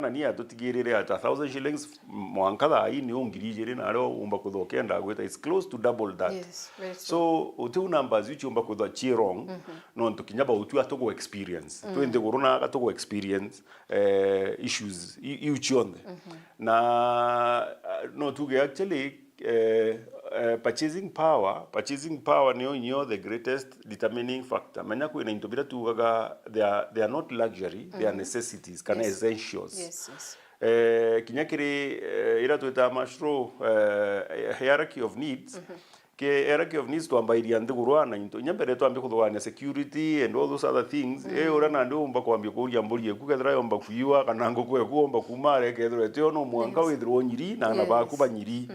na niya tutigirire ata 1000 shillings mwanka tha hii ni ungirije na ro umba kuthokenda gweta it's close to double that. Yes, very true. So utu numbers which umba kutha chirong no tukinyaba utu atogo experience twende corona atogo experience issues iuchionde na no tuge actually purchasing power niyo the greatest determining factor. Manya ku ina intobira tugaga they are not luxury, they are necessities, kana essentials. Yes, yes. Kinyakiri ira tueta mashro hierarchy of needs. Ke hierarchy of needs to ambairia ndugurwa na into nyambere to ambe kuthwana security and all those other things ora na ndu umba kwambia kuria mburi eku kethra umba kuiwa kana ngoko eku umba kumare kethra etio no mwanka withirwo nyiri na na baku banyiri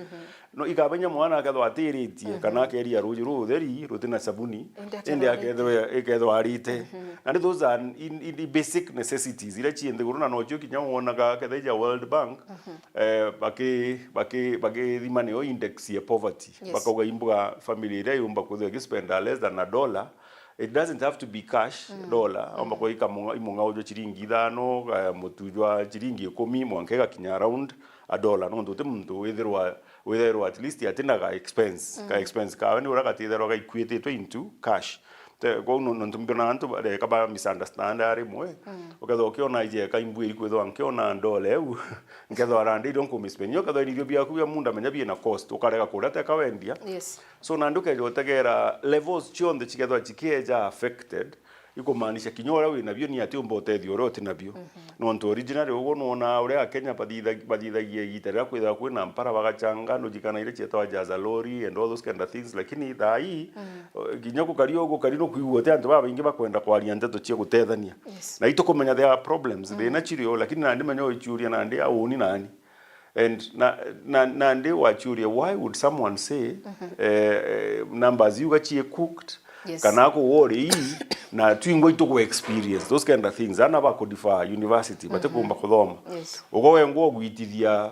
no ikabenya mwana akethwa atiritie kana keria ruju rutheri rutina sabuni ende akethwa arite and those are in the basic necessities ira chi nduguru na no chio kinya wonaga kethaja World Bank bake thimane o index ya poverty bakauga imbuga family ira yumba kuthwa spend less than $1. It doesn't have to be cash dollar amba ko imunga ujo chiringi 5 mutujwa chiringi 10 mwankega kinya around $1 no ndote muntu witherwa at least yatenaga expense ka ni ura katithero ga equated into cash go no ntumbona antu kaba misunderstand ari mwe ukatho kiona ije ka imbu iri kwetho ankiona $1 eu nketho arande don't come spend yo katho irio bia ku ya munda menya bia na cost ukarega kurata ka wendia so nanduke jotegera levels chionde chiketho chikeja affected ikumaanisha kinyora wina byo ni ati umbotethio rote nabyo no nto original ugo no na ure Kenya badithagie gitera kwitha kwina mpara bagachanga no jikana ile chetwa jaza lori and all those kind of things lakini thai ginyako kario ugo karino kuigwo te antu baba ingi bakwenda kwaria nteto cie gutethania na ito kumenya there are problems they natural lakini nandi manyo ichuria nandi auni nani and nandi wachuria why would someone say numbers you gachie cooked kana ko wori na twingo ito experience those kind of things ana ba kodify university batekumba kuthoma ugo wengo gwitithia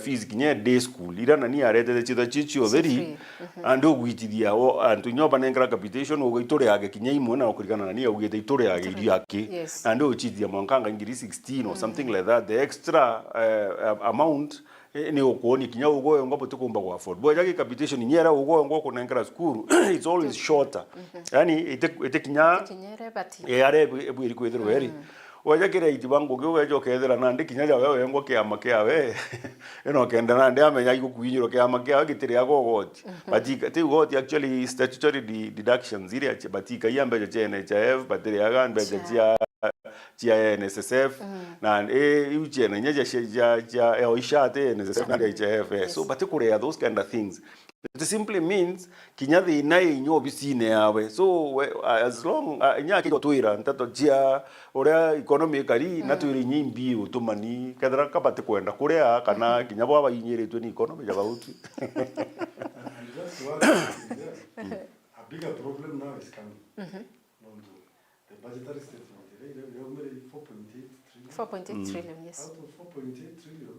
fees kinye day school ira na ni arete chitha chicho theri ando gwitithia antu nyoba nengra capitation ugo itore yake kinye imwe na kurikana na ni ugite itore yake iri yake ando chithia mwankanga ngiri 16 or something like that the extra amount ni okoni kinya ugo ngo butukumba kwa afford boya ki capitation nyera ugo ngo ko nenkra school it's always shorter yani ite kinya are ebwiri kwethero eri oya kire itibango gyo ejo kethera nandi kinya ja wewe ngo kiama kiawe eno kenda nandi amenya iko kuinyiro kiama kiawe gitire agogoti batika te ugoti actually statutory deductions ile ache batika yambe je NHIF batire agambe je CIACA na uche na nyaja ya ishate NSSF na HF so particularly those kind of things it simply means kinyathi na inyo bisine yawe so as long nyaki gotwira ntato jia ora economically na twiri nyimbi utumani kadra kapate kwenda kuria kana kinyabo aba inyeretwe ni economy ya bauti a bigger problem now is coming the budgetary statement 4.8 trillion, yes. Out of 4.8 trillion,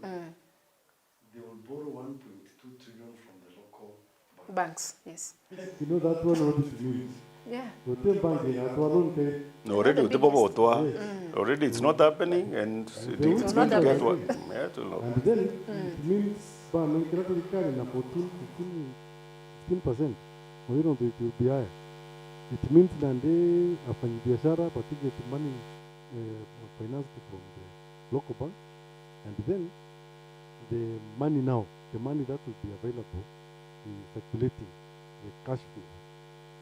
they will borrow 1.2 trillion from the local banks. Yes. You know that one what it means? Yeah. Already it's not happening and it's going to get what? And then it means 15%. Or you know, it will be higher. It means that they are biashara but get money financed from the local bank, and then the money that will be available is circulating the cash flow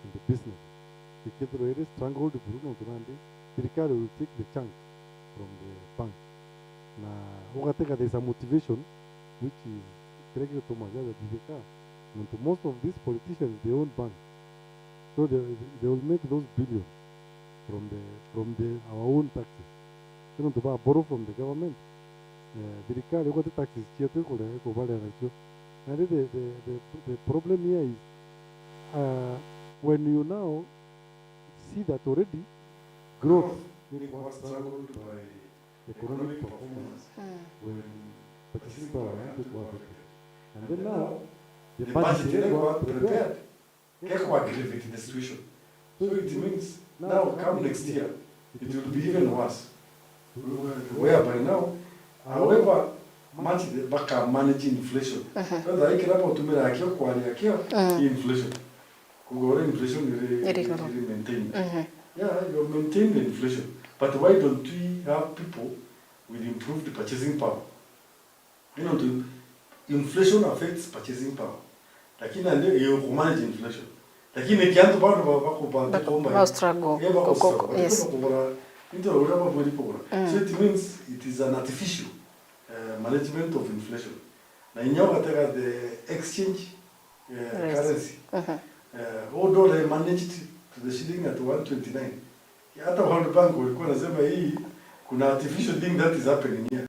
in the business. Because the stronghold Bruno Grande, the Ricardo will take the chunk from the bank. Now, there's a motivation which is created to most of these politicians they own banks. So they will make those billions from our own taxes. You know, to borrow from the government. The Ricardo got the taxes here to and the problem here is when you now see that already growth was struggled by economic performance when purchasing power was affected. And then now the budget was prepared. In the situation. So it means now come next year, it will be even worse. Whereby now However, much the back managing inflation. But I can about to make a cure inflation. Google inflation maintained. Yeah, you maintain the inflation. But why don't we have people with improved purchasing power? You know, inflation affects purchasing power. Lakini you manage inflation. Lakini kianto bado bako struggle. Yes. So it means it is an artificial management of inflation. Na inyoka taka the exchange currency. Although they managed to the shilling at 129. Hata World Bank walikuwa nasema hii kuna artificial thing that is happening here.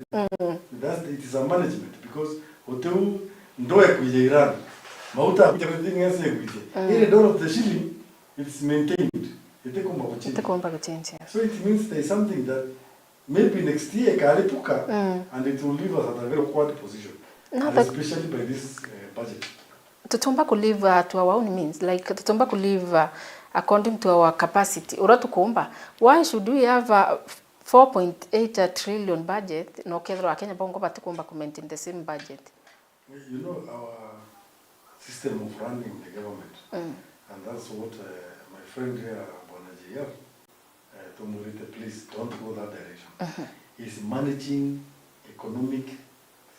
It is a management because hotel ndoe kuja Iran. Mauta kuja thing else kuja. Ile dollar of the shilling it's maintained. Itakomba kuchange. So it means there is something that maybe next year kalipuka and it will leave us at a very awkward position. Especially by this budget. Tutomba to live to our own means, like tutomba to live according to our capacity. Uratukumba, why should we have a 4.8 trillion budget? No kedro Kenya bongo batukumba to maintain the same budget. You know our system of running the government, and that's what my friend here, Bonaji, to MARETE, please don't go that direction. Is managing economic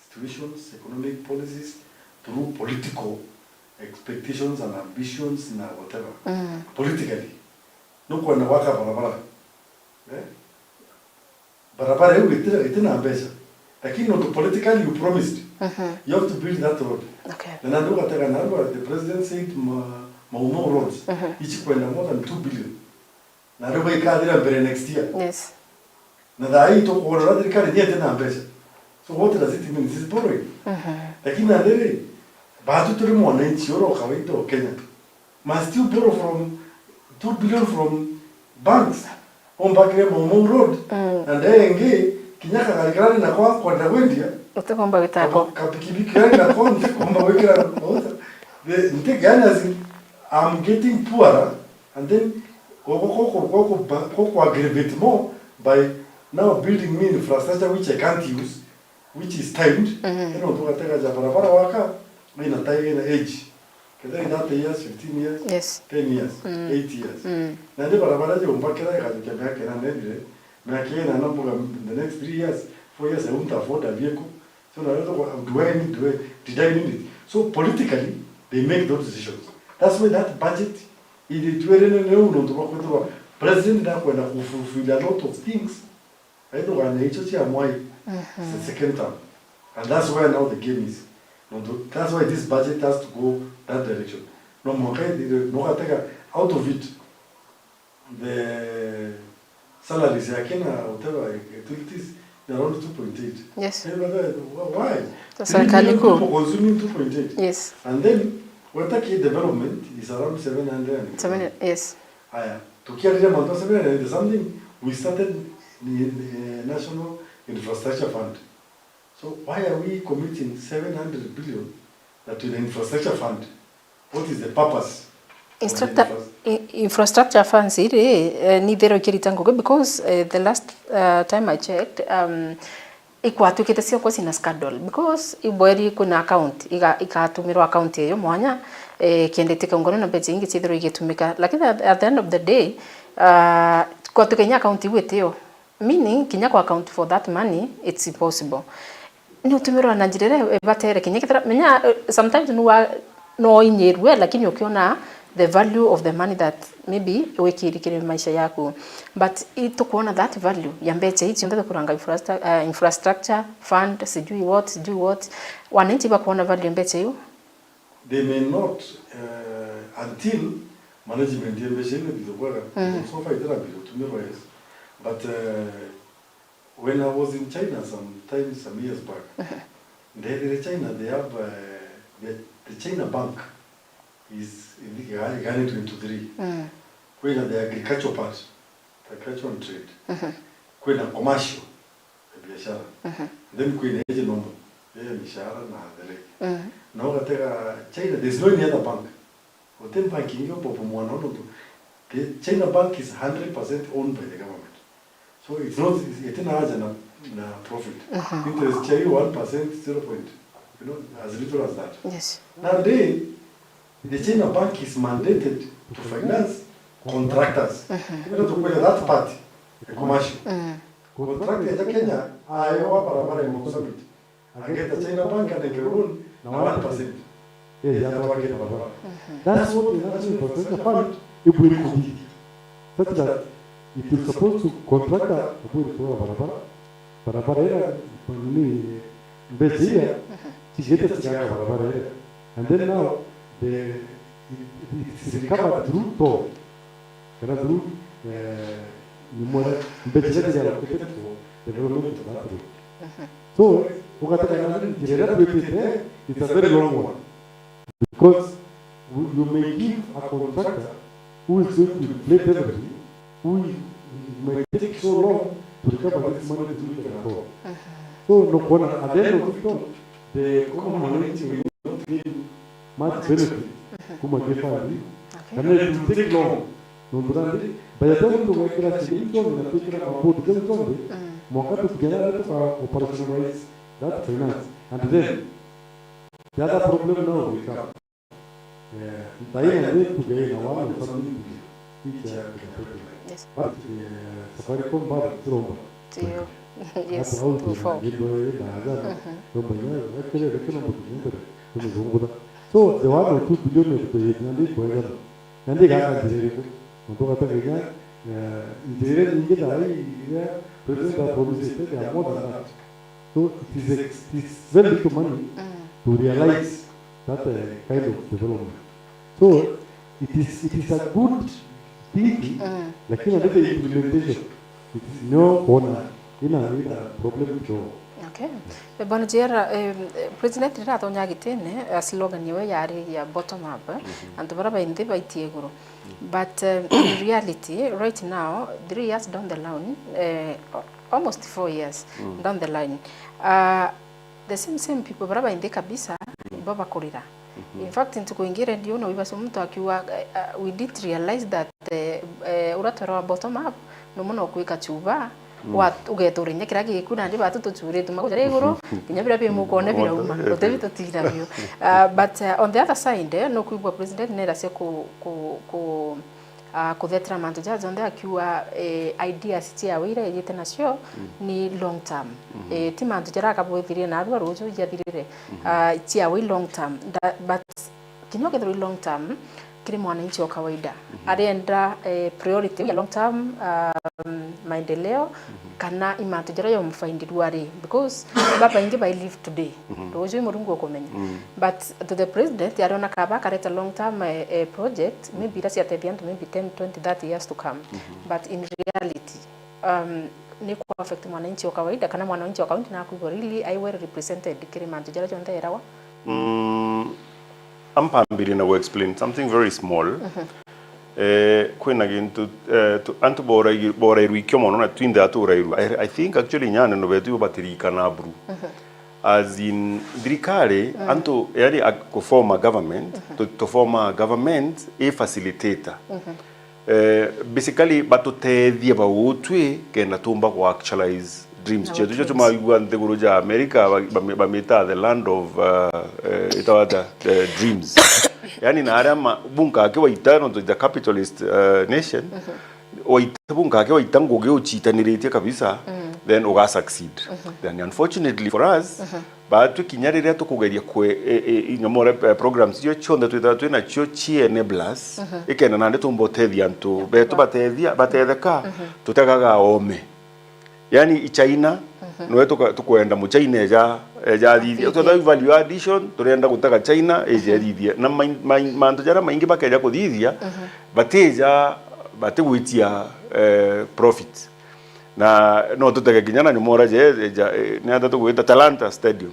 situations, economic policies through political expectations and ambitions and whatever. Politically. No kwa na waka barabara. Barabara hiyo itina ambesha. Lakini no politically you promised. You have to build that road. Okay. Na ndio kataka nalo the president said Maumo roads. Each kwenda more than 2 billion. Na ndio ikadira mbele next year. Yes. Na dai to kwa radhi kali nyete na ambesha. So what does it mean? This is borrowing. Lakini na ndio bado tuli mwananchi wa kawaida wa Kenya must you borrow from 2 billion from banks on bakre Maumo road and then kinyaka kalikana na kwa ndawendia utakomba bitako kapikibiki na kwa ndikomba wekera the ntegana as I'm getting poorer and then ko aggravate more by now building me infrastructure which I can't use, which is timed. You know, tukataka ja barabara waka na time na age. Kada ina 10 years, 15 years, yes. 10 years, 8 years. Na ndio barabara je umbakira ikajukemea kana ndile. Na kiena nambuga the next 3 years, 4 years I won't afford a vehicle. So now did I need it? So politically they make those decisions. That's why that budget is president na kwenda fulfill a lot of things. I don't want to the second term. And that's why now the game is. That's why this budget has to go that direction. No more out of it the salaries whatever utilities around 2.8. Yes. Why? People consuming 2.8. Yes. And then Wetaki development is around 700. 700, yes. To carry them on 700 is something we started the National Infrastructure Fund. So why are we committing 700 billion to the infrastructure fund? What is the purpose? Infrastructure funds because the last time I checked ikwatu sio kwa sina schedule because ibweri kuna account ikatumirwa account hiyo mwanya kiendeteka ngono na pete ingi chithiro igitumika lakini at the end of the day kwa tukenya account iweteo meaning kinya kwa account for that money it's impossible ni utumirwa na njirere batere kinya kithira menya sometimes no inyerwe lakini ukiona the value of the money that maybe wekirikire maisha yako but ito kuona that value ya mbeche hizi ndio kuranga infrastructure fund sijui what wananchi ba kuona value ya mbeche hiyo they may not until management ya mbeche ile bizobora so far itara bizotumirwa yes but when I was in China some years back in China they have the China bank is in the Ghana 23. Kwena the agricultural part, the agriculture and trade. Kwena commercial, the biashara. Then kwena eje nombo, mishahara na the like. Now kateka China, there's no any other bank. Hotel banking yo popo mwana ono tu. The China bank is 100% owned by the government. So it's not itina haja na profit. Interest charge 1%, 0 point, as little as that. Yes. Now the China bank is mandated to finance contractors. That part, the commercial. Contractor ya Kenya, ayawa barabara ya Mozambique. Again, the China bank and the loan na 1%. Yes, that's what get barabara. That's what the National Infrastructure Fund is going to do. Such that it is supposed to contract barabara ni Besia, and then now it is recovered through toll. Through development of that route. So, it's a very long one. Because you may give a contractor who is going to inflate everything, who may take so long to recover this money to do it at all. So, no, at the end of it all, the common humanity will not gain much benefit. And it will take long. By the time to make a solution and take a board, Mokato together to operationalize that finance. And then, the other problem now will come. Dying and to gain a one and something each other. But Safaricom bar Roma. Yes, so the 1 or 2 billion and they got a so it is very little money to realize that kind of development. So it is a good thing, like in the implementation. It is no honor in a problem to. Okay. Bwana Jera, President Rato Nyagitene, slogan you ya bottom up, and the Baraba in the Baitieguru. But in reality, right now, 3 years down the line, almost 4 years down the line, the same people, Baraba in the Kabisa, Baba Korira. In fact, into kuingira ndio na wiba mtu akiwa we did realize that uratoro bottom up no muno kuika chuba wa ugetorinya kira gikuna ndi batu tuture tumakujare iguru kinyabira bye mukone bira uma otebi tutira byo but on the other side no kuibwa president nera se ku kuthetra mantu jaji onde akiwa ideas cia wira yete nacio ni long term ti mantu jara kabwithirie na arwa rojo yathirire cia wi long term but kinyo kethiri long term kiri mwananchi wa kawaida arienda priority ya long term maendeleo kana imantu jara yo mfaindirwari because baba ingi by live today rojo murungu okomenya but to the president yarona kaba kareta long term project maybe that's at the end maybe 10 20 30 years to come but in reality ni kwa affect mwananchi wa kawaida kana mwananchi wa kaunti na kuwa really I were represented kiri mantu jara jonta erawa Ampambili na explain something very small. Kwena gintu antu bora irwikyo mono na twinde atura iru. I think actually nyane no betu batirika na bru. As in dirikare antu yari ko form a government to form a government a facilitator. Basically batutethia ba utwe kena tumba ko actualize dreams chetu cho tuma yuante guruja America bameta the land of itawata dreams yani na arama bunka ke waitano to the capitalist nation bunka ke waitango ge uchitanirite kabisa then uga succeed then unfortunately for us batu kinyarire to kugeria kwe inyomore programs yo chonda twita na cho chi enablers ikena nande tumbotethia ntu betu batetheka tutagaga ome yani ichaina no tukwenda mu China ya thithia to value addition turenda gutaka China eje thithia na mantu jara maingi bakeja kuthithia bateja bategwitia profit na no tutake kinyana ni mora je ni anda tugwita Talanta Stadium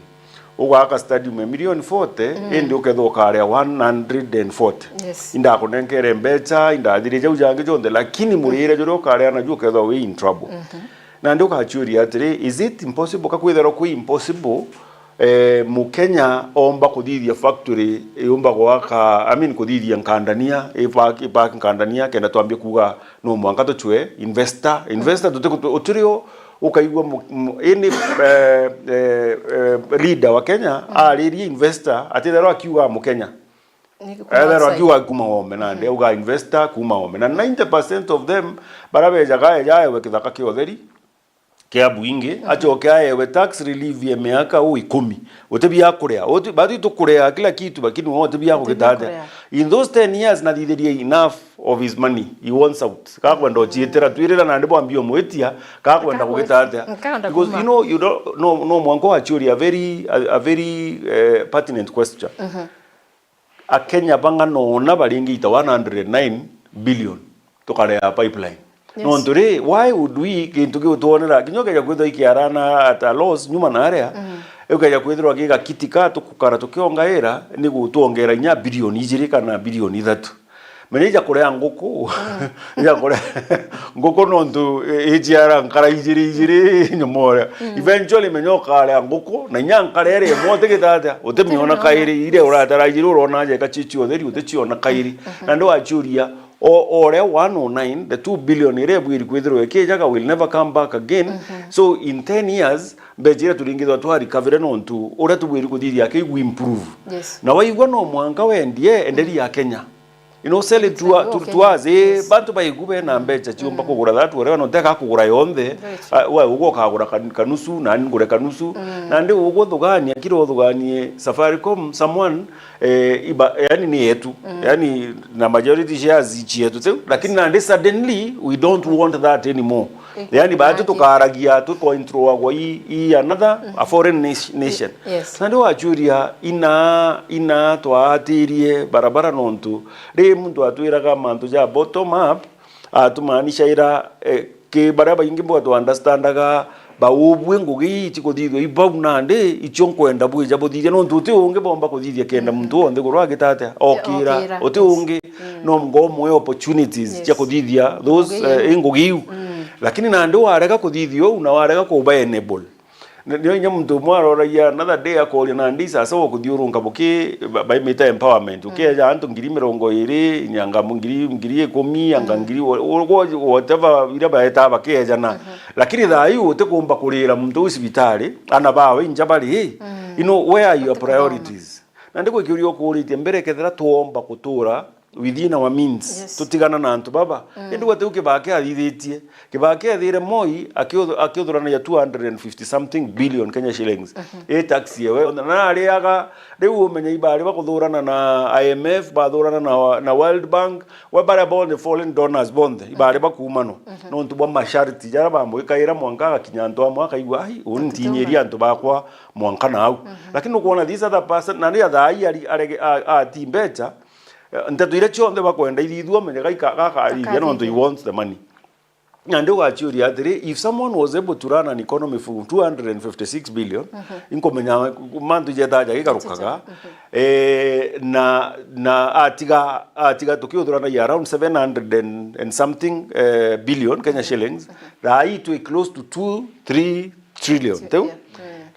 ugwaka stadium million 40 endi ukethoka aria 140 inda kunenkere mbecha inda thirije ujange jonde lakini murire joro karia na ju ketho we in trouble na ndio kachuria atiri is it impossible kakwithero ku impossible mu Kenya omba kuthithia factory omba gwaka kuthithia nkandania ipark nkandania kenda twambie kuga no mwanga tuchwe investor tuturio ukaigwa ini leader wa Kenya aririe investor atithero akiuga mu Kenya ethero akiuga kuma ombe nande uga investor kuma ombe na 90% of them barabejaga yawe kithaka kiotheri kia buinge achoke ayewe tax relief ya miaka 10 utebia kurea batu tukurea kila kitu bakini wote bia kugitata in those 10 years na thitherie enough of his money he wants out kakwenda ochietera twirira na ndebo ambio mwetia kakwenda kugitata because you don't no mwango achuri a very pertinent question a Kenya banga no na baringi ita 109 billion tukarea pipeline. Yes. No ndore why would we kintu gituonera kinyoka ya kwitho ikiarana at a loss nyuma na area ukaja kwithirwa giga kitika tukukara tukiongaira ni gutuongera nya bilioni 2 kana bilioni 3 meneja kurea nguku ya kurea nguku no ndu ejiara nkara 2 nyumora eventually menyoka ale nguku na nya nkara ere mote gitata utemiona kairi ile uratara ijiru urona je kachichi otheri utechiona kairi na ndo achuria or 109 the 2 billion irebu iri kwithirwa ekejaga will never come back again. So in 10 years bejira turingithwa twa recovery no ntu ura tubwiri kuthithia ke improve. Yes. Na waigwa no mwanka wendie enderi ya Kenya. You know, sell it to us. Bantu bayigube na mbecha chiomba kugura that whatever no teka kugura yonde wa ugo kagura kanusu na ngure kanusu na ndi ugo thugania kiro thuganie Safaricom someone yani ni yetu yani na majority shares ichi yetu lakini na ndi suddenly we don't want that anymore. Yani baada tukaragia tuko intro kwa hii another a foreign nation. Yes. Na ndo achuria ina twatirie barabara nontu muntu atwiraga mantu ja bottom up atumanisha ira ke baraba ingi mbo to understandaga ba ubwe ngugi chikothithio ibau nande ichonkwenda bwe jabo thithia no ntuti unge bomba kuthithia kenda muntu onde kurwa gitata okira uti unge no ngomo opportunities cha kuthithia those ngugi lakini nande warega kuthithio na warega kuba enable ndio nya muntu mwarora ya another day akoli na ndisa so kuthiurunga buki by meta empowerment ukeja antu ngiri 20 nyanga ngiri 10 anga ngiri whatever ira baeta bakeja na lakini thayu utekumba kurira muntu usibitari ana bawe njabali you know where are your priorities na ndiko kiurio kurite mbere kethera tuomba kutura within our means. Yes. Tutigana na antu baba ndio wate ukibake athithetie kibake athire moi akiothorana ya 250 something billion Kenya shillings tax yewe na ariaga riu umenya ibari bakuthurana na IMF bathurana na World Bank wabara bond the foreign donors bond ibari bakumano no ntubwa masharti jara bamwe kaira mwanka kinyanto amwa kaigwa ai untinyeria antu bakwa mwanka nau lakini ukuona these other person na ria thai ati mbecha ntatuire chonde bakwenda ithithua menyega ikaka arithia no he wants the money and do actually if someone was able to run an economy for 256 billion inkomenya mantu jetaja gikarukaga na atiga tukiuthurana ya around 700 and something billion Kenya shillings rai to close to 2-3 trillion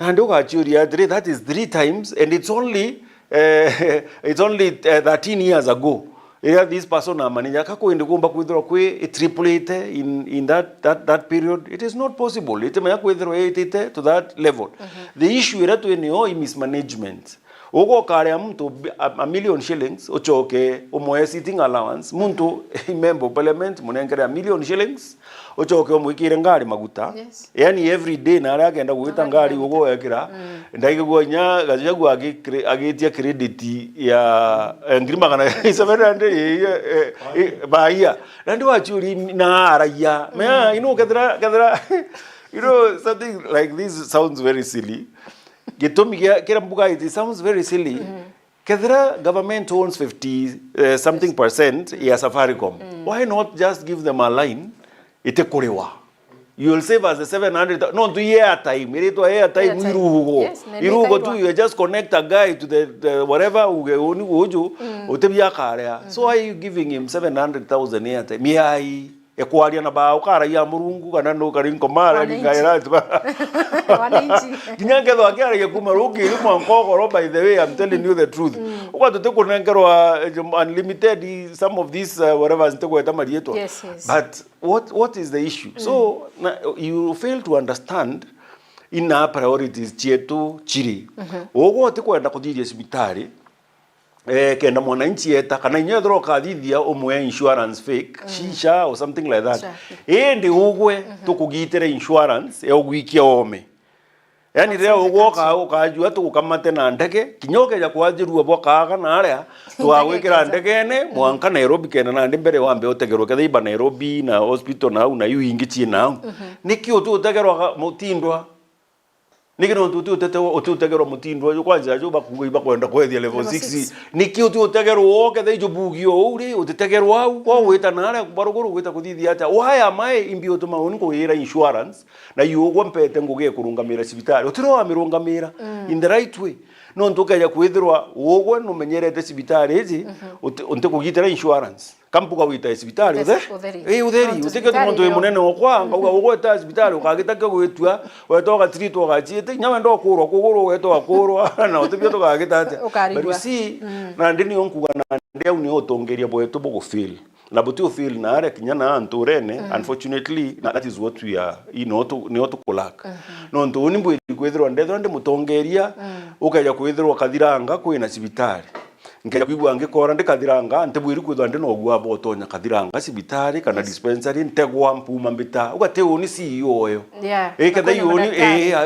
and do actually that is 3 times and it's only 13 years ago. This person manager kako indikumba kwithirwa kwi triplete in that period. It is not possible. It may kwithirwa etite to that level. The issue ira tu ni mismanagement. Ugo kare mtu a million shillings uchoke umoye sitting allowance muntu member parliament munengera million shillings uchoke umwikire ngari maguta. Yes. Yani every day na aragenda gwita ngari ugo yekira ndagigwo nya gajagu agitia credit ya ngirima kana 700 baia nandi wachuri na araya you know kadra you know something like this sounds very silly. It sounds very silly. Kedra government owns 50 something percent ya Safaricom. Why not just give them a line? Itekorewa. You will save us the 700. No, to airtime. Ireto airtime irugo. Irugo tu you just connect a guy to the whatever uju utebia karea. So why are you giving him 700,000 airtime? ekwaria na bao kara ya murungu kana no kari nkomara lingaira wananchi kinyange tho akara kuma ruki ri mwankogoro. By the way, I'm telling you the truth, uko tutekunengerwa unlimited some of these whatever ntekweta marieto. Yes. But what is the issue? So you fail to understand ina priorities chetu chiri ugo tikwenda kuthiria cibitari kenda mwananchi eta kana inyethro kathithia umwe insurance fake shisha or something like that ndi ugwe tukugitire insurance ya ugwikia ome. Yani reo ugoka ukajua tukukamate na ndege kinyoke ya kwajirua bokaga na aria twagwikira ndegene mwanka Nairobi kenda na mbere wambe utegerwa kethiba Nairobi na hospital na una yu ingi china nikio tu utegerwa mutindwa nikino tu utegerwa mutindwa yo kwanza yo bakuiba kwenda kwethia level 6 nikio tu utegerwa oke theijo bugio uri utegerwa au kwa wita na aria baruguru wita kuthithia ata why am I imbio to mauni ko ira insurance na yugo mpete nguge kurungamira cibitari utiro wa mirungamira in the right way no ntukaja kwithirwa ugwe no menyerete cibitari iji unte kugitira insurance kampuka wita cibitari utheri utike muntu munene okwa ngauga ugwe ta cibitari ukagitake gwitua wetoga trito gachite nyawe ndo kurwa kuguru wetoga kurwa na utibio tugagitate but you see na ndini onkuga na ndia uni otongeria bwetu bugufeel na butu feel na are kinyana anturene unfortunately that is what we are ni otu kulaka no ntuni mbwiri kwithirwa ndethwa ndi mutongeria ukaja kwithirwa kathiranga kwina cibitari ngeja kwigwa ngikora ndikathiranga ntebwiri kwithwa ndi no gwa botonya kathiranga cibitari kana dispensary ntegwa mpuma mbita ugate uni CEO oyo ketha yoni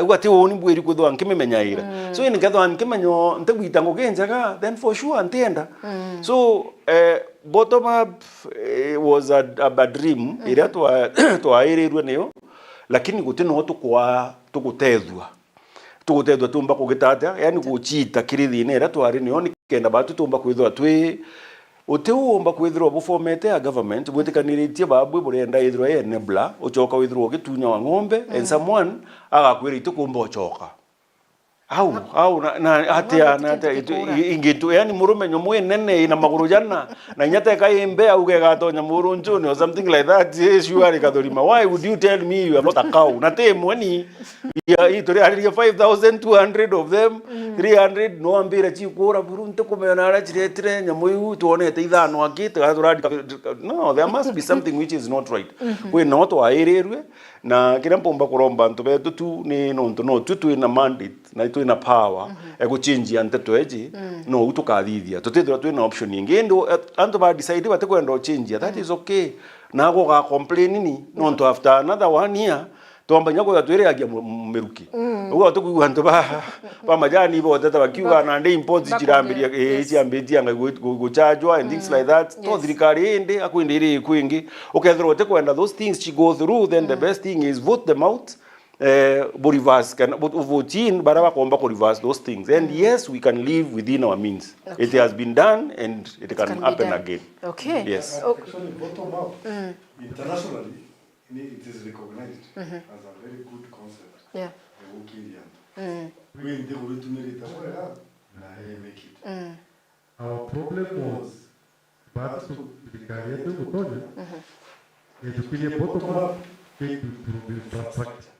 ugate uni mbwiri kwithwa nkimemenyaira so ni ketha nkimenyo ntegwita ngogenjaga then for sure ntenda so bottom up was a dream ira twairerwe niyo lakini gutino tukutethwa tumba kugitata yani guchita kirithine ira twari niyo nikenda batu tumba kwithwa twi utiumba kwithirwa bufomete ya government bwitikaniritie babwe burenda ithirwa enabler uchoka withirwa gitunya wa ng'ombe and someone agakwira itukumba uchoka au na atia na ingitu yani murume nyomwe nene ina maguru jana na nyata kaimbe au gegatonya murunjuni or something like that. Yes, you are Kathurima. Why would you tell me you are not a cow? Na te money ya itori ali 5200 of them 300 no ambira chikura burunte kumena ara chiretire nyamuyu tuonete ithano akite gathuradi. No, there must be something which is not right. We not wairerwe na kira mpomba kuromba ntu betu tu ni no tu ina mandate na tu ina power ego change anteto eji no utukathithia tutithira tu ina option ingi ndo antu ba decide bate kwenda change that is okay na go ga complain ni no ntu after another 1 year tomba nyako twere agia meruki ugo tukuigwa ntu ba majani bo tata bakiuga na ndi import jirambiria ciambitia ngo chargewa and things like that to thirikari ende akwende iri kwingi ukethirwa te kwenda those things she go through then the best thing is vote them out reverse can vote in baraba komba ko reverse those things and yes we can live within our means. It has been done and it can happen again. Yes, actually bottom up internationally it is recognized as a very good concept. Yeah. We make it. Our problem was back to the career to Utonya. Educating bottom up to improve infrastructure.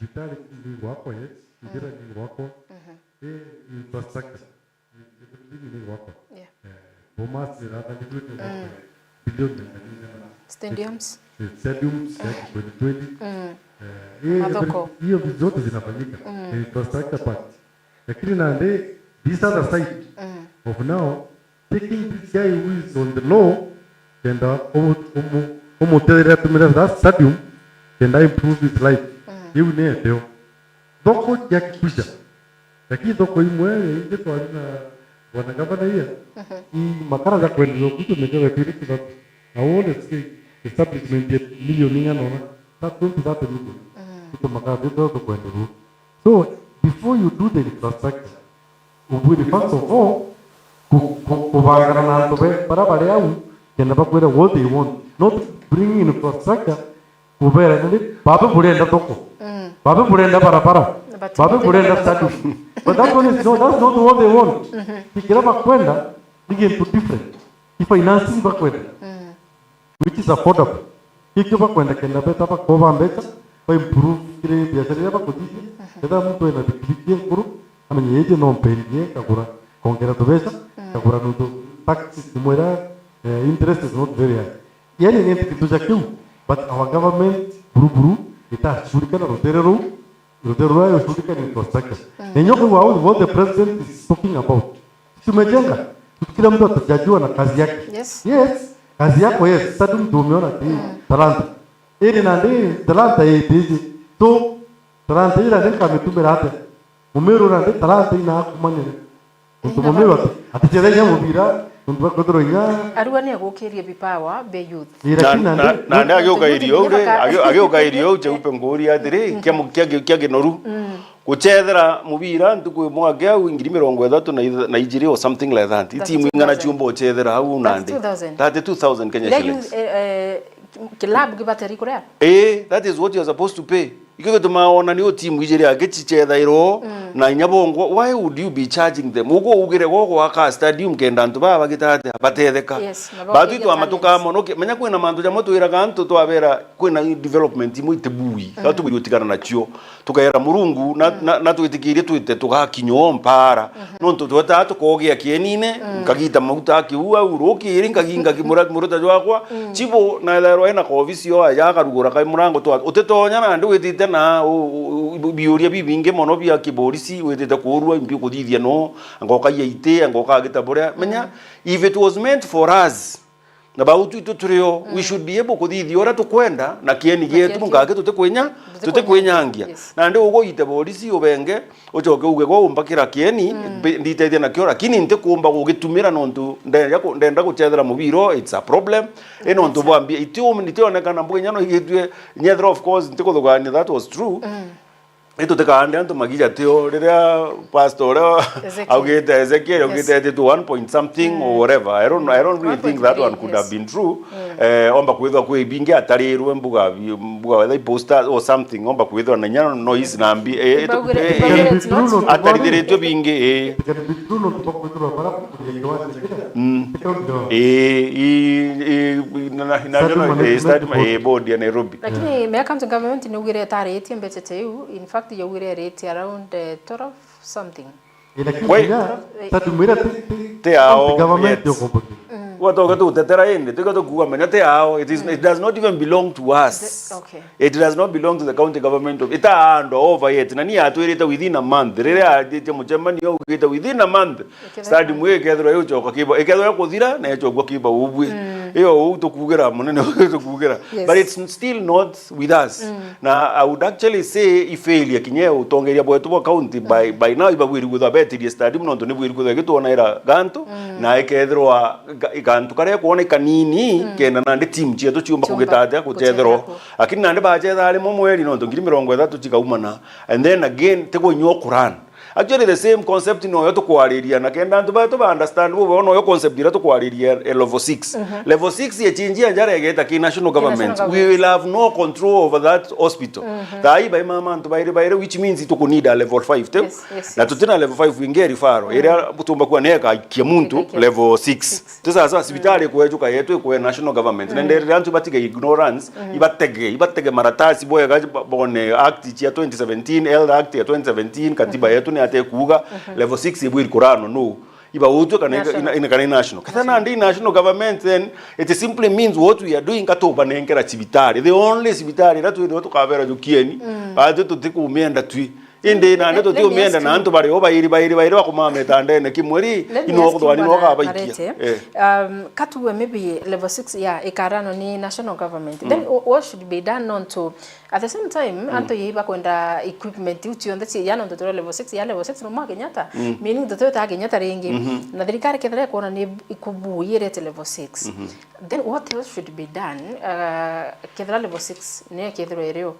Vitali ni wako yes, idira ni wako. Infrastructure. Ni wako. Bomas ni rata ni wako. Billion stadiums. Stadiums, 2020. Hiyo zote zinafanyika. Infrastructure part. Lakini na this other side of now taking this guy who is on the law and that stadium and improve his life. You need to doko ya kisha. Lakini doko imwe ndio twana wanagavana hiya. Makara za kwenda kutu mejewe piriki za awole establishment ya milioni ngano na tatu tatu ndio. Kutu makara ndio kwenda. So before you do the infrastructure, first of all, what they want, not bring in infrastructure. But that one is that's not what they want. Different. If financing which is affordable. Kiki ba kwenda kenda beta ba koba mbeta ba improve kile biashara ba kujiji. Kada mtu ena bikiki kuru amenyeje no mpendie kakura kongera tobesa kakura nuto tax simwera interest is not very high. Yani ni kitu cha kiu, but our government buru ita shurika na roterero yo shurika ni infrastructure. Nenyoku what the president is talking about. Tumejenga kila mtu atajua na kazi yake. Yes. Kazi yako yes, sasa mtu umeona talanta. Ili na ndi talanta hizi. So talanta ile ndio kama tumera hata. Mumeru na talanta ina kumanya. Mtu mumeru atichezea mubira, mtu bakotoro nya. Arua ni agokeria bipawa be youth. Na ndio agioka irio CHEUPE ngori atiri kiage noru. Kuchethera mubira ntuku mwake au ngiri 30 na ijiri or something like that. Timu ingana chumbo chethera au nandi. 32,000 Kenya shillings. Kilabu kibateri kurea. That is what you are supposed to pay. Iko tumaona niyo timu ijiri agechichetha iro na nyabongo. Why would you be charging them? Ugo ugire gogo aka stadium kenda ntu baba gitate batetheka. Batu itu amatuka monoke menya kwina mantu ja moto iraga ntu twabera kwina development imu itebui. Gatu birutikana nacio. Tukaera murungu na twitikirie twite tugakinyo mpara no twata tukogia kienine ngagita maguta kiua urukiri ngaginga kimurata jwakwa chibo na lero ena office yo ya karugura kai murango twa utetonya na ndu witite na biuria bibinge mono bia kiborisi witite kurua impi kuthithia no ngoka yeite ngoka gitabura menya if it was meant for us na bautu ituturio we should be able kuthithia ora tukwenda na kieni gitu mungake tutekwenyangia na ndi ugo ite borisi ubenge ucoke uge go umbakira kieni nditeithia na kio lakini nte kumba gugitumira nontu ndenda guchethera mubiro it's a problem eno ntu bwambia itionekana mbwenyano igitwe nyethra of course nte kuthugania that was true ito tekande antu magija tio riria pastor augite Ezekiel augite to 1 point something or whatever I don't really think that one could have been true omba kwithwa kwi binge atarirwe mbuga whether poster or something omba kwithwa na nyano noise nambi atarithiritwe binge board ya Nairobi lakini miaka mtu government ni ugire tareti mbetete in fact you were rate around 12 something. Wait, te ao government what oga tu tetera ende tuko to kuwa menya te ao it does not even belong to us. Okay. It does not belong to the county government of ita hand over yet nani atwirita within a month rere atite muchemani yo ukita within a month start mwe kethro yo choka kiba ekethro kuthira na yo kiba ubwe iyo utukugera munene utukugera but it's still not with us. Now I would actually say if failure kinye utongeria bwetu bo county by now ibagwiri gutha betiri stadium no ntone bwiri gutha gitona ira ganto na ekethro ganto kare kuona kanini kenda na ndi team chetu chiumba kugitatia kuchethero lakini nande bachetha ali momweri no ntongiri 30 chikaumana and then again tego nyo Quran. Actually the same concept no yo tukwariria na kenda ntu ba to understand wo no yo concept ira tukwariria level 6 level 6 ye chinjia njara yeta ki national government we will have no control over that hospital tai by mama ntu baire which means it could need a level 5 na tutina level 5 wingeri faro ira butumba kwa neka kiamuntu level 6 tuzasa hospitali kwejuka yetu kwa national government na ndere antu batige ignorance ibatege maratasi boya gaji bone act ya 2017 L act ya 2017 katiba yetu ate kuga level 6 ibwiri kurano no iba utu kana national kana ndi national government then it simply means what we are doing katoba nenkera cibitari the only cibitari that we do kabera jukieni ate tutikumienda twi inde na ndo tio mienda na antu bari obairi bakumame tandene kimweri inokudwani nokabaikia katuwe maybe level 6 ya ikarano ni national government then what should be done on to at the same time anto yiba kwenda equipment utio ndati yana ndo level 6 ya level 6 no magenyata meaning ndo ta genyata rengi na thirikari kethera kuona ni ikubuyire te level 6 then what else should be done kethera level 6 ne kethero ereo.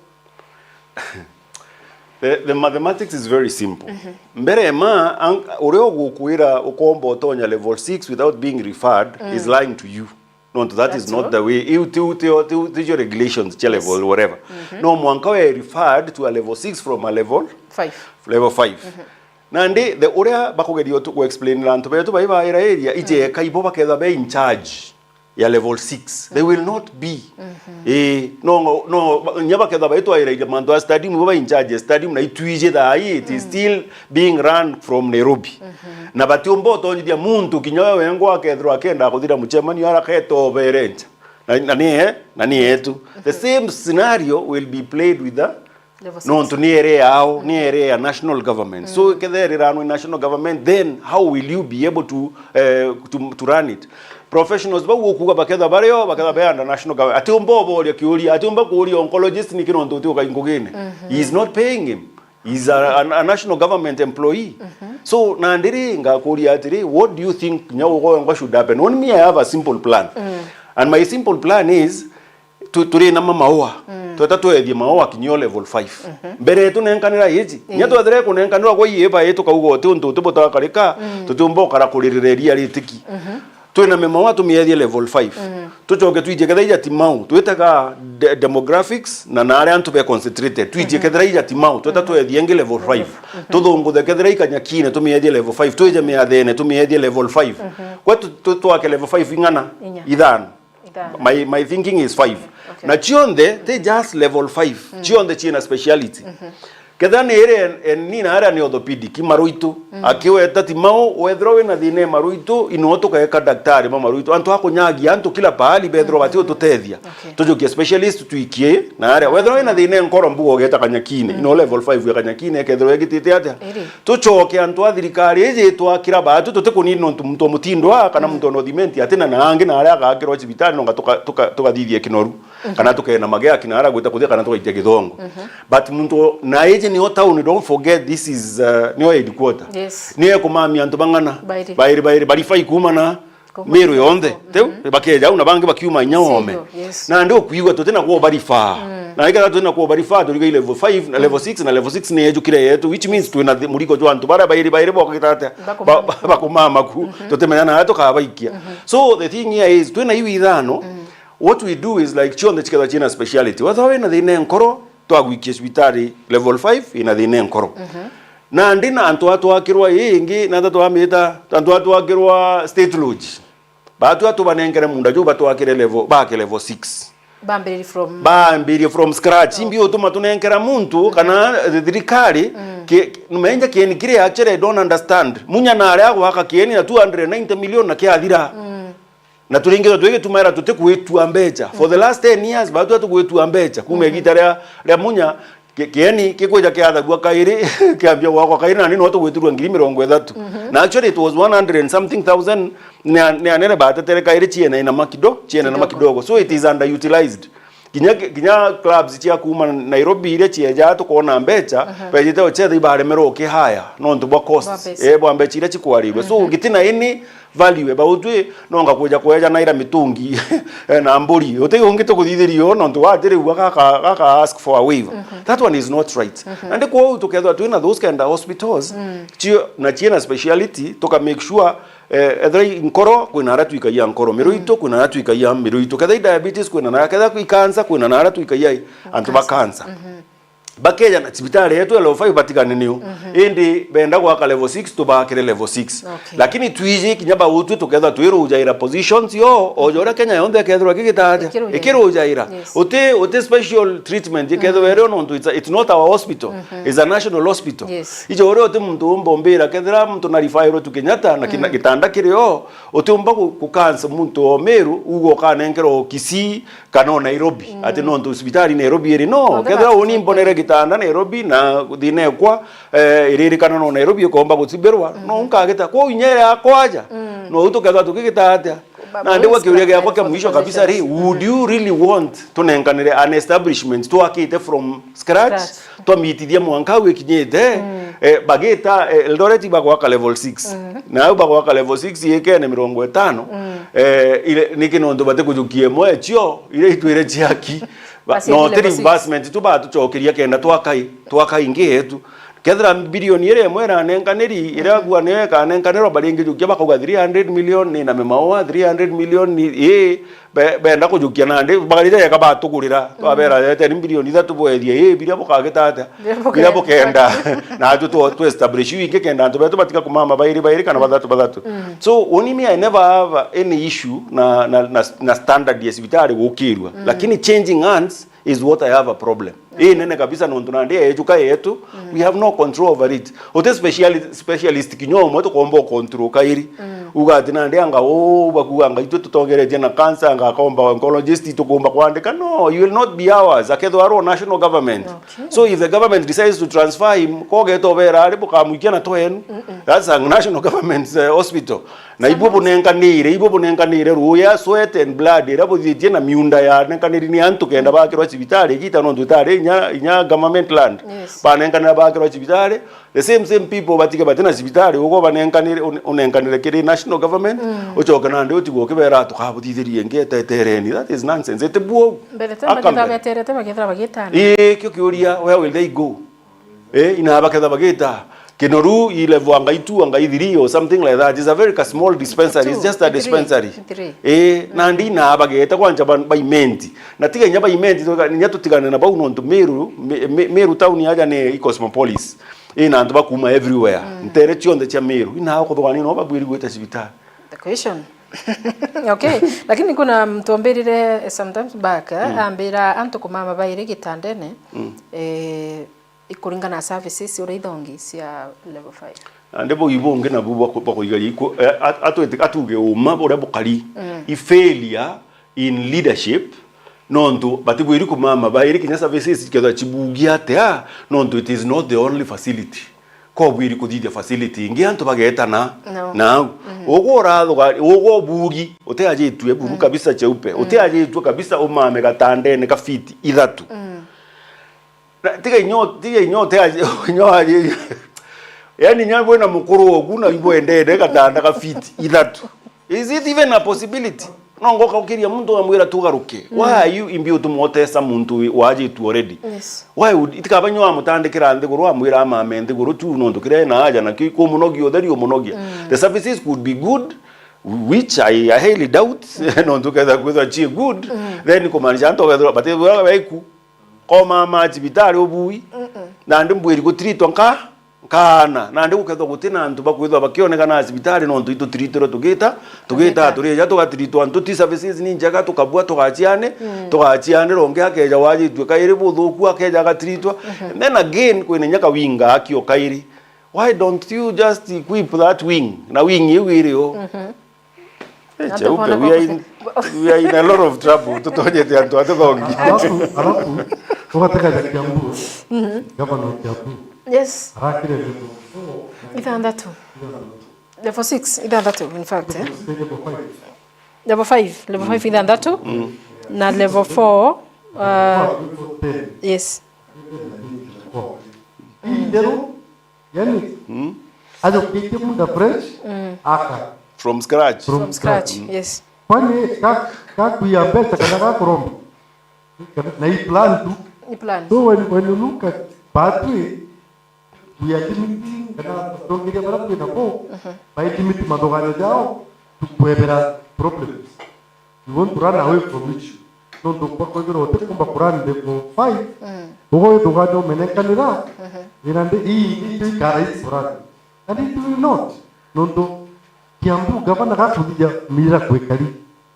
The mathematics is very simple. Mbere ma ureo gukwira ukombo otonya level 6 without being referred is lying to you. No, that is not the way. Your regulations, level whatever. No, mwanka we referred to a level 6 from a level 5. Level 5. Nande the urea bakogedi to explain lanto beto baiba area ije kaibo bakeza be in charge. ya level 6 they will not be no nyaba kedha baitwa ira mando stadium baba in charge stadium na ituije dai it is still being run from Nairobi na batiombo tonjia muntu kinyowe wengo akethro akenda kuthira muchemani ara keto berenja nani yetu the same scenario will be played with the ni area ya national government so kedhere ranu national government then how will you be able to run it professionals ba wokuga baketha bareo baketha bayanda national government ati umbobo oli kiuli ati umba kuuli oncologist ni kironto uti ukingugine he is not paying him. He's a national government employee. So nandiringa kuuli atiri what do you think nyawo should happen? On me I have a simple plan. And my simple plan is to na maua. Tueta ethie maua kinyo level 5. Mbere yetu nenkanira yiji. Nyato adre ko nenkanira ko yeba yetu ka ugo tuntu tubota karika tutumbo kara kulirireria ritiki. Tuena memawa tumiethie level 5. Tuchoke tuije kethaija timau. Tuetaga demographics na nare antu be concentrated. Tuije kethaija timau. Tueta tuethie ngi level 5. Tuthungu the kethaija nyakine tumiethie level 5. Tuije meathene tumiethie level 5. Kwa tuake level 5 ingana idhan. My thinking is 5. Okay. Na chionde they just level 5. Chionde china speciality. Kedhani ere nina area ni orthopedic maruitu akiwe tati mao wethrowe na thine maruitu inoto kaeka daktari ma maruitu antu hako nyagi antu kila pahali bethro batio tutethia tujukie specialist tuikie na area wethrowe na thine nkoro mbugo geta kanyakine ino level 5 ya kanyakine kethro egitite atia tuchoke antu athirikari eje twakira batu tutekuni no muntu mutindwa kana muntu no thimenti atina na angi na area agakiro hospital no tukathithie kinoru kana tukena magea kinara gwita kuthia kana tukaitia githongo but muntu na eje ni town don't forget this is new headquarter niye kumami antu bangana bairi bari fai kumana Meru yonde teu bakeja una bangi bakiuma nyome na ndio kuigwa totena kwa bari fa na ikata totena kwa bari fa tuliga level 5 na level 6 na level 6 ni ejukire yetu which means tuina muriko jo antu bara bairi bokitata bakumama ku totemenya na atoka abaikia so the thing here is tuina hivi idhano what we do is like chonde chikada china speciality wathawe na thine nkoro twagwikie hospitali level 5 ina thine nkoro na ndina antu atwakirwa ingi na tatwamita antu atwakirwa state lodge batu banengere munda jo batwakire level bake level 6 bambiri from scratch mbio tuma tunengera muntu kana thirikari numenja kieni kire actually I don't understand munya na ari agwaka kieni na 290 million na kiathira na tulingiza tuweke tumaira tutekuetu ambecha for the last 10 years batu atukuetu ambecha kumegita ya munya kieni kikoja kiatha gwa kairi kiambia wako kairi na nini watu gwetirwa 230 na actually it was 100 and something thousand ne anene bata tere kairi chiena ina makidogo so it is underutilized kinya clubs chia kuma Nairobi ile chieja to kona mbecha pejite ochethi bare meroki haya no ntubwa cost bwa mbecha ile chikwarirwe so gitina ini value about we no ngakuja kweja naira mitungi na mburi ote ungito kuthithirio no ntwa atiri kaka ask for a waiver that one is not right and ko together to those kind of hospitals china speciality to make sure ethrai nkoro kwina aratu ikaia nkoro miruito kwina aratu ikaia miruito kadai diabetes kwina na kadha cancer kwina na aratu ikaia antu ba cancer bakeja na hospitali yetu level 5 batikane niyo indi benda kwa level 6 to bakire level 6 lakini tuiji kinyaba utu together tuiruja ira positions yo ojora Kenya yonde kedro kigitata ikiruja ira ote special treatment ikedro ero no it's not our hospital it's a national hospital ijo ore ote muntu mbombera kedra muntu na refer to Kenyatta na kitanda kireo ote umba ku cancer muntu o Meru ugo kana nkero Kisii kana Nairobi ate no hospitali Nairobi eri no kedra oni mbonere kitanda Nairobi na dine kwa iriri kana no Nairobi ko mba gutsiberwa no nkageta ko inyere akwaja no utokaza tukigitata na ndewa kiuria yako kwa mwisho kabisa ri would you really want to nenkanire an establishment to akite from scratch to mitithia mwankawe kinyete bageta Eldoret bagwa level 6 na bagwa level 6 yekene 50 ile nikinondo bate kujukie mwechio ile itwire chiaki no reimbursement tu ba tuchokiria kenda twakai ingi yetu kethra bilioni ire mwera nenkaneri ira gwa ne ka nenkanero baringi jukia bakauga 300 million ni na memawa 300 million ni benda kujukia nande bagarire ya kaba tugurira twabera 10 bilioni thatu boethie biria bukagitata biria bukenda na tu establish wike kenda antu betu batika kumama bairi kana bathatu so only I never have any issue na standard ya sibitari gukirwa lakini changing hands is what I have a problem. Nene kabisa ndo tunandia ejuka yetu we have no control over it. Ote specialist kinyo moto kombo control kairi. Ugati nandia nga bakuanga itu tutongereje na cancer anga komba oncologist tukomba kwandika no you will not be ours akedo aro national government. So if the government decides to transfer him kogeto vera ari bukamukia na toenu that's a national government hospital. Na ibo nenkanire ruya sweat and blood irabo thije na miunda ya nenkanire ni antu kenda bakirwa cibitari kita no ndutare inya government land banenkanira bakirwa cibitari the same people batika batena cibitari ugo banenkanire unenkanire kiri national government uchoka nande utigo kibera tukabutithirie ngete tereni that is nonsense etebuo kyo kiuria where will they go ina baketha bagita Kenoru level angaitu angaithiri or something like that is a very small dispensary. It's just a dispensary. Nandi na abageta kwanja by menti. Na tiga nyaba imenti nya tutigana na bau nonto Meru town yaja ne cosmopolis. Na antu bakuma everywhere. Ntere chionde cha Meru. Ina hako thwani no babwiri gweta cibitari. The question. Okay, lakini kuna mtu ambirire sometimes back ambira antu kumama baire gitandene ikuringana services uri ithongi cia level 5 ndebo ibonge na bubu bakoigari iko atuge uma bora bukari I failure in leadership nonto batibwiri kumama bairi kinya services keza chibugia te nonto it is not the only facility ko bwiri kuthithia facility ingi antu bageta na ogo bugi oteajitwe buru kabisa cheupe oteajitwe kabisa umame gatandene kafiti ithatu tiga inyo yani nyabwe na mukuru oguna ibwendede katanda ka fit ithatu is it even a possibility nongo kaukiria muntu amwira tugaruke why are you imbio tumotesa muntu waje tu already why would itikabanywa mutandikira ndiguru amwira amame ndiguru tu nondo kire na aja na kiko munogio therio munogia the services could be good which I highly doubt nondo kadha kweza chi good then kumaanisha nto kadha batebwa baiku koma macibitari obui na ndimbwiri gutritwa kana na ndi guketho gutina ntu bakwithwa bakioneka na cibitari no ntu itu tritiro tugita turi ya tugatritwa ntu ti services ni njaga tukabua tugachiane ronge akeja waji twekaire buthuku akeja gatritwa then again kwina nyaka winga akio kairi why don't you just equip that wing na wing iwirio we are in a lot of trouble tutojete antu athongi alafu tukataka Kiambu governor Kiambu yes rakire ithandatu level 6 ithandatu in fact level 5 ithandatu na level 4 yes ndero yani ajo kitu muda fresh aka from scratch yes kwani kakuya pesa kana kuromba na hii plan tu so when you look at pathway we are limiting kana tongiria bara na ko by limit madogano jao to kuebera problems you want to run away from it no to kwa hivyo utakumba Quran level 5 ugo dogano menekanira inande hii karai Quran and it will not no to Kiambu gavana kakuja mira kwekali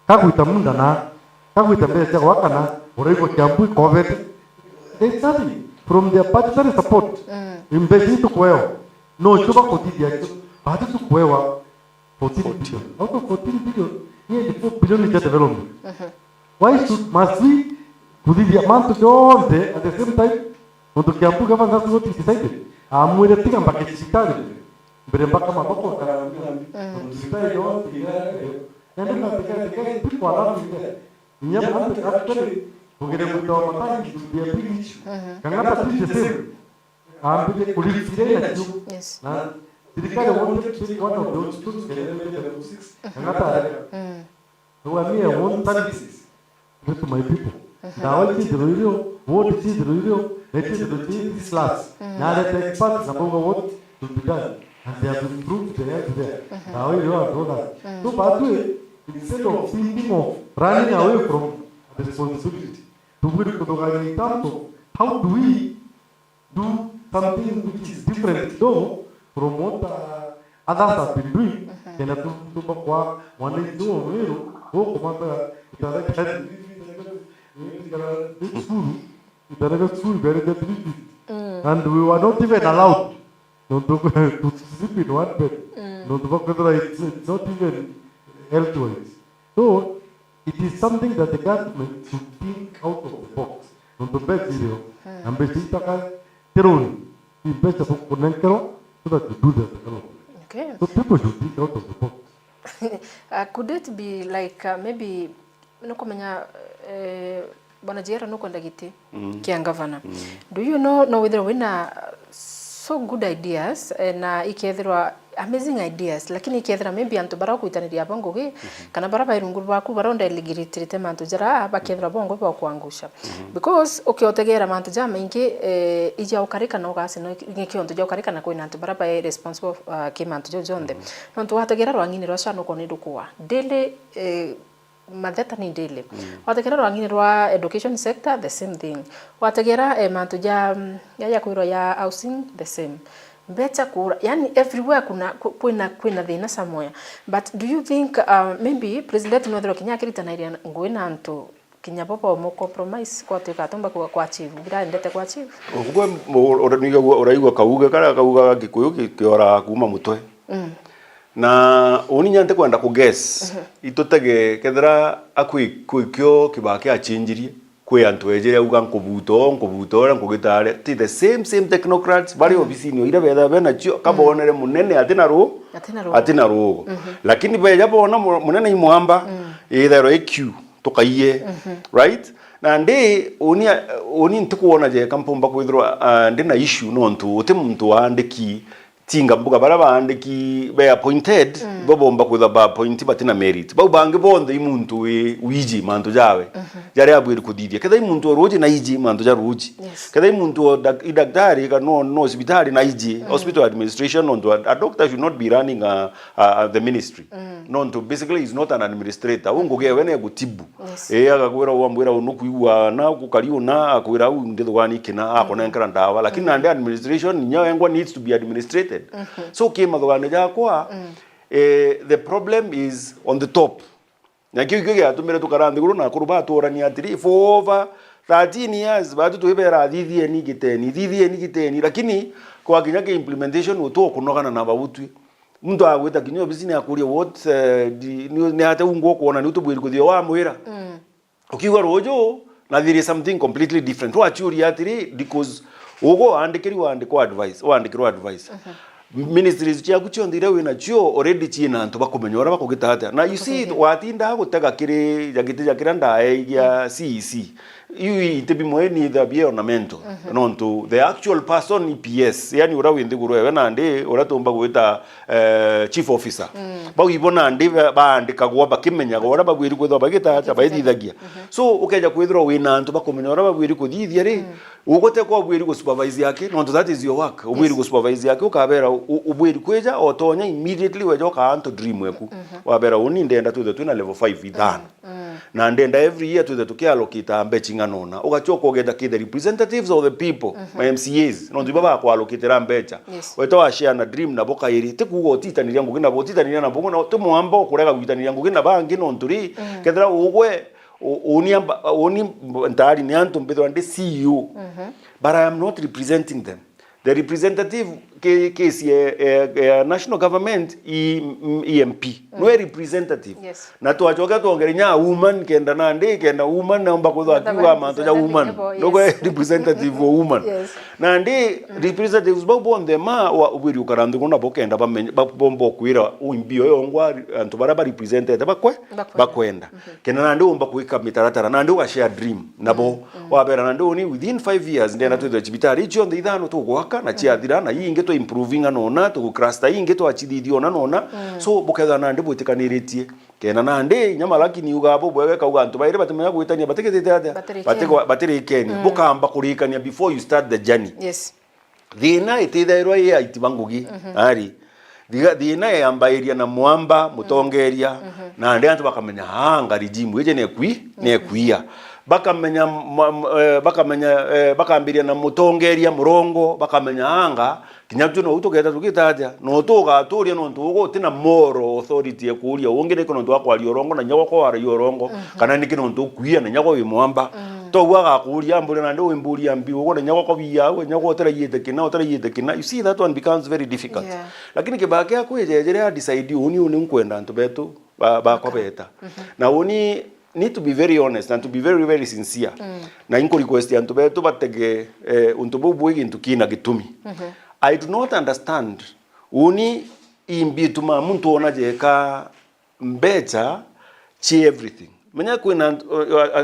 kakuita munda na kakuita mbele kwa kana uraigo Kiambu covid they study from their budgetary support imbesi to kweo no chuba kotidi yacho bado to kwewa 14 billion out of 14 billion nearly 4 billion in development why must we kutidi amount jonde at the same time ndo Kiambu gavana what is decided amwele tika mpaka chitali mbele mpaka maboko tusitai yote ndio na tika kwa alafu nyama actually ugere kutoa mataki ya pili kangata tisi sema ambile kulifire na tu na serikali wote tu one of those two level 6 kangata huwa mie one services to my people na wale zero wote zero let's say to change this class. Now the experts about what should be done, and they have improved the health there. Now you have done that. So by the way, instead of thinking of running away from responsibility, to work in terms of how do we do something which is different though from what others have been doing. Kena tu bakwa one is do Meru, oh komanda kita ada school very good, and we were not even allowed to sleep in one bed. It's not even health-wise. So it is something that the government should think out of the box. Not the best video. And basically, terror. The best of Kunankero, so that you do that. Okay. So people should think out of the box. Could it be like maybe no komenya bwana Jera no kwenda giti kia governor? Do you know whether wina so good ideas na ikethirwa amazing ideas lakini ikethira maybe antu bara kuitaniria bongo gi kana bara bairunguru baku baronda eligiritirite mantu jara bakethira bongo ba kuangusha because okiotegera mantu jama ingi ija ukarika no gase no ngikionto ja ukarika na koina antu bara ba responsible ke mantu jo jonde nonto wategera rwangini rwasha no kone dukwa daily matheta ni daily wategera rwangini rwa education sector the same thing wategera mantu ja ya kuiro ya housing the same better kura yani everywhere kuna thina somewhere. But do you think maybe president Mwethero Kinyakirita na iria ngwina antu kinyapopo mo compromise kwa tukatomba kwa achieve bila ndete kwa achieve ubwo uraigwa kauga kana kauga gikuyu kiora kuma mutwe na oni nyante kwenda ku guess itotege kethera akuikyo kibake achinjirie kwe antu ejere uga nkubuto nkugitare ti the same technocrats bari obisini ira betha bena chio kabonere munene atina rugo lakini beja bona munene imwamba ithero EQ tukaiye right na ndi oni ntikuona je kampomba kwithirwa ndi na issue no ntu uti muntu andiki tinga mbuga bara bandiki be appointed bobomba kwitha ba appoint batina merit bau bange bonde imuntu wiji mantu jawe jare abwiri kudidia kada imuntu roje na iji mantu ja roje kada imuntu daktari ka no hospitali na iji hospital administration no a doctor should not be running the ministry no to basically is not an administrator ungoge wene gutibu akakwira wambwira unukuiwa na kukaliu na akwira ndithwani kina akona nkara ndawa lakini ande administration nyawe needs to be administrated. So the problem is on the top. Na kiki atumire tukarandi guru na kuruba atorani atiri for over 13 years batu tuibera thithie ni giteni lakini kwa kinyake implementation uto kunogana na babutwi mtu agwita kinyo bizini akuria what ni hata ungo kuona ni utubwiri kuthio wa mwira ukiwa rojo na there is something completely different what you atiri because ugo andikirwa advice ministries cia guchondire wina cio already china antu bakumenyora bakugitata na you see watinda gutega kiri jakira ndae ya CEC you itebi moeni the be ornamental nonto the actual person EPS yani ura windi gurwe na ndi uratomba gwita chief officer bagibona ndi bandika gwa bakimenya gora bagwiri kwitho bagitata baithithagia so ukeja kwithro wina antu bakumenyora bagwiri kuthithia ri ugote kwa bwiri go supervise yake nonto that is your work ubwiri go supervise yake ukabera ubwiri kweja otonya immediately wejoka anto dream weku wabera uni ndenda tu twina level 5 idhan na ndenda every year tu tukiallocate ambechinga nona ugachoka ogenda the representatives of the people my MCAs no ndibaba kwa allocate rambecha weto ashare na dream na boka iri tikugo titaniria ngugina botitanira na bongo na tumwamba kurega guitaniria ngugina bangi no nturi kethera ugwe oni ntari ni antu mbethwa ndi CEO but I am not representing them. The representative case national government EMP no representative na tuachoka tuongerenya woman kenda na ndi kenda woman naomba kutho akiwa manto ja woman no representative woman na ndi representatives bobo ndema wa ubiri ukarandu kuna bokenda bombo kwira uimbio yongwa antu baraba represented bakwenda kenda na ndi umba kuika mitaratara na ndi wa share dream nabo wabera na ndi within 5 years ndena tu chibitari icho ndi ithano tugwaka na chiathira na inge improving anona to cluster inge to achithithio na nona so buketha na ndi bwitikaniritie kena nande nyama lakini ugabo bwege kauga antu baire batemenya gwitania batekete ate batiri kenya bukamba kurikania before you start the journey. Yes. Thina itithairwa ya itibangugi ari thina yambairia na mwamba mutongeria na ndi antu bakamenya ngari jimu ije nekuia bakamenya bakambiria na mutongeria murongo bakamenya anga kinyatu no utogeta tukitaja no toga turia no ntugo tina moral authority ekuria ongere kono ndo akwali orongo na nyago ko ari orongo kana nikino ndo kuia na nyago imwamba to gwaga kuria mbure na ndo imburia mbi ugo na nyago ko biya we nyago otarayete kina you see that one becomes very difficult. Lakini kibake akwejeje ya decide uni nkwenda ntu betu ba kobeta na uni need to be very honest and to be very very sincere na inko request ya ntu betu batege untubu bwigi ntukina gitumi. I do not understand uni imbituma muntu ona jeka mbecha chi everything menya kwina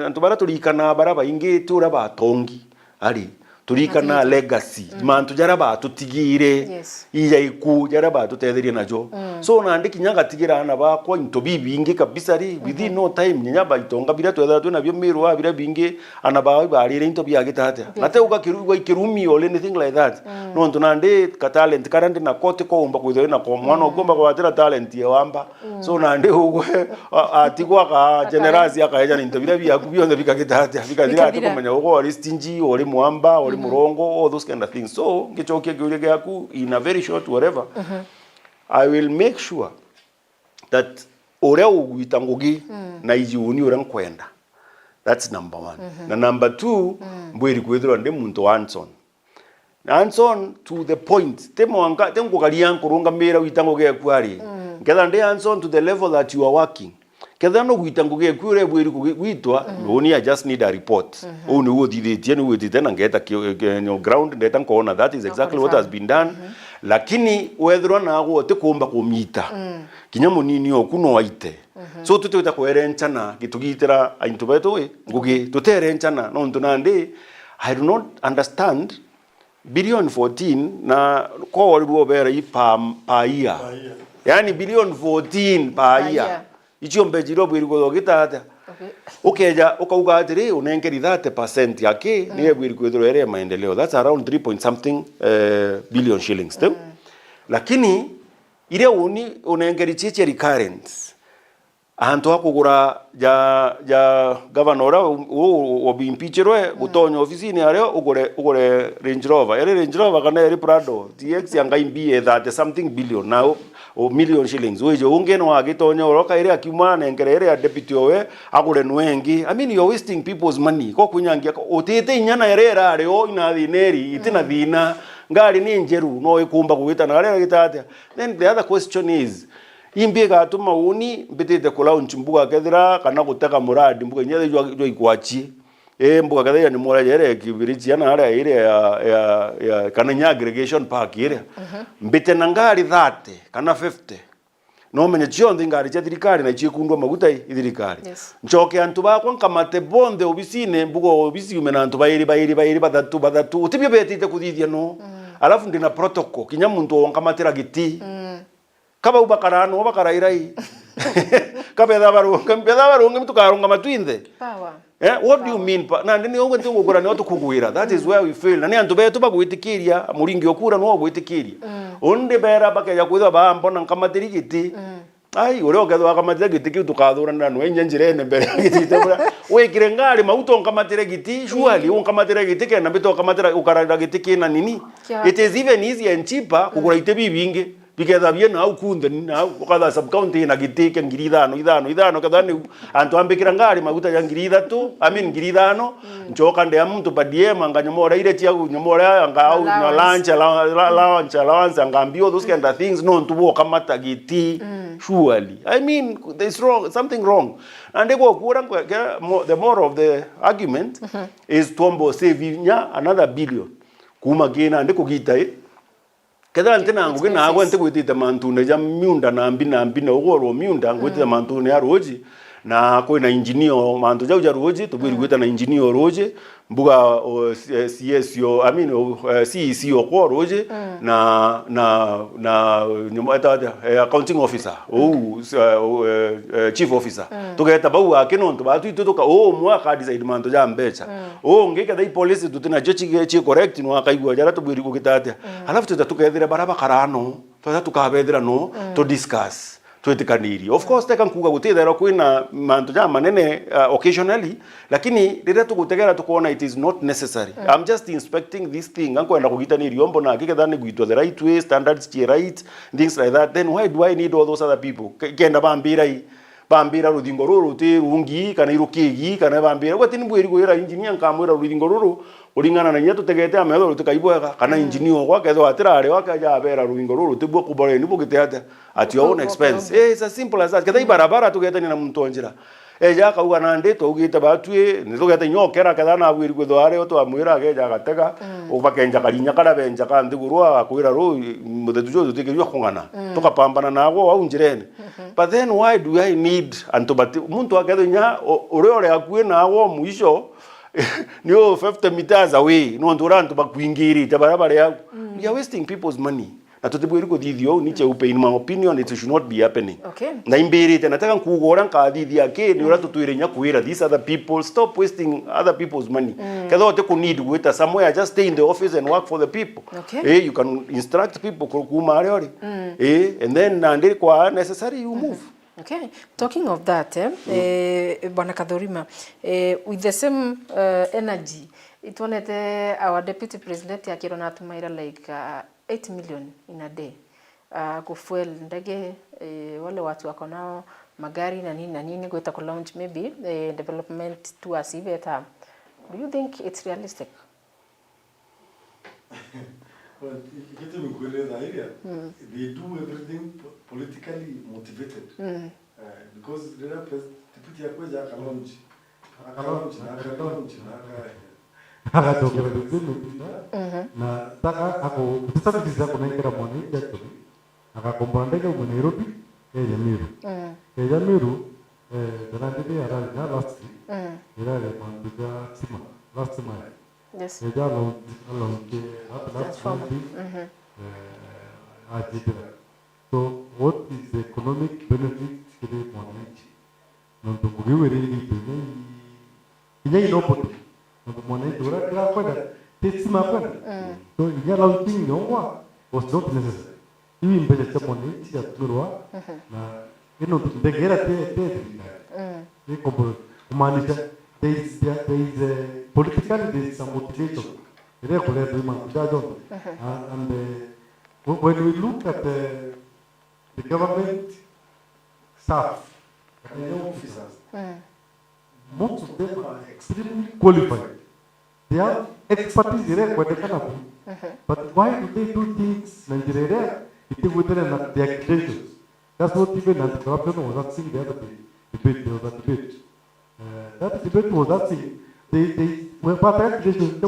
antubara tulikana baraba ingi tura batongi ari turikana legacy mantu jaraba tutigire iya iku jaraba tutetherie najo so na ndiki nyaga tigira na ba kwa into bibi kabisa ri within no time nya ba itonga bira twetha tuna byo miru abira bingi anaba barire into bya gitata nate ugakiruwa ikirumi or anything like that no ntunande ka talent karandi na kote ko umba kwitho na ko mwana ogomba kwa atira talent ye wamba so nande ugwe atigwa ka generasi akaja into bira bya kubyo bika gitata bikadira tukomenya ugo ari stingy ori mwamba ori murongo all those kind of things. So gichokia gyurege yaku in a very short whatever I will make sure that ore ugwitangugi na ijiuni ore nkwenda. That's number 1. Na number 2 mbwiri kwithirwa ndi muntu Hanson to the point temwanga tengogalia nkurunga mera witanguge yaku ari ngetha ndi Hanson to the level that you are working ketha no gwitanguge kwire bwiri gwitwa oni I just need a report oni wothithetie ni wotite na ngeta ground ndeta nkona that is exactly what has been done lakini wethirwa na gwote kumba kumita kinya munini okuno waite so tuteta kwerenchana gitugitira aintu beto ngugi tuterenchana no ntunande I do not understand billion 14 na ko waliwo bera ipa year yani billion 14 per year ichio mbejiro bwiriko gitata ukeja ukauga atiri unengeri 30% yake niye bwiriko ere maendeleo that's around 3 point something billion shillings lakini ile unengeri chiche recurrence ahantu hakugura ja governor obimpichirwe gutonyo ofisini areo ugure Range Rover ere Range Rover kana ere Prado TX yanga imbie 30 something billion now o million shillings weje ungeno wagitonyo roka ere akimana nengere ere ya deputy owe agure nwengi I mean you're wasting people's money ko kunyangia otete inyana ere areo ina thineri itina thina ngari ni njeru no ikumba kuwita na ere gitate. Then the other question is imbi gatuma uni mbitite kula mbuga kethira kana guteka muradi mbuga nyethe jo ikwachi mbuga kethira ni mura yere kibiriti yana ara ire ya kana nya aggregation park ire mbite na ngari 30 kana 50 no menye chionde ngari cha thirikari na chikundwa maguta ithirikari nchoke antu bakwa nkamate bonde obisine mbuga obisi umena antu bairi badatu utibye betite kuthithia no alafu ndina protocol kinya muntu onkamatira giti kaba ubakarano bakarayirai kabeza barunga mtukarunga matwinde power what do you mean na ndini ongo ntungukura ni watu kugwira that is where we fail na ni antu betu bagwitikiria muringi okura no gwitikiria onde bera bakeja kwitha bambo na nkamatiri giti ai ore ogetho akamatira giti kiu tukathurana no enyenjirene mbere giti tebura wekire ngari mauto nkamatire giti shuali unkamatire giti kena bito kamatira ukarada giti kina nini it is even easier and cheaper kugura itebi bingi biketha bien au kunde na ukatha sub county na gitike ngiri 5 kadhani antu ambikira ngari maguta ya ngiri 3 I mean ngiri 5 nchoka nde muntu badie manganyomora ile tia nyomora anga au na lunch allowance anga mbio those kind of things no ntubo kamata giti surely I mean there's something wrong and they go kura the more of the argument is tombo save nya another billion kuma gina ndiko gita kedha ntena nguge na agwa nte kwitite mantune ja myunda na mbi na ugoro myunda ngwitite mantune ya roji na kwi na engineer manto jau jaroje tubwiri gwita na engineer roje mbuga CSO CECO ko roje na nyumata accounting officer chief officer tugeta bau akinonto batu itutoka mwaka decide manto ja mbecha ngeke dai police tutina chi correct no akaigwa jara tubwiri gukitatia alafu tutukethira baraba karano tukabethira no to discuss twetikaniri. Of course teka nkuga gutithera kwina mantu ja manene occasionally, lakini rira tugutegera tukona it is not necessary. I'm just inspecting this thing ankwenda kugitaniri ombo na kikethani gwitwa the right way, standards chi right, things like that. Then why do I need all those other people? Kenda bambira ruthingo ruru ti rungi kana irukigi kana bambira gwati ni bwiri gwira engineer nkamwira ruthingo ruru uringana na nyetu tegete ametho rutikaibwega kana engineer kwa ketho atirare wakaja abera ruthingo ruru tibwo kubore ni bugite at your own expense. It's as simple as that. Ketha barabara tugetani na muntu onjira eja kauga na ndito ugite batue nitugete nyokera ketha na bwiri gwitho are oto amwira ageja gatega ubakenja karinya kana benja kandi gurwa akwira ru muthetujo tutikirwa kungana tukapambana nago au njirene. But then why do I need antobati muntu agetho nya ore akue nawo muisho niyo 50 meters away no ndurantu bakwingiri tabarabara ya we are wasting people's money. Na tutibwiri kuthithio ni CHEUPE in my opinion it should not be happening. Okay. Na imbirite nataka nkugora nkathithia ke ni ura tutwire nya kwira these other people stop wasting other people's money. Ketho te ku need gwita somewhere just stay in the office and work for the people. Okay. You can instruct people kuma ari and then nandi kwa necessary you move. Okay, talking of that, Bwana Kathurima, with the same energy, it wanted our deputy president akirona tumaira like 8 million in a day kufuel ndege wale watu wako nao magari na nini gweta ku launch maybe development tours ibeta. Do you think it's realistic? Well, they do everything politically motivated because they are deputy akweja launch na taka ako disabilities ako naikira moni actually akakombanda ke Nairobi Meru Meru darandile ara na last ira le manduja sima last month yes along ke so what is the economic benefit to the money no to giwere ni no money dura kira kwenda tesima kwenda so ya launching yongwa was not necessary hivi mbele cha money ya turwa na ino ndegera te ni kombo kumaanisha there is politically there is some motivation regular and when we look at the government staff and officers most of them are extremely qualified. They have expertise there, but why do they do things Nigeria? It is within their credentials. That's what even anti-corruption was asking the other day. Debate. That debate was asking. They were part of credentials.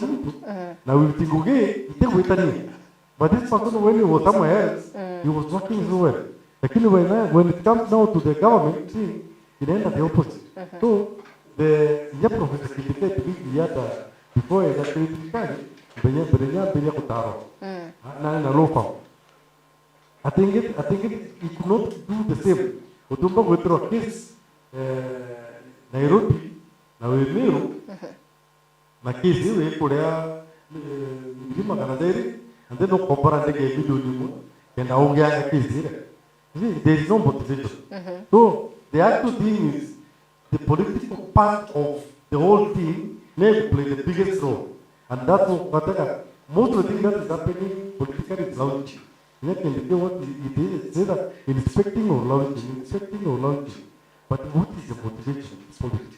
Now we think okay, it is within. But this person, when he was somewhere else, he was working so well. Actually, when it comes now to the government, it ends at the opposite. So the professor indicate before he got benya kutaro na lofa. I think it could not do the same. Utumba withdraw case Nairobi na Meru na case we korea mlima Kanaderi and then no compare ndege milioni and aongea case there is no motivation. So the actual thing is the political part of the whole thing may play the biggest role. And that's what most of the things that is happening politically is launching. You can do what it is, say that inspecting or launching. But what is the motivation? It's politics.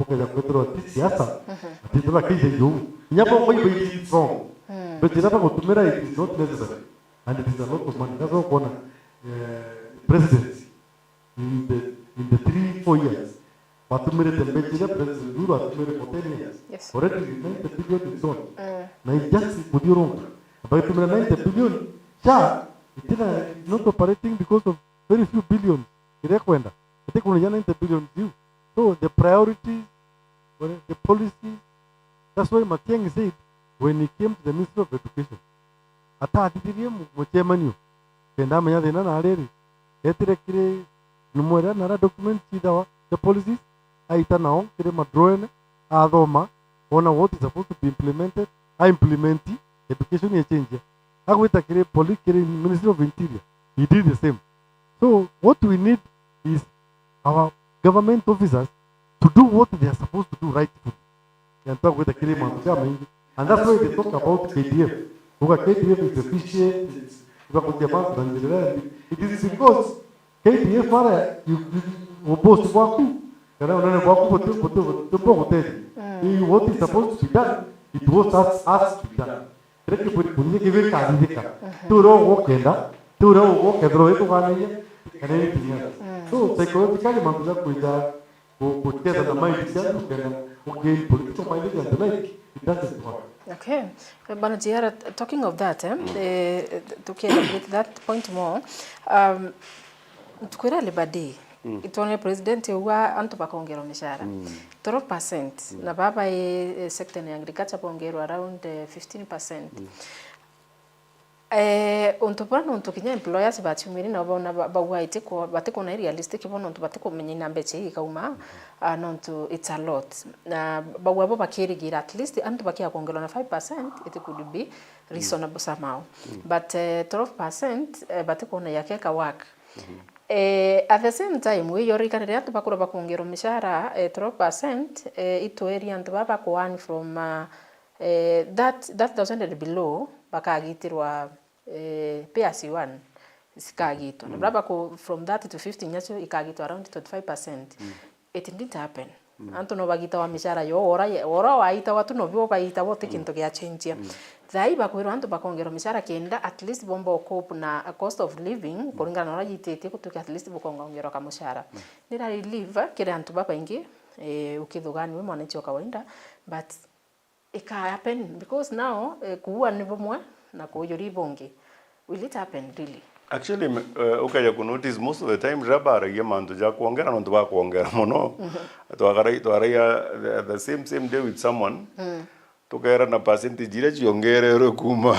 Okay, the Pedro CIACA, it is like you. Never way strong. But the Tumera it is not necessary. And it is a lot of money. That's what presidency in the 3-4 years. Matumere tembechira president duro atumere for 10 years. Yes. Already 90 billion is on. Na just kudironga. But tumere 90 billion. Ja, it is not operating because of very few billion. Irekwenda. Ite kuna 90 billion due. So the priorities, the policies, that's why Matiang'i said when he came to the Ministry of Education, ata atithirie muchemanio kenda menya thina na riri etire kire numwera na documents either the policies aita nao kire madrawing athoma ona what is supposed to be implemented I implement education ya change agwita kire kire Ministry of Interior he did the same. So what we need is our government officers to do what they are supposed to do rightfully. And talk with the kire mamja mengi, and that's why they talk about KDF. KDF is efficient. It is because KDF are opposed to Baku. What is supposed to be done, it was asked to be done. So psychologically, together the mind itself can political mileage and the like. It doesn't work. Okay, Bwana Jiara, talking of that, to elaborate that point more, tukwira libadi, itone president wa antu bakongero mishara, 12%, na baba sector ya agriculture bongero around 15%. Untupana untukinya employers batumiri na bona bawaite ko bateko na realistic bona untu bateko menyina mbeche ikauma nonto it's a lot na bawabo bakirigira at least antu bakia kongelo na 5% it could be reasonable somehow but 12% bateko na yakeka work at the same time we yorikana antu bakura bakongero mishara 12% ito area antu baba ko one from that doesn't below bakagitirwa PSC1 sikagito na braba ko from that to 15 nyacho ikagito around 25%. It didn't happen. Anto no bagita wa mishara yo ora waita watu no byo baita wote kinto gya change. Zai bakwiro anto bakongero mishara kenda at least bombo cope na a cost of living kulingana na yitete kutoka at least bokongero kama mshara. Nira relieve kile anto baba ingi ukithugani we mwananchi wa kawaida but it can happen because now kuwa ni bomwe na kuyuri bonge. Will it happen really? Actually, okay, you notice most of the time raba aragia mantu ja kuongera no tuba kuongera mono. To the same day with someone. Tukera na percentage ile chiongere ro kuma.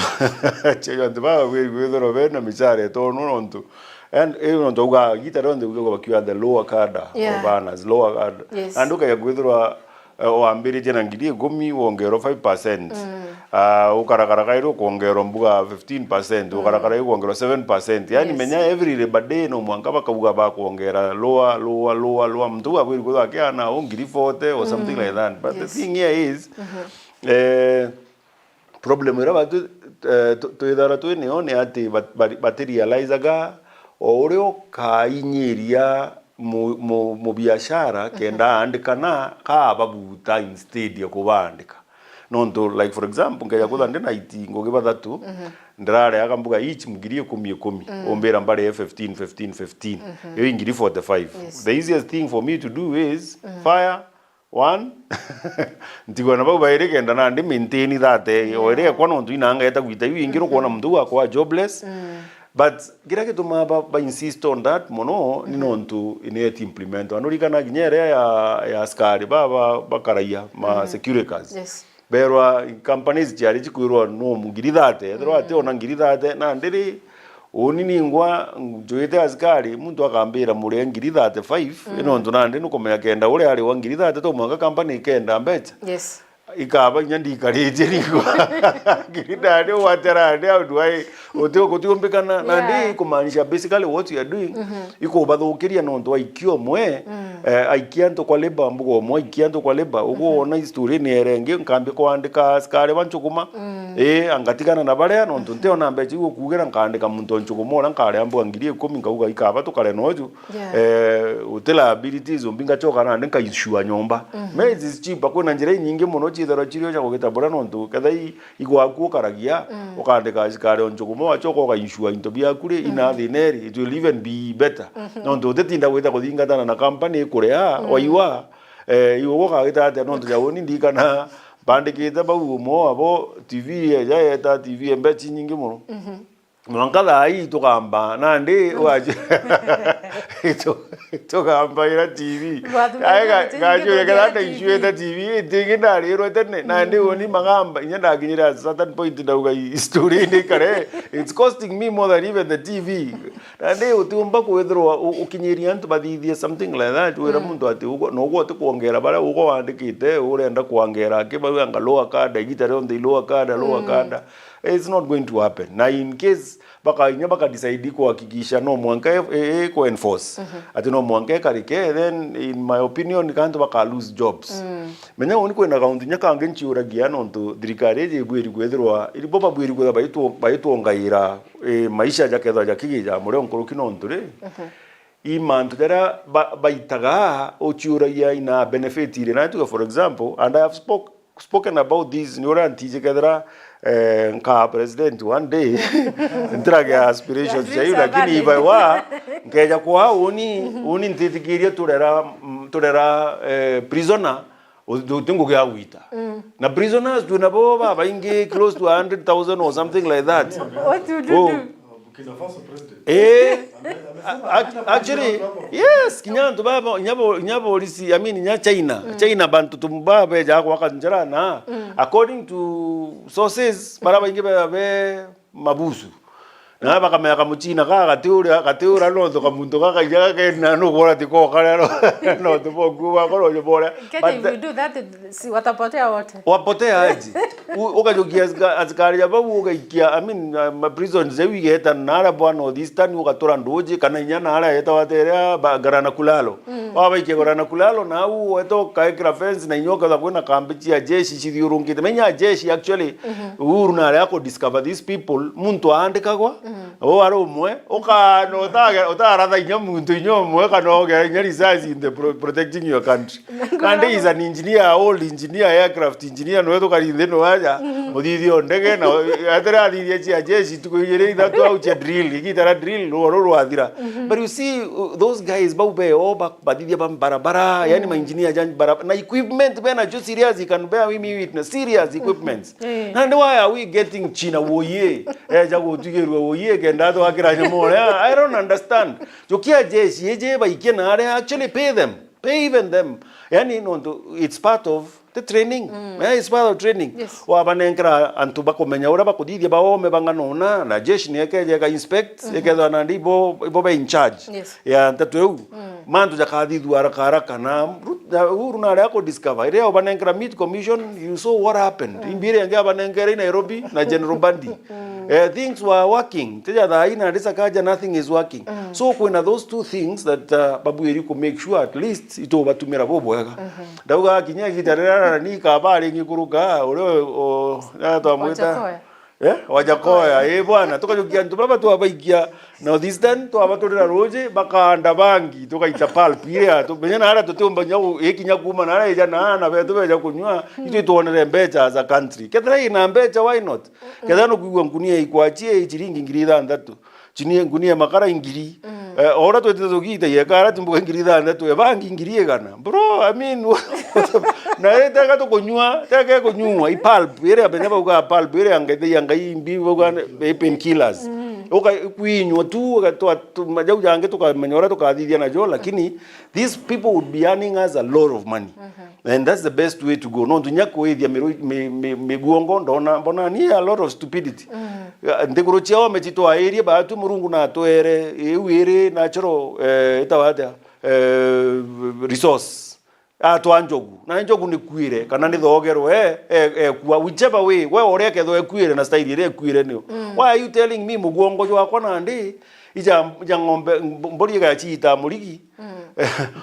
Cheyo tuba we do na mishare to no ntu. And even to ga gitaro ndu go bakiwa the lower cadre or banners lower cadre. Yes. And okay gwithwa oambiri jena ngiri 10 wongero 5%. Ukarakara iro kuongero mbuga 15%, ukarakara kuongero 7%. Yani menya every labor day no mwanga bakabuga ba kuongera lower mtu abiri kwa kiana ngiri 40 or something like that. But the thing here is problem ira batu to idara tu ne one ati materialize aga oreo kainyeria mu biashara kenda andikana ka babuta instead ya kubandika nonto like for example ngaya kuda ndena iti ngoge badatu ndrare akambuga each mugirie 10 ombera mbare 15 yo ingiri 45. The easiest thing for me to do is fire one ntigona babu baire kenda na ndi maintain that ore kwa nonto inanga eta kuita yu ingiro kuona mtu akwa jobless. But gira kitu ba insist on that mono ni nontu inet implement anorikana ginyere ya askari bakaraia ma security cars. Yes. Berwa companies jari chikuirwa no mugiridate ero ate ona ngiridate na ndiri onini ngwa joite askari muntu akambira muri ngiridate 5 inontu nande nukomenya kenda uri ari wa ngiridate to mwaka company kenda mbecha. Yes. Ikaba nyandi karije riko giridade waterade awdwai oteo kutiombekana nandi kumanisha basically what you are doing iko bathukiria no ndo aikio mwe aikianto kwa leba mbugo mwe aikianto kwa leba ugo ona history ni erenge nkambe kwandika askari banchukuma angatikana na bare no ndo nteo nambe chigo kugera nkandika muntu nchukuma nkare ambuga ngirie 10 ngauga ikaba tukare noju utela abilities umbinga choka na ndika issue nyomba mezi is cheap akona njira nyingi muno chithero chirio cha kugitabura nontu kathai igwaku karagia ukandika askari onchukuma wachoko ka issue into bia kure ina thineri it will even be better nontu tetinda gwita kuthingatana na company kurea waiwa iwo kagita ate nontu jawoni ndikana bandikite bau mo abo TV ya eta TV embechi nyingi muno Mwankala hii tukamba nandi waje tukamba ira TV gajo kana ishwe ta TV tingina rero tene nandi oni magamba nyanda ginyira certain point ndauga story ni kare it's costing me more than even the TV nandi utumba kwethirwa ukinyiria ntu bathithie something like that wira muntu ati ugo no ugo tukuongera bara ugo wandikite urenda kuongera kiba anga lower card igitare on the lower card it's not going to happen na in case baka decide kuhakikisha no mwanka ko enforce ati no mwanka karike then in my opinion kantu baka lose jobs menya oni kwenda kaunti nyaka ngenchiura giano nto thirikari je bwiri gwethirwa iri boba bwiri gwetha baitu ongaira maisha jaketha jakigija muri onkuru kinonto ri imantu tera baitaga ochiuragia ina benefit ile na tuka for example and I have spoken about this neuranti jekethra nka president one day ntrage aspirations ya lakini ibawa ngeja kwa uni ntitikiria turera prisoner utungu kya wita na prisoners do nabo baba inge close to 100,000 or something like that. What do you do? Actually, yes, kinyanto baba nyabo lisi I mean nya China bantu tumbaba ja kwa kanjara na according to sources baraba inge be mabusu na baka meka muchina kateura no to kamuntu kaka jaga na no bora tiko kala no to bokuwa kolo yo bora but you do that si watapotea wote wapotea aje ukajogia azikari ya babu ukaikia I mean prison zewi geta nara bwana this time ukatora ndoje kana nyana ala eta waterea garana kulalo baba ike garana kulalo na u eto kaikra fence na nyoka za kwenda kambichi ya jeshi chidhiurungite menya jeshi actually uru na yako discover these people muntu aandika kwa o aro mwe oka no otaratha nyamuntu nyomwe kana oge nyari size in the protecting your country and he is an engineer old engineer aircraft engineer no to kali ndeno waja mudithio ndege na atera thithia chia jeshi tukuyire ithatu au chia drill igitara drill ro athira but you see those guys baube badithia barabara yani ma engineer jan barabara na equipment bena jo serious you can bear me witness serious equipments and why are we getting China woye jago tugerwa woye kenda to akiranya more I don't understand jokia jeshi eje baikie na actually pay even them yani no it's part of the training it's part of training wa banenkra antu bakomenya ura bakudithia baome banganona na jeshi nekeje ka inspect ekeza na ndibo be in charge ya ntatu mantu jakadithwa haraka na uru na yako discover ile banenkra meet commission you saw what happened imbire yange banenkra in Nairobi na General Bandi things were working teja da ina disa kaja nothing is working so kuna those two things that babu yeri ko make sure at least ito batumira boboega dauga kinya gitarera ni kabari ngikuruka ule na twamwita wajakoya bwana tukajukia ntu baba twabaikia now this time twabatorera roje bakanda bangi tukaita palpire to benyana ara tutumba nyau ekinya kuma na ara na betu beja kunywa itu tuonere mbecha as a country kethra ina mbecha why not kethra no kuigwa ngunia ikwachie ichiringi ngiri thandatu chini ngunia makara ingiri ora twetezogita yekara timbo ngiri thandatu bangi ngiri kana bro I mean na etaka to kunywa teke kunywa ipalp ere abenyaba uga palp ere angai imbi uga pain killers oka kuinywa tu majau jange tukamenyora tukathithia na jo lakini these people would be earning us a lot of money and that's the best way to go no tunyako ethia miguongo ndona mbona ni a lot of stupidity ndikuruchia wa metito area ba tu murungu na toere ewire natural etawata resource atwanjogu na njogu ni kuire kana ni thogerwe kwa whichever way we oreke tho ekuire na style ire ekuire ni why are you telling me mugongo jo akwa na ndi ija ngombe mbori ga chita murigi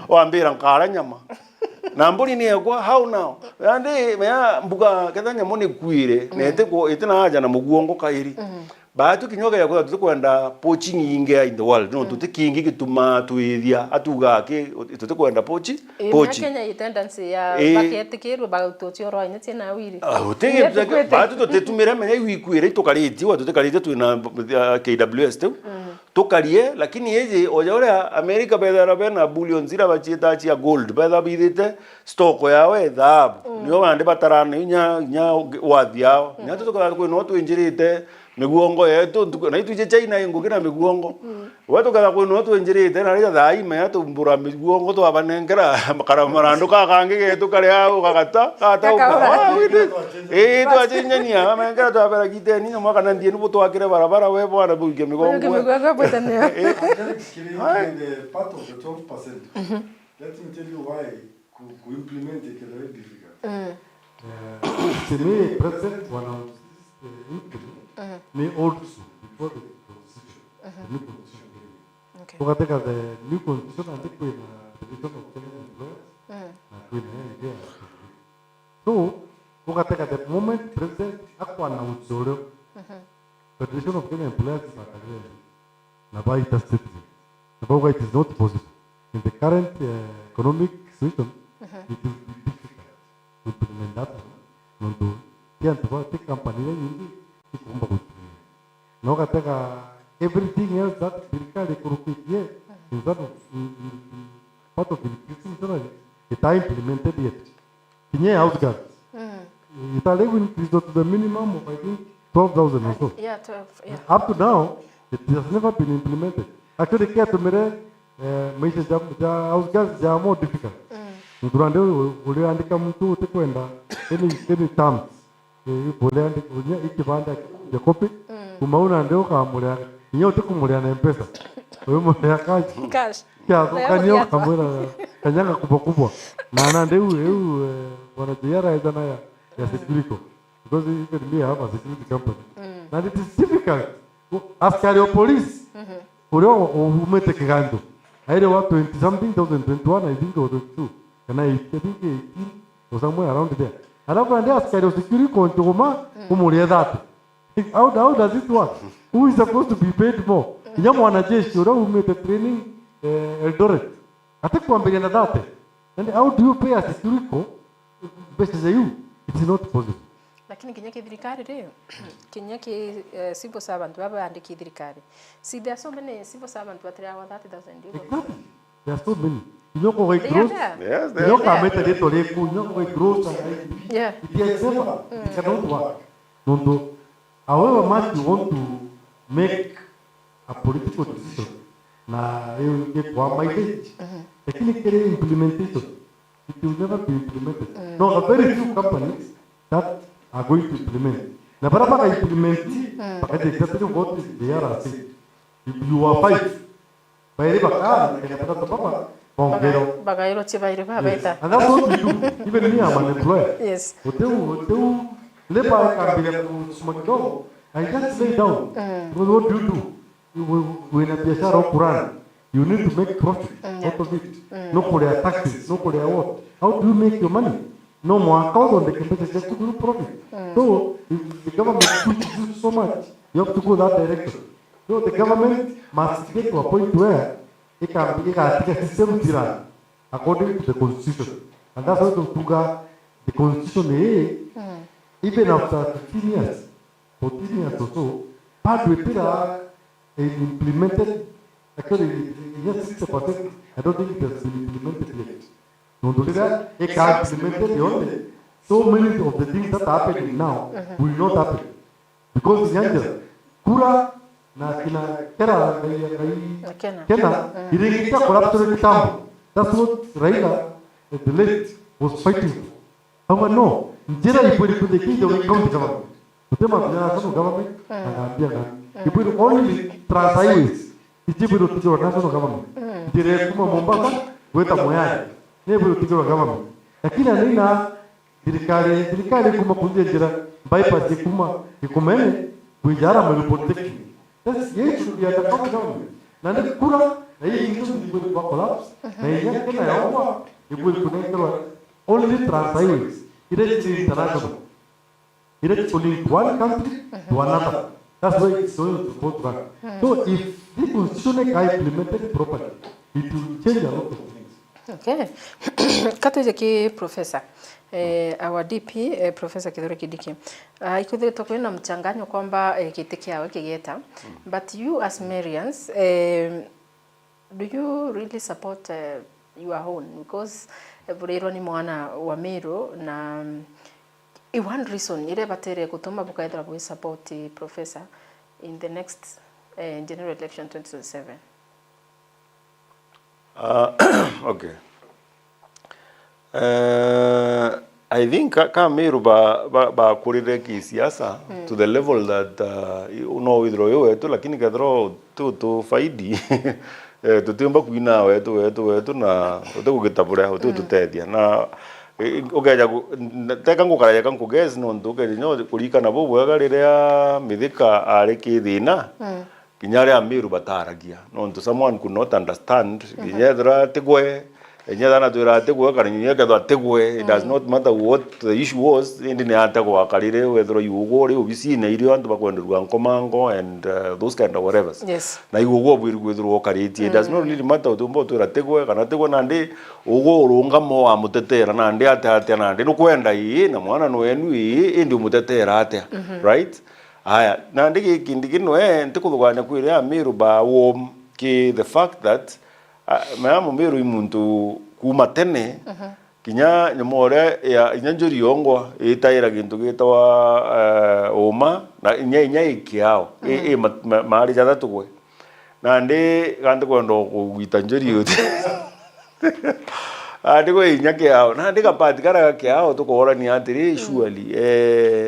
oambira nkara nyama na mbori ni ekwa how now andi meya mbuga kethanya mone kuire nete ko itina haja na mugongo kairi batu kinyoga yakwa tukwenda poaching inge in the world no tutikingi kituma tuithia atuga ke tutikwenda poaching Kenya tendency ya baketikirwe bagutotio roine tina wiri utege batu tutetumira menya ikwire tukaritiwa tutekarite twina KWS tu tukarie lakini yeje oja America bedara bena bullion zira bachita chia gold bedha bidite stock yawe dhahabu niyo bande batarana nya wathi yao nya tutoka ko no tu injirite miguongo yetu na ituje China ingukira miguongo watu kaga kwino watu njirite na ria thai me tu mbura miguongo to abanengera makaramarando kakange getu kare au kagata kata uka tu achinyania amengera to abera kiteni no mwaka ndie nubu twakire barabara we bwana buge migongo part of the 12%. Let me tell you why to implement it is very difficult. To me, President, one of me also before the constitution, the new constitution. Okay. So I think the new constitution and the division of employers, so I think at the moment President Akwana Utsoro, Federation of Kenyan Employers is not a state. It is not possible. In the current economic situation, it will be difficult to implement that. Take company everything else that in that part of the it are implemented yet. Kinye house guards. It are increased to the minimum of I think 12,000 or so. Yeah, 12. Yeah. Up to now, it has never been implemented. Actually, care to me, house guards are more difficult. Durante uliandika mtu utakwenda any terms uliandika ikibanda ya copy kumauna ndio kamulya nyote kumulya na mpesa wewe mwana cash ya kanyo kamera kanyanga kubwa na ndio wana jiara idana ya security because even me have a security company and it is difficult askari of police ulio umete kigando aile watu 20 something 2021 I think or 22 and I think 18 or somewhere around there. Alafu ndio askari wa security control kumulia that. How does it work? Who is supposed to be paid more? Nyama wanajeshi ule umete training Eldoret. Hata kuambia na that. And how do you pay a security based on you? It is not possible. Lakini kinyake thirikari leo kinyake civil servant baba andiki thirikari. See there are so many civil servant what are 30,000. There are so many. Nyoko wa gross. Yes, they Nyoko ameta leto leku nyoko wa gross. Yeah. It is never. It cannot work. No. However much you want to make a political decision, na you get one mileage. Technically implementation, it will never be implemented. No, a very few companies that are going to implement. Na para para implement, para exactly what they are saying. If you are 5, by the back, and para papa. Bagairo chibairo beta. And that's what we do. Even me, I'm an employer. Yes. Hotel, lepa kabila kusumakidogo. I just lay down. Because what do you do? When a biashara Quran, you need to make profit out of it. No for their taxes, no for their what. How do you make your money? No more account on the company just to do profit. So if the government pushes so much, you have to go that direction. So the government must get to a point where it can be a system tyranny according to the constitution. And that's why the constitution even after 15 years, 14 years or so, part with it implemented. Actually, yes, 60%. I don't think it has been implemented yet. Not only that, it can be implemented only. So many of the things that are happening now will not happen. Because in Nigeria, Kura na kina Kera ilikita corruption kitambo. That's what Raila, the late, was fighting for. However, no, Nigeria ipo the kingdom of county government. Kutema kuna national government, anaambia ipo only trans highways. Ipo tigo national government. Dire kuma Mombasa, weta Moyale. Ipo tigo government. Lakini nina serikali kuma kunje jira bypass kuma ikumene kujara malipotek. That's yes should be at the county government. Nanda kura na hii ingine ipo collapse. Na hii kena yawa ipo kunekwa only trans highways. It is international. It is only one country to another. That's why it's going to both back. So if the constitution is implemented properly, it will change a lot of things. Okay. Katu ki professor. Our DP, Professor Kithure Kindiki. Ikuthire to kwina mchanganyo kwamba kiti kiawe kigeta. But you as Marians, do you really support your own? Because Burero ni mwana wa Meru na one reason ile batere kutuma bukaidra ku support professor in the next general election 2027? Okay. I think Meru ba kurire ki siasa to the level that withdraw wetu lakini kadro tu faidi tutimba kuina wetu na utekugitaburia ututethia na ugeja teka ngukaraja kanku guess no nduke nyo kurikana bo bwega riria mithika ari kithina kinyare Meru bataragia no ntu someone could not understand kinyethra tigwe enyethana twira tigwe kana nyekethwa tigwe. It does not matter what the issue was, indi ni ategwa karire wethro yugo ri obisine irio antu bakwenderwa nkomango and those kind of whatever. Yes. Na yugo bwiru wethro kariti. It does not really matter utumbo twira tigwe kana tigwe nandi ugo urunga mo wa mutetera nandi ate nandi nukwenda ii na mwana no wenu ii indi mutetera ate, right? Haya na ndiki kindikino ntikuvuganya kwire Meru ba wom ki the fact that mama Meru imuntu kuma tene kinya nyamore ya inyanjuri yongwa itaira kintu gitawa oma na inya ikiao mari jada tukwe na ndi gantu kondo kugita njuri yote ndiko inya kiao na ndika patikara kiao tukora ni atiri surely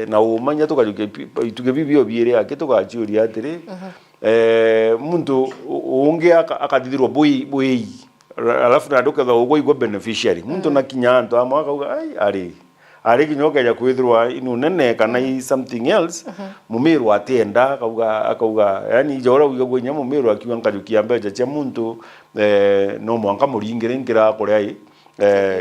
na umanya tuke bibio biere akitukachiuri atiri muntu unge akadithirwa bui alafu na nduka ugo igwa beneficiary muntu na kinyanto amaka ai ari kinyoka ya kwithirwa inu nene kana something else Mumeru atenda akauga yani jora ugo nya Mumeru akiwa nkajukia mbeja cha muntu no mwanka muringire ngira kuria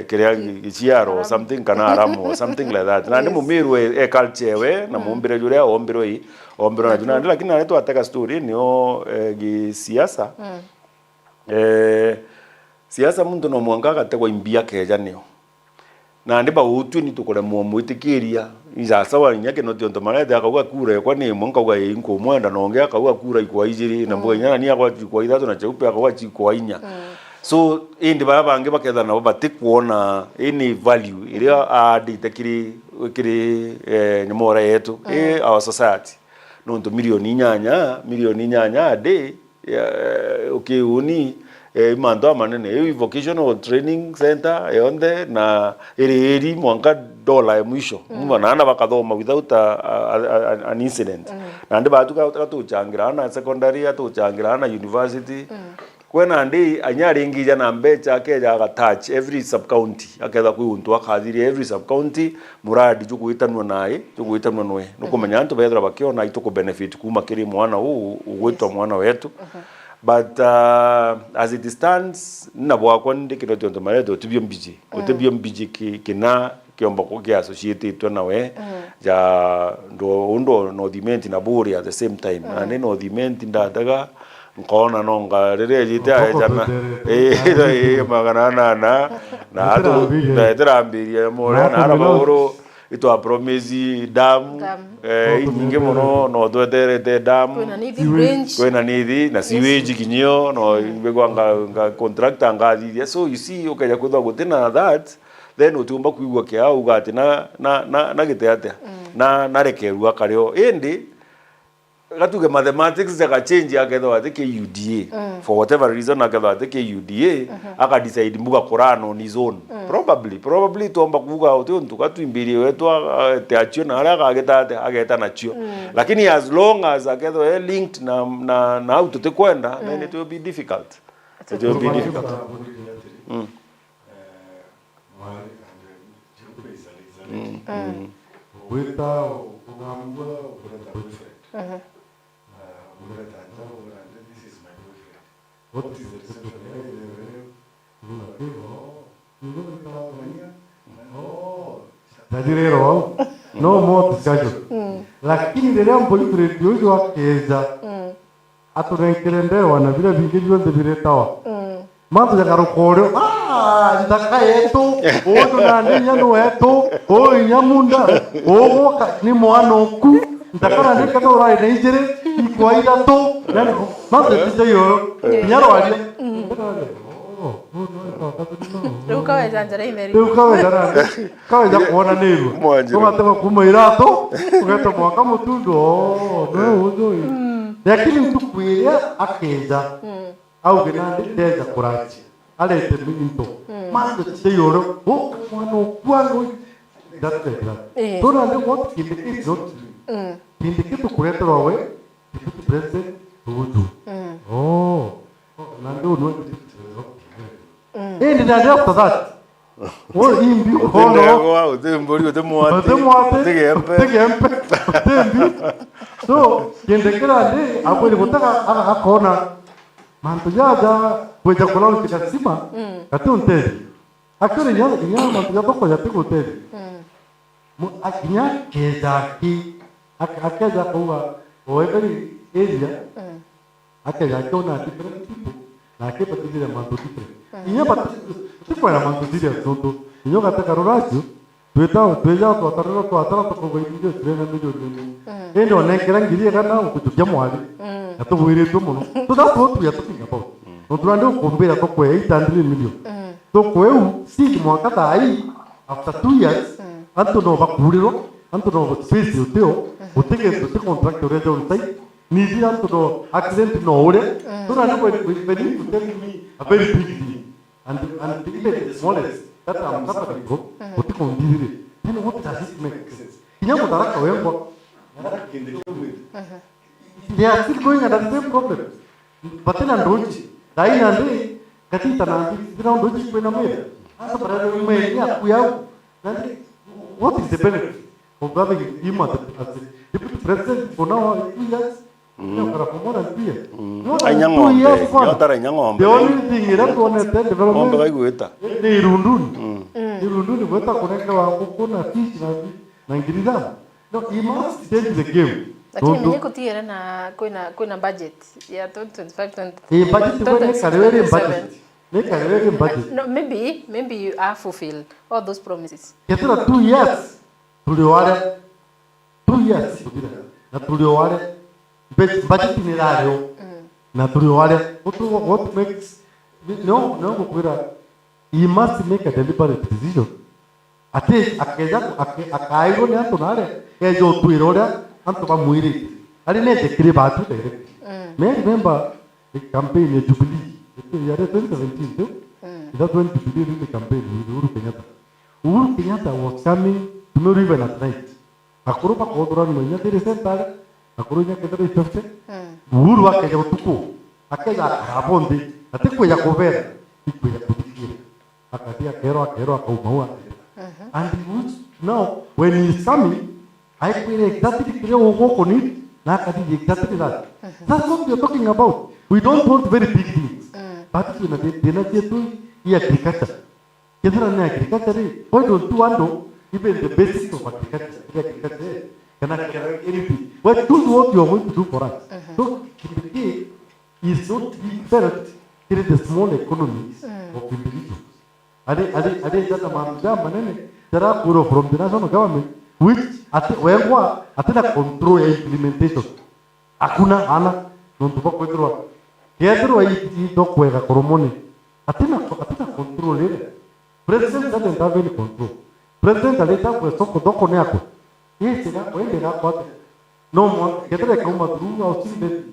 kiria gichiaro something kana aramo something like that na ndi Mumeru culture we na mumbire juria ombiro na juna lakini na neto ataka story nio gisiasa siasa muntu no mwanga gategwa imbia keja nio na ndi ba utu ni tukore mu mwitikiria iza sawa nyake no tionto marete akauga kura kwa ni monka uga inko mwenda no ngea akauga kura ikwa ijiri na mbwe nyana ni akwa ikwa ithatu na cheupe akauga chikwa inya so indi baba bange baketha na batikuona any value iria aditekiri nyamora yetu our society no ndo milioni nyanya a day ukiuni mando manene vocational training center yonde na eri mwanka dola ya mwisho mwana bakathoma without an incident na ndi batuka tuchangira na secondary tuchangira na university kwena ndi anyari ngija na mbecha keja agatouch every sub county aketha kwintu akathiri every sub county muradi jukuitanwa naye jukuitanwa noe nukumenya antu bethra bakiona ituko benefit kuma kiri mwana ugwitwa mwana wetu but as it stands na bwakwa ndikiro tonto mareto tubio mbiji kina kiomba ko associated nawe ja ndo no diment na buri at the same time na no diment ndadaga nkona nonga rere jita jana magana na atu ndaterambiria more na araboro ito promise dam nyinge mono no tweterete dam kwena nithi na sewage kinyo no begwanga contractor ngathi so you see ukaja kuthwa gutina that then utumba kuigwa kia ugati na giteate na rekerua karyo indi gatuge mathematics zaka change aketho atike UDA for whatever reason aketho atike UDA aka decide mbuga Qur'an on his own probably tomba kuvuga utuntu katwimbirie wetu te achio na ala ageta nachio lakini as long as aketho linked na how to kwenda then it will be difficult This is my boyfriend. What is the reception? No more discussion. Lakini ndio boyfriend yoyo akeza aturenkerendero na vile vingine vyote viletawa mambo ya karokoro ndaka yetu odo na ninya no yetu o nyamunda o ni mwanoku ndaka na ndika to rai nejere ikwaida to yani mambo tiyo nyaro ali Luka wezanjara imeri. Luka wezanjara. Kaja kuona nini? Kama tena kumairato, ukato mwaka mutundo. No uzo. lakini mtu kuilia akeja au genandi deja kuraji alete minto mando cheyoro o mano kwano that's it tona ndio what indicate not indicate kureta wawe kitu president tuju nando no ndio after that what imbi kono wow tembori temuate tegempe so kendekera ndi akweli botaka akona mantu jaja kweja kolao kikasima katunte akore nyama mantu jaja ko yate kote mu akinya kezaki akaja kwa every area akaja kona different people na kepa tizira mantu different inya pat tipo na mantu tizira toto inyo kataka roracho tweja twatarero twatara tukogoindio trena ndio endo nekera ngiri kana ukujya mwali atubwire tumono so that's what we are talking about no turando kumbira to kwa 800 million to kweu sigi mwaka tai after 2 years anto no bakuriro anto no space uteo uteke to contract rejo utai ni di anto no accident no ore turando when you tell me a very big deal and even the smallest that I'm suffering from utiko ndire then what does it make sense kinyamu daraka wengo they are still going at the same problem. But then Androji, Dainandi, Katita, Androji, Penamir. What is the benefit of having him as the deputy president for now 2 years? For more than 2 years. The only thing is that one is development. Irundun, Veta connected Wakuna fish and Gridam. No, he must change the game. Lakini mwenye kutiera na kuna budget ya 2025 budget. No, maybe you are fulfilled all those promises. Ketera 2 years tuliwale 2 years na tuliwale budget ni radio na tuliwale what makes no kukwira he must make a deliberate decision. Ate akaigo ni antonare ejo tuirora anto ba muiri ali ne dekire batu direct me remember the campaign of Jubilee year 2017 that when Jubilee in the campaign with Uhuru Kenyatta was coming to Meru even at night akuru pa kodora ni nya dire sentar akuru nya kedere chofte Uhuru akaja utuko akaja akabondi atikwe ya kovera ikwe ya kutikira akatia kero akaumaua and now when he is coming I feel exactly that. That's what we are talking about. We don't want very big things. But we are agriculture. Why don't you want even the basics of agriculture? Well, do what you are going to do for us. So, Kipeke is not felt in the small economies of individuals. There are from the national government which atena control and implementation. Akuna ana nontupa kwetro. Kedro ai to kwega koromoni. Atena control ile. President doesn't have any control. President aleta kwa soko doko ne ako. Yese na kwende na kwa. No mo kedre kama dru au sinde.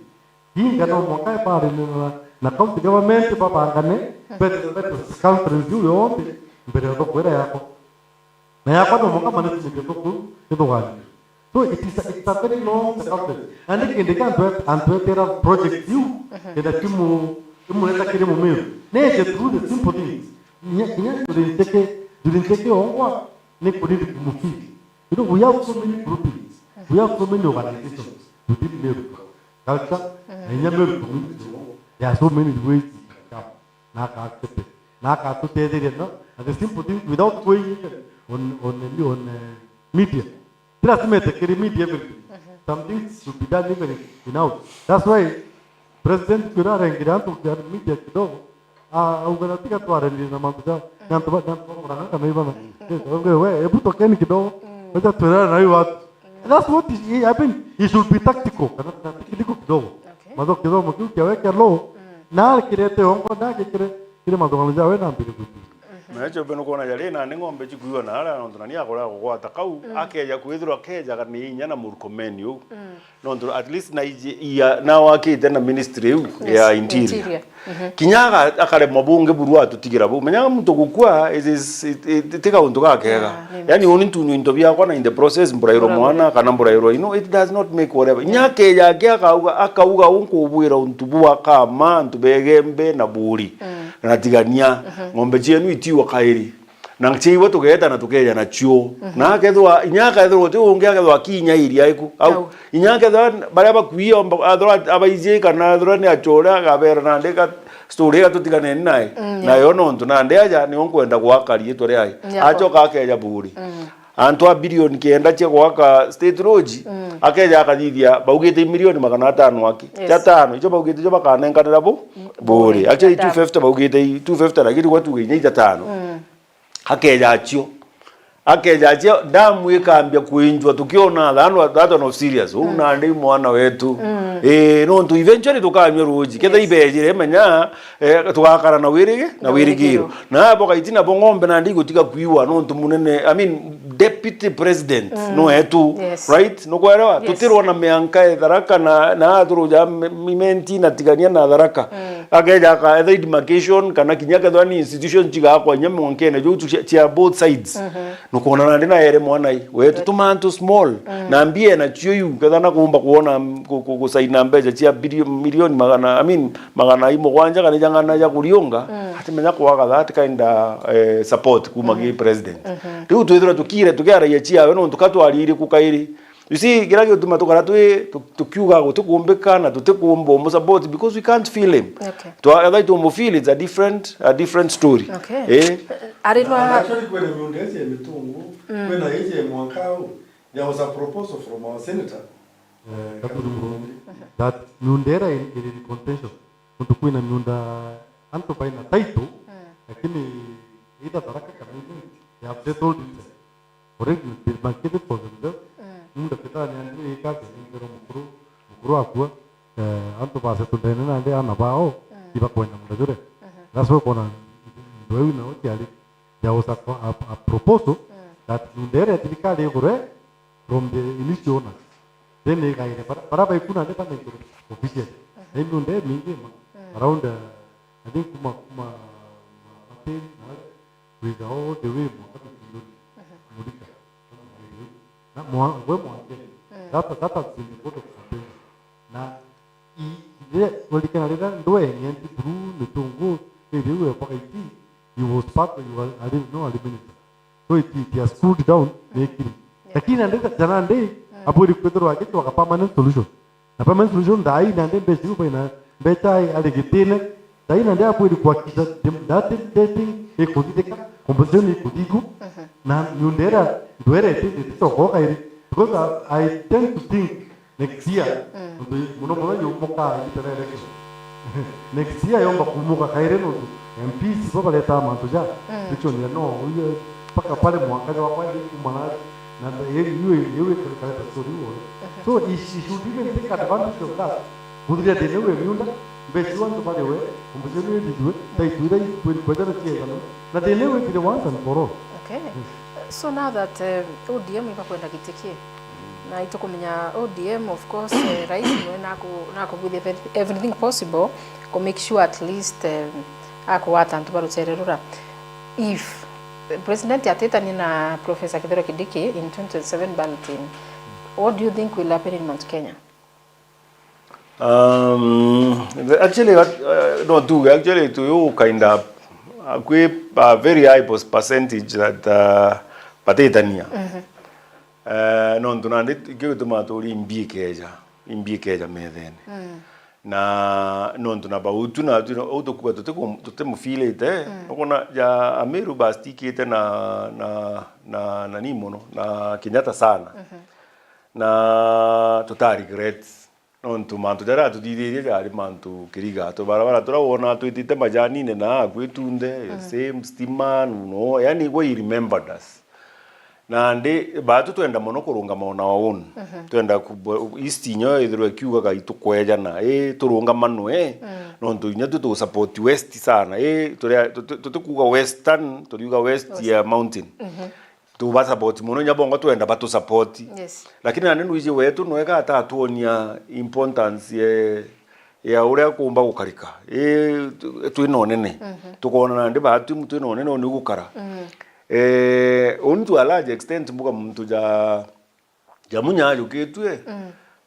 Hinga no mo kai pare na county government papa ngane. But country review yo. Pero to kwera yako. Na yako no mo kama ne to so it's a very long circumference. And again, they can't Antwerp project you in the Timuleta Kirimu. They do the simple things. During take on Nick put it to you know, we have so many groupings, we have so many organizations within Meru culture, and Meru community. There are so many ways to Naka to tell it, no? And the simple thing without going on media. Trust me, the media everything. Something should be done even in out. That's why President Kura and Giranto media kidogo. Uganatika tu arendi na mambo nanto orang kami bana. We ebuto keni kidogo. Wacha tuera na hiyo. That's what is happening. It should be tactical. Kana tactical kidogo. Mazo kidogo mkiu kiaweka low. Na kirete ongo na kire mazo ngalaja we na mbili. Mecho beno kona yale na ngombe chikuwa na ala ndo nani akora gwata kau akeja kwithirwa keja kana inya na murkomeni u ndo at least na ya na wakite na ministry u ya interior kinyaga akare mabunge burwa tutigira bu menya muntu gukwa is tika untu gakega yani oni tunyu into bya kona in the process mburairo mwana kana mburairo it does not make whatever nyake ya akauga unkubwira untu bwa kama ntubegembe na buri na tigania ngombe cienu itiwa kairi na nchiwa tugeta na tukeja na chuo na kethwa inyaka ethwa tu ungia kethwa kinya iria iku au inyaka ethwa baria bakuia abaije kana ethwa ni achora gabera na ndeka story ga tutigane nae na yo nontu na ndeja ni onkwenda gwakari etwa ri ai achoka akeja buri antwa bilioni kenda che gwaka state road akeja akathithia baugite milioni 500 aki cha tano icho baugite jo bakanenganira buri actually 250 baugite 250 lakini watu wenye cha tano akeja achio damu ikambia kuinjwa tukiona that no serious una ndi mwana wetu no tu eventually tukanywa ruji ketha ibejire menya tukakara na wirigiro na hapo kaitina ngombe na ndi gutika kuiwa no ntu munene I mean deputy president no etu right no kwelewa tutirwa na mianka etharaka na turuja mimenti na tigania na tharaka ageja ka either demarcation kana kinyaka thani institution chiga kwa nyame wonkene jo chia both sides no kuona na ndina ere mwana i wetu tumantu small na ambie na chiyo kadha na kuomba kuona kusaina mbeja chia milioni magana I mean magana imo kwanja kana jangana ya kurionga hati menya kwa that kind support kuma gi president tu tuithira tukire tukara ya chia we no tukatwarire kukairi you see girage utuma tukara tukiuga gutukumbika na tutekumbo mo support because we can't feel him to either to feel it's a different story arirwa actually when we ndeze mitungu when aje mwakao there was a proposal from our senator that Nyundera in contention untuk kuina Nyunda anto paina taito lakini ida taraka kami ya betul correct market for them Nunda kita ni ika ngero mukuru akua anto base tu dene na ande ana bao iba kwenda munda jure that's why kona doeu na otiali there was a proposal that Nyundera typically from the initial owners then they guide para bai kuna de pan official they Nyundera mingi around I think kuma with all the way mudika na we data sindicato na ile walika naleta ndoe nyenti bru nitungu ile pakaiti you was part you were I didn't know eliminated so it has cooled down making lakini ndio jana ndio hapo ilikuwa kitu waka permanent solution na permanent solution dai na ndio besi kwa ina beta aligitine dai na ndio hapo ilikuwa kita dating ikudika composition ikudiku na Nyundera duere to ko kairi because I tend to think next year muno yo moka election next year yomba kumuka kaire no MPs baba leta mantuja hicho ni no huyo paka pale mwaka wa kwani kumana na yeye kaleta story so she should even take advantage of that kudria denewe miunda besi wantu pale we kumbusheni dijwe tai tuidai kwenda cheza na denewe kile wanza nkoro so now that ODM iba kwenda gitikie na itukumenya ODM of course rais mwe nako with everything possible to make sure at least akwata ntubaro cererura if president atetani na Professor Kithure Kindiki in 2027 balloting what do you think will happen in Mount Kenya? Actually no do actually to you kind of a very high percentage that patetania non tunande ikituma tori imbikeja methene na non tunabautu na autokuwa tutemufilete okona ya Meru bastikete na nimono na Kenyatta sana na total regrets non tumantu dara tudidire ari mantu kiriga to barabara turawona tuitite majani ne na gwetunde same stima no yani we remembered us na ndi batu twenda muno kurunga maona waun twenda east inyo ithirwe kiuga ga itukweja na turunga manu no ntu inya tu support west sana tukuga western turiuga west ya mountain tu ba support muno nyabongo twenda batu support lakini nani nuije wetu nweka atatuonia importance ya uria kumba gukarika twinonene tukona ndi batu mtu twinonene oni gukara to a large extent mbuga mtu ja munyayo ketwe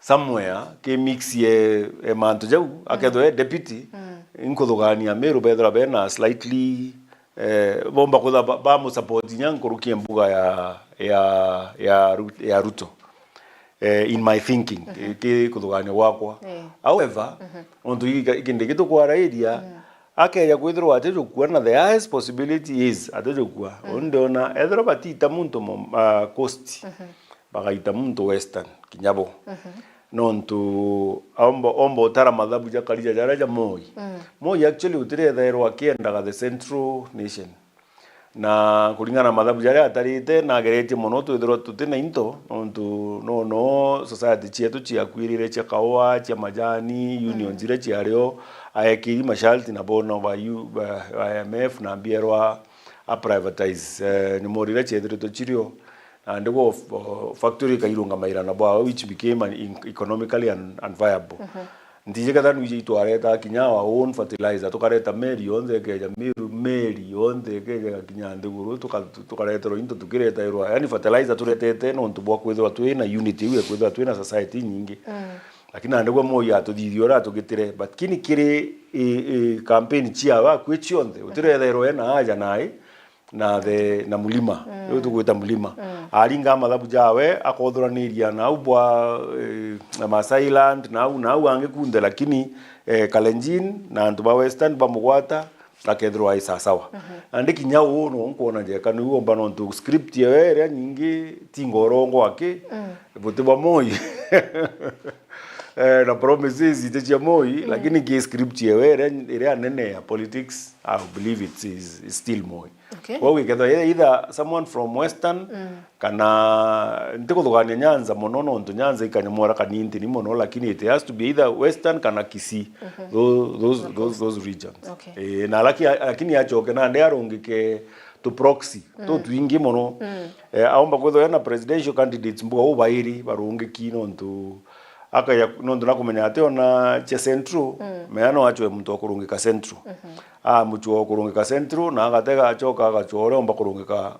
somewhere ke mix ye mantu jau akedo deputy inkodogania Meru bedra bena slightly bomba kuda ba mu support nyankuru mbuga ya Ruto in my thinking ke kodogania wakwa however onto ikinde kitu kwa area akeja kwithirwa atejo kuona the highest possibility is atejo kwa ondeona ethero batita muntu coast bagaita muntu western kinyabo nontu ombo tara madhabu ja kalija jaraja moi actually utiretherwa akiendaga the central nation na kulingana madhabu jara atarite na gerete muno twithirwa tutina into nontu no society chetu chia kwirire cha kawa cha majani union zire chiario ayekiri mashalti na bono ba IMF na bierwa a privatize ni morire chethire to chirio and go factory kairunga maira na bwa which became economically unviable ndije kada nuje itwareta kinyawa own fertilizer tukareta Meri onde keja Meri onde keja kinyande guru tukareta ro into tukireta irwa yani fertilizer turetete no ntubwa kwithwa twina unity we kwithwa twina society nyingi lakini andegwa moya atuthiora tugitire but kini kiri campaign chia wa kwechionde utiretherwo na aja nai na mulima yo tugwita mulima aringa mathabu jawe akothoraniria na ubwa na Masailand na ange kunde lakini Kalenjin na antu ba western ba mugwata akethirwa isa sawa andi kinyawo no nkuona je kanu uomba no ntu script yewe nyingi tingorongo ake butibwa moi na promises itacha moi lakini ki script yewe ile nene ya politics I believe it is still moi well we get either someone from western kana ntiko thogania Nyanza monono ntu Nyanza ikanyamora kanindi ni mono lakini it has to be either western kana Kisii those regions na lakini achoke na ndi arungike to proxy to twingi mono aomba kwetho na presidential candidates mbuga ubairi barungi kino ntu akaya nondo nakumenya ate ona che central meano achwe mtu okurungika central muchu okurungika central na agatega achoka agachore omba kurungika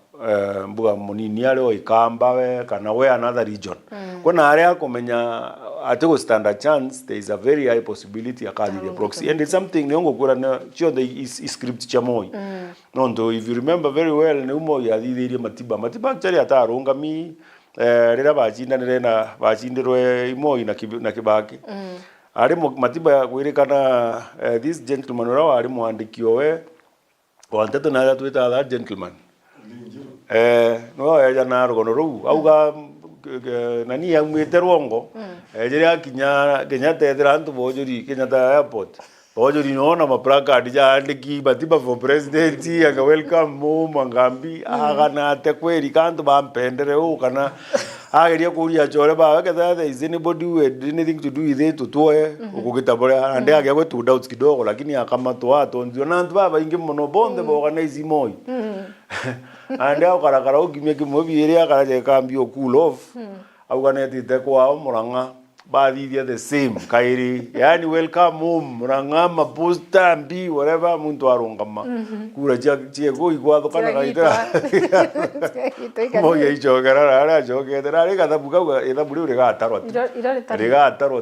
mbuga munini ale oikamba we kana we another region kuna area kumenya ate go stand a chance there is a very high possibility akadi the proxy and it's something niongo kura na chio the script cha moi nondo if you remember very well ne umo ya thithiri matiba actually atarunga mi rira bachindanire na bachindirwe Moi na Kibaki ari matiba gwirikana this gentleman ora ari muandikio we wanteto na twita that gentleman no ya na rogono ru auga nani ya mwiterwongo jira kinya tethera antu bojuri Kenyatta airport bojuri nona mapraka adija andiki batiba for president anga welcome mo ngambi agana te kweri kantu bampendere u kana ageria kuria chore ba ketha is anybody with anything to do with it tutoe ukugitabora ande agia gwe tu doubts kidogo lakini akamatwa atonzio na antu baba ingi muno bonde bo organize Moi ande akarakara ukimye kimobiere akaraje kambio cool off auganete te kwa Murang'a bathithia the same kairi yani welcome home Murang'a maposta mbi whatever muntu arungama kura chia go igwatho kana gaitera Moi ichogera ara chogera ari kathabuka ithaburi uri gatarwa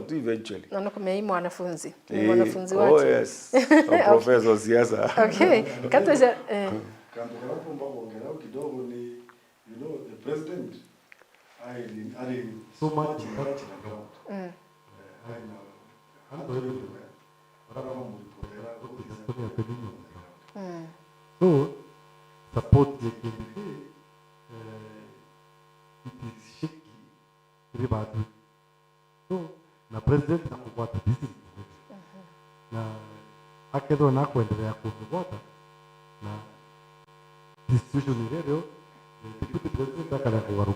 tu eventually no kumei mwanafunzi wake oh yes professor siasa okay katoja kando kwa kuongera kidogo ni you know the president ali so much in that so support the candidate it is shaky ribadu so na president na kufuata this na akedo na kuendelea kufuata na decision ile deputy president akala kugaru.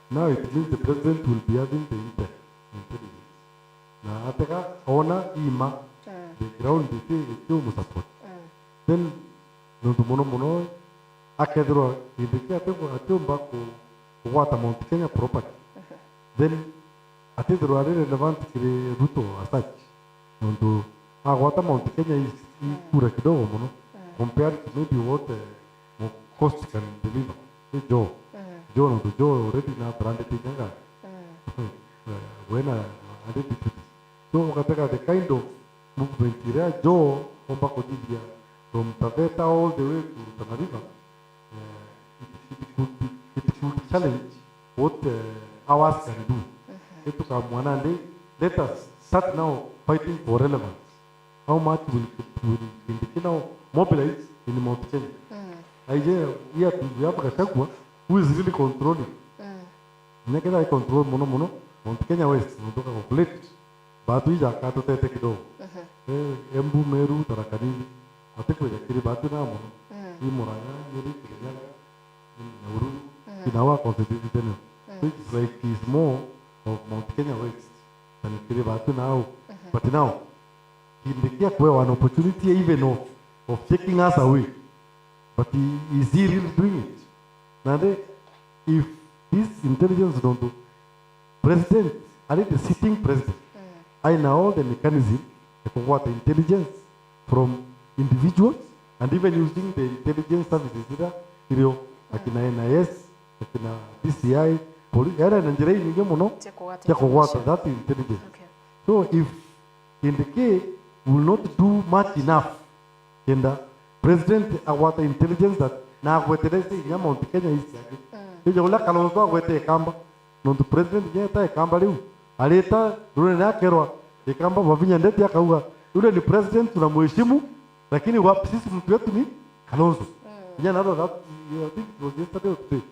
Now it means the president will be having the intelligence. Na ataka ona ima the ground ite support. Then no mono akedro indike ateko mbako kuwata Mount Kenya property. Then atedro are relevant kire ruto asach. Nonto agwata Mount Kenya is kura kidogo mono compared to maybe what cost can deliver. Joe already now branded in Yanga. When I did it. So the kind of movement here, Joe Ombakodidia, from Taveta all the way to Tanariva, it could challenge what ours can do. It took one day. Let us start now fighting for relevance. How much will now mobilize in Mount Kenya? We have Gachagua, who is really controlling. Nakeda control mono Mount Kenya West, no toka complete. Batu ija kato tete kidogo. Embu Meru Tarakani, ateko ya kiri batu na mono. Muranga, Nyeri, Kirinyaga, Nauru, Kinawa constituted tene. So it's like it's more of Mount Kenya West than kiri batu now. But now, he kwe an opportunity even of taking us away. But is he really doing it? Now, if this intelligence don't do, president, I think the sitting president, I know all the mechanism for what intelligence from individuals and even using the intelligence services, like in NIS, like in DCI, police, and NJERI, that's intelligence. So if in the case will not do much enough in the president awata intelligence that na weterese ya Mount Kenya is yake yola kalonzo wete kamba no the president yeta kamba liu aleta rune na kerwa kamba wavinya ndeti akauga yule ni president tunamheshimu lakini wapi sisi mtu wetu ni Kalonzo jana ndo that I think it was yesterday or today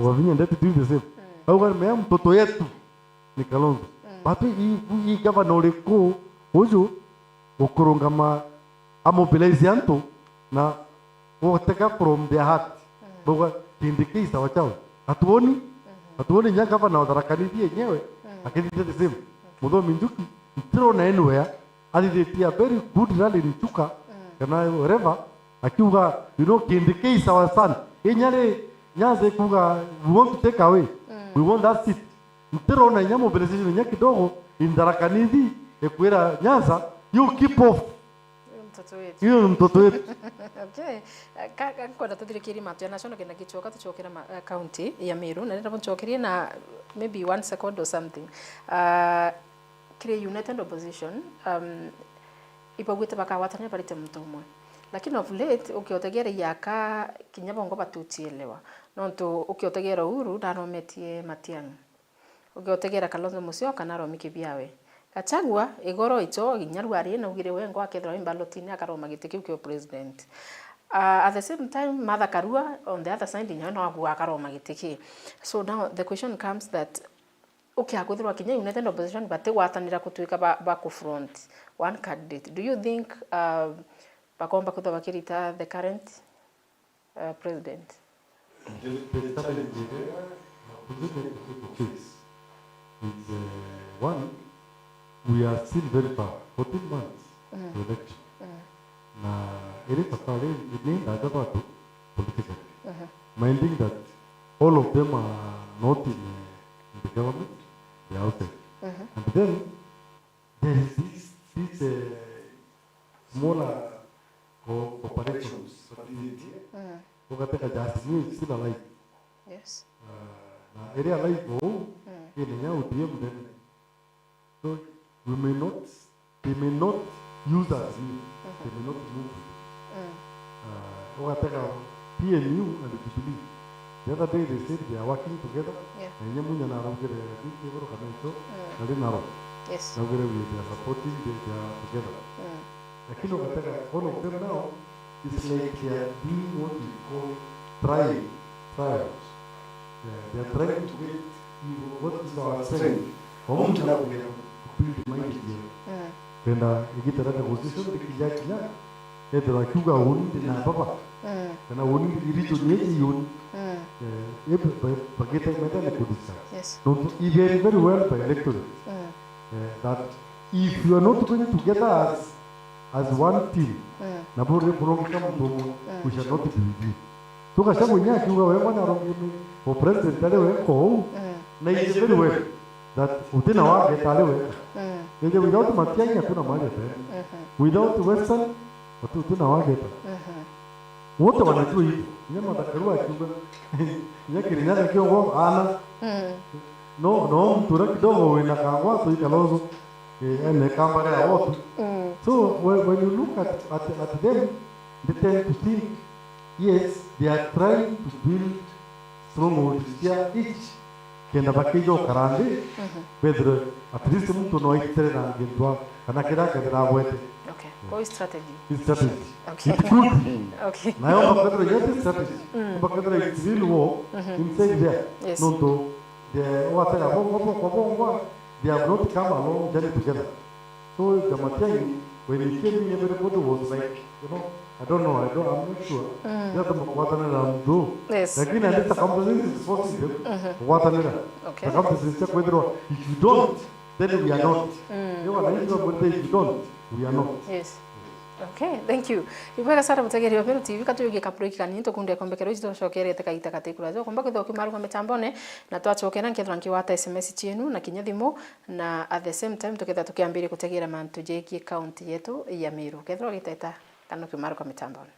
wavinya ndeti doing the same auga mea mtoto yetu ni Kalonzo batu hii governor ko ojo okurungama amobilize yanto na woteka from their heart boga indicate sawa chao hatuoni nyanga hapa na wadarakani yenyewe lakini the same mudo minjuki throw na anywhere alidetia very good rally in Chuka kana wherever akiuga indicate sawa sana yenyale nyaze kuga we want to take away we want that seat throw na nyamo mobilization nyaki kidogo indarakani ekwera nyaza you keep off hiyo mtoto wetu. Okay. Kwa tutire kiri matu na shono kenda kichoka tuchokera county ya Meru na ndio tuchokerie na maybe 1 second or something. Kire united opposition ipogwite bakawatania barite mtu umwe. Lakini of late ukiotegera yaka kinyabongo batutielewa. Nonto ukiotegera Uhuru ndarometie Matiang'i. Ukiotegera Kalonzo Musyoka naromike biawe. Gachagua igoro ito ginyarwari na ugire wengo akethra imbalotini akaroma gitikiu kio president. At the same time Martha Karua on the other side nyano agwa akaroma gitiki. So now the question comes that okay akwithirwa kinya united opposition bate watanira kutuika ba ku front one candidate. Do you think bakomba kutwa bakirita the current president? One, we are still very far, 14 months to election. Na ere pasale ini ada batu politically. Minding that all of them are not in the government, they are outside. And then there is this smaller corporations. Wakateka jasini still alive. Yes. Na ere alive oh, ini nya udie mudene. So we may not, they may not use us, they may not move. PNU and the Jubilee. The other day they said they are working together. And Yamunya na Rangere, I think they were coming Yes. Now they are supporting, they are together. All of them now, it's like they are doing what we call trials. They are trying to get what is our strength. Build mind here. And you get another position, the Kiyakiya, ethera kiuga undi na papa kana undi iricho nyeji yun bageta meta kudisa not even very well by electorate that if you are not going together as one team na bore program mdomo we shall not be so kasha mwenye kiuga wewe na rongo o president ale wewe ko na is very well that utina wage tale wewe ndio without matianya kuna mahali without western watu utina wage wote wanajua hivi nyama takarua kiuga nyakiri nyaka kiongo ana no mtura kidogo wena kangwa to ikalozo ene kambare ya watu so when you look at them they tend to think yes they are trying to build strongholds here each kenda bakijo karande pedro at least mtu no itere na gendwa kana kira kadra wete okay kwa strategy okay it's good okay nayo bakadra yete strategy bakadra will wo inside there no to the watera bo they have not come along journey together so the material when it came in everybody was like I'm not sure that the do yes lakini hata composition is possible watanera okay the composition check whether if you don't then we are not you are not going to if you don't we are not yes okay thank you ibwega sara mutegeri wa Meru TV katuge kapriki kanini tukunde kombekero isto shokerete kaita katekura zo komba kitho kimaru kwa mitambone na twachokera nkethra nkiwata SMS chienu na kinya thimu na at the same time tuketha tukiambire kutegera mantu jeki county yetu ya Meru kethra giteta kanu kimaru kwa mitambone.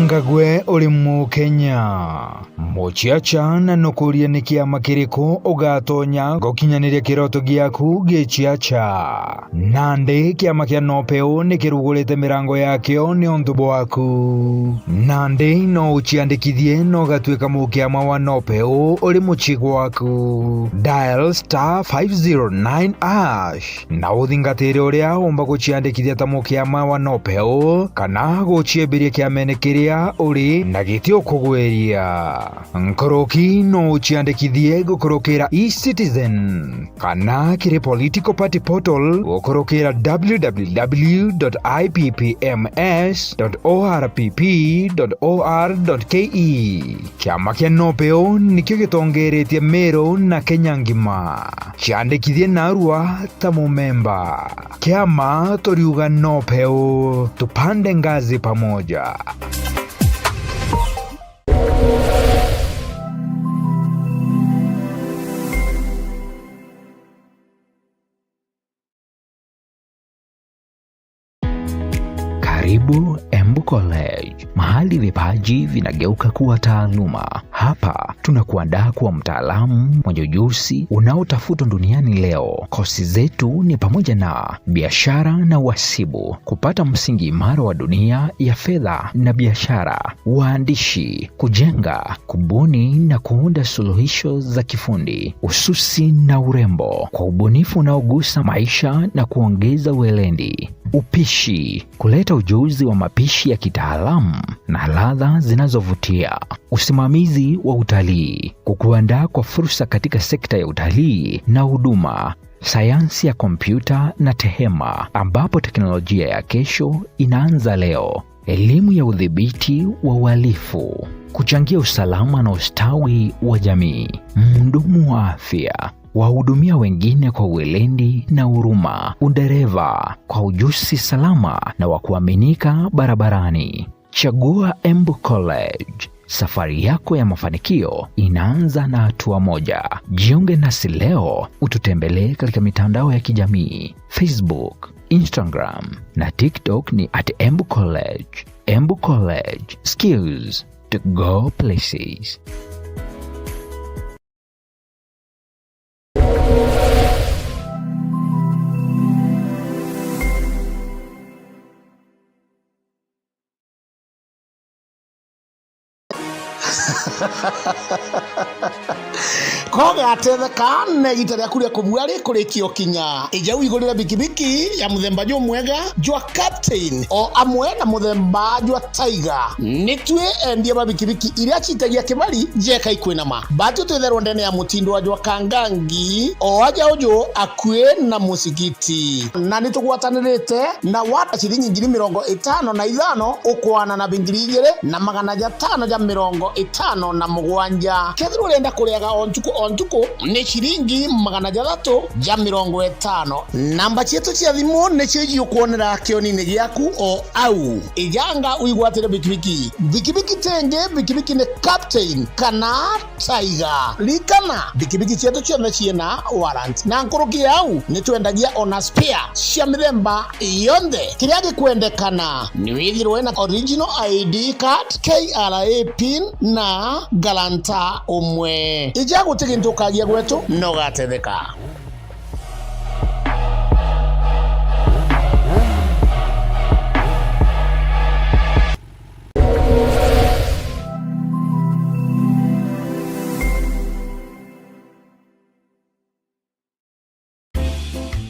Ngagwe uri mu Kenya muchiacha na nukuria ni kiama kiriko ugatonya gokinyaniria kiroto giaku gichiacha nande kiama kia nopeo ni kirugurite mirango yakio ni ontubo waku nande no uchiandikithie no gatuika mukiama wa nopeo uri muchigo waku dial *509# na uthingatire uria umba guchiandikithia ta mukiama wa nopeo kana guchiembiria kiamene kiria kuria uri na gitio kugweria nkoroki no chiandikithie gukorokera eCitizen kana kiri political party portal gukorokera www.ipms.orpp.or.ke. Kiama kia nopeo nikio gitongeretie Meru na Kenya ngima chiandikithie narua ta mumemba. Kiama toriuga nopeo tupande ngazi pamoja. Karibu Embu College, mahali vipaji vinageuka kuwa taaluma. Hapa tunakuandaa kuwa mtaalamu mwenye ujuzi unaotafutwa duniani leo. Kozi zetu ni pamoja na biashara na uhasibu, kupata msingi imara wa dunia ya fedha na biashara, uandishi, kujenga, kubuni na kuunda suluhisho za kifundi, ususi na urembo kwa ubunifu unaogusa maisha na kuongeza uelendi, upishi, kuleta ujuzi wa mapishi ya kitaalamu na ladha zinazovutia, usimamizi wa utalii, kukuandaa kwa fursa katika sekta ya utalii na huduma, sayansi ya kompyuta na tehema ambapo teknolojia ya kesho inaanza leo, elimu ya udhibiti wa uhalifu, kuchangia usalama na ustawi wa jamii, mhudumu wa afya, wahudumia wengine kwa uelendi na huruma, udereva kwa ujuzi salama na wa kuaminika barabarani. Chagua Embu College. Safari yako ya mafanikio inaanza na hatua moja. Jiunge nasi leo, ututembelee katika mitandao ya kijamii, Facebook, Instagram na TikTok ni @Embu College. Embu College, skills to go places. Koga atetheka na gita rĩa kuria kumwari kurikio kinya ijau igurira bikibiki ya muthemba jo mwega jwa captain o amwe na muthemba jwa tiger nitwe endie ba bikibiki iria chitagia kibali jeka ikwina ma batu twetherwo ndene ya mutindo wa jwa kangangi o aja ojo akwe na musigiti na nitugwatanirite na wata shilingi 55,000 ukwana na 2,557 kethiro urenda kuriaga ontuko ni shilingi 350. Namba chetu cia thimu ni cio kuonera kioni-ini giaku o au ijanga uigwatire bikibiki tenge bikibiki ni captain kana tiger likana bikibiki chetu ciothe ciena warrant na nkoroki au ni twendagia ona spare cia mithemba yonthe kiria gikwendekana ni withirwe na original ID card, KRA pin na galanta umwe ijagu tigintukagia gwetu no gatetheka.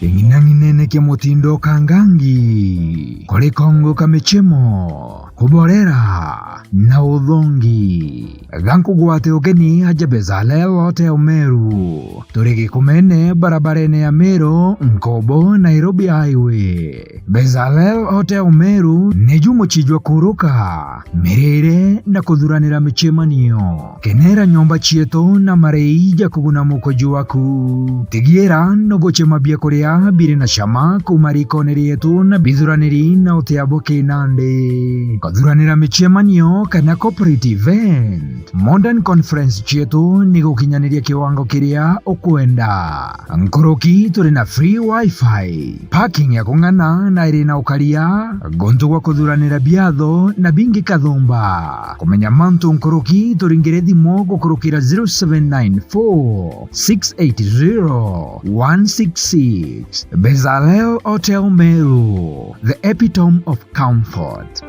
Ing'inang'inene kia mutindo kangangi kuri Kongo kamechemo kuborera na uthongi gankugwate ugeni aja Bezalel Hotel Meru turigi kumene barabarene ya Meru Nkobo Nairobi Highway. Bezalel Hotel Meru neju muchijwa kuruka mirire na kuthuranira michemanio kenera nyomba chieto na mareija kuguna mukoju waku tigiera no gochemabia kuria bire na shama kumarikonerie tu na bithuraniri na utiabo kinande kuthuranira michemanio kana corporate event modern conference chietu ni gukinyaniria kiwango kiria ukwenda nkoroki turi na free wifi parking ya kung'ana na iri na ukaria gontu gwa kuthuranira biatho na bingi kathumba kumenya mantu nkoroki turingire thimo gukurukira 0794 680 166. Bezalel Hotel Meru, the epitome of comfort.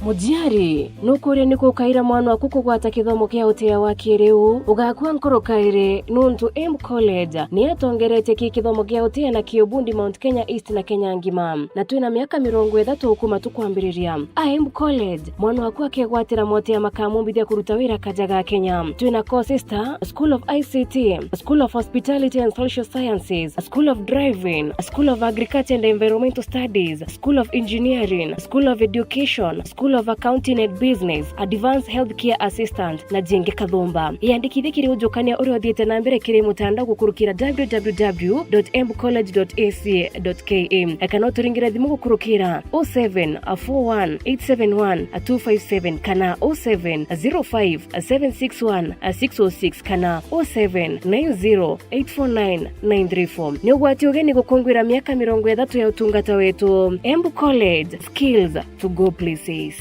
Mujiari nukuria niko kaira mwana waku kugwata kithomo kia utea wa kiriu ugakua nkoro kaire nuntu M College ni atongerete ki kithomo kia utea na kiobundi Mount Kenya East na Kenya ngima na twina miaka 30 kuma tukwambiriria M College mwana waku akigwatira motea makamumbithia kuruta wira kajaga Kenya. Twina courses ta School of ICT, School of Hospitality and Social Sciences, School of Driving, School of Agriculture and Environmental Studies, School of Engineering, School of Education, School of Accounting and Business, Advanced Healthcare Assistant na Jenge Kathumba. Yandikithie kiri ujukania uri othiete na mbere kiri mutandao gukurukira www.mcollege.ac.ke kana uturingira thimu gukurukira 0741871257 kana 0705761606 kana 0790849934. Ni ugwati ugeni gukungwira miaka 30 ya utungata wetu. M College, skills to go places.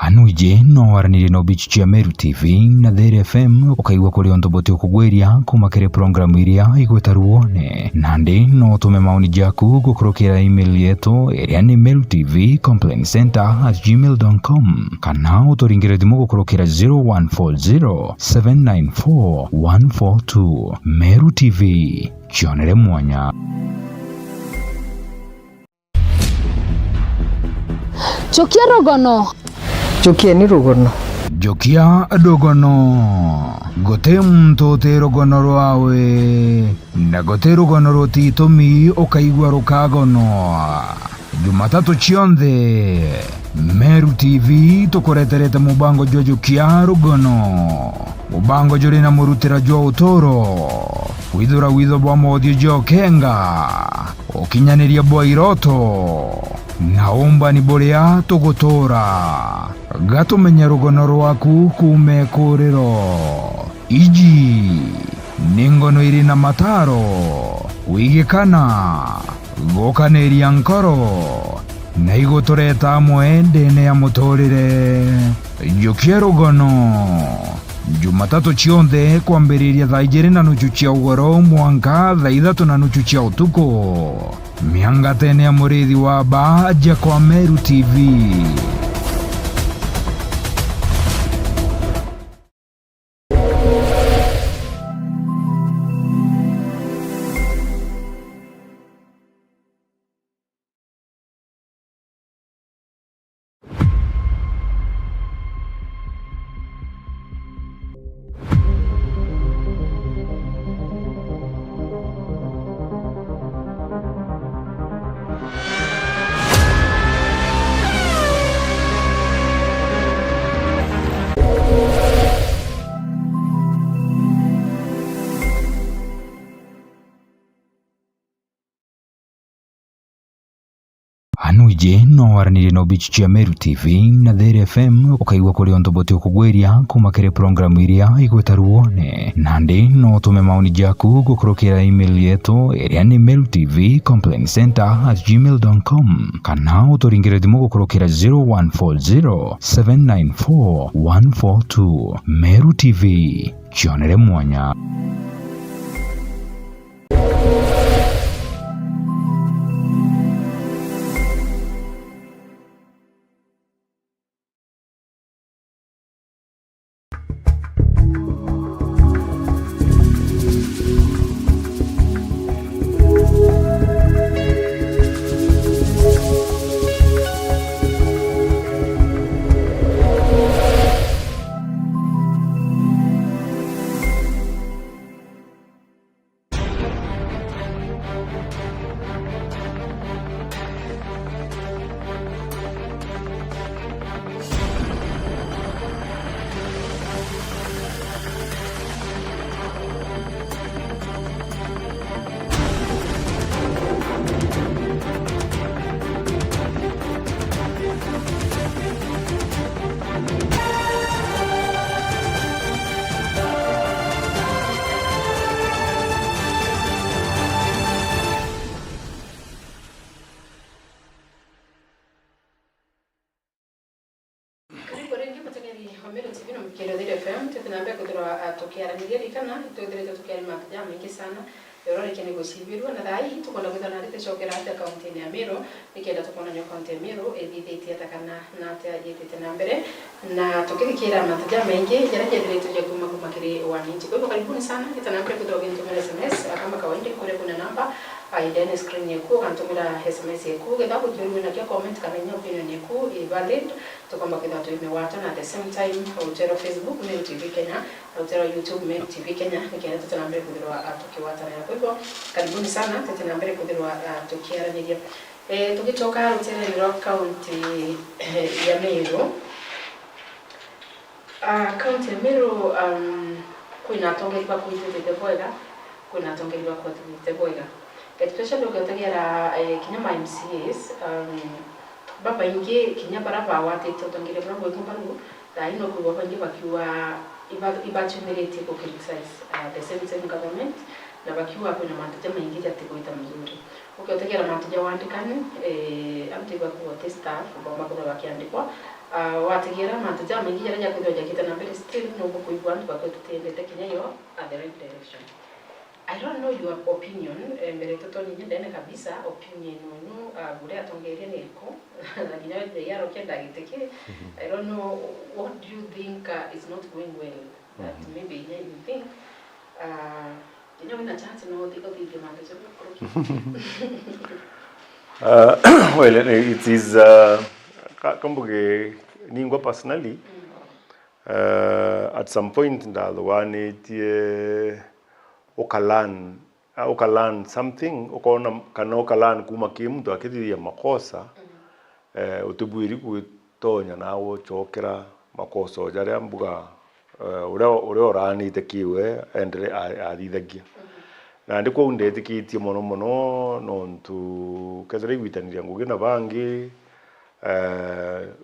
Anuije no waranire no bichi chia Meru TV na NJERI FM ukaigwa kuri ondobote ukugweria kumakere programu iria igwetaruone nandi no tume maoni jaku gukurukira email yetu iria ni merutv@gmail.com kana uturingire thimu gukurukira 0140794142. Meru TV, chionere mwanya. Chokia rogono. Chokia ni rogono. Jokia dogono. Gote mtote rogono rwawe. Na gote rogono rotitomi ukaigwa rukagono. Jumatatu chionde. Meru TV tukureterete mubango jwa jokia rogono. Mubango jori na murutira jwa utoro. Widura widho bwa modio jo kenga. Okinyaniria bwa iroto. Naomba ni borea tugutora. Gato menya rugono rwaku kumekuriro. Iji ningono iri na mataro. Wigikana gokaneria nkoro. Na igotoreta mwendene ya mutorire. Jokia rugono. Jumatatu chionde kwambiriria thaa 2:30 cia ugoro mwanka thaa 3:30 cia utuko. Mianga tene ya murithi wa baja kwa Meru TV. Anuije no waranire no bichi chia Meru TV na NJERI FM ukaigwa kuri ondobote ukugweria kumakere programu iria igwetaruone nandi no tume maoni jaku gukurukira email yetu iria ni merutv@gmail.com kana uturingire thimu gukurukira 0140794142. Meru TV, chionere mwanya. Mategeri Meru Tv no Meru FM tunaambia kutoa tukiaraniria kana tuendelee tukiari mataja mengi sana yorore kene gusibirwa na dai tukonda kudana rite chokera ate account ya Meru ikenda tukona nyo account ya Meru edite atakana na ate ajete na mbere na tukikira mataja mengi yanajendelea tuje kuma kile wananchi. Kwa hivyo karibuni sana tunaambia kutoa SMS kama kawaida kule kuna namba aidene screen yeku kantumira SMS yeku genda kujuru na comment kana nyo opinion yeku valid tukamba kida tu imewata na at the same time utero Facebook Meru TV Kenya utero YouTube Meru TV Kenya nikenda tunaambia kudirwa tukiwata na kwa hivyo karibuni sana tunaambia kudirwa tukiara media tukitoka utero county ya Meru county ya Meru kuna tongelwa kuitete boega kuna tongelwa kuitete boega especially ukatagera kinyama MCAs baba ingi kinyabara bawate totongere bra boy kumbaru ino kuba bangi bakiwa ibachumerete ko criticize the same government na bakiwa kuna mataja mengi ya tikoita mzuri ukatagera mataja waandikane amtiba kwa staff baba kuna bakiandikwa wategera mataja mengi ya kudoja kitana mbele still no kuibwa kwa tutendete kinyayo at the right direction. I don't know your opinion, mbere toto ni ndene kabisa opinion wenu bure atongeria niko lakini yaro kenda giteke. I don't know what do you think is not going well that maybe you think you know, in a chance no the demand well it is kambuge ningwa personally at some point the one ukalan something ukaona kana ukalan kuma kimtu akithia makosa utubwiri kutonya nawo chokera makosa jaria mbuga ure orani tekiwe endre athithagia na ndiko undetikitie mono nontu kethira igwitaniria ngugi na bangi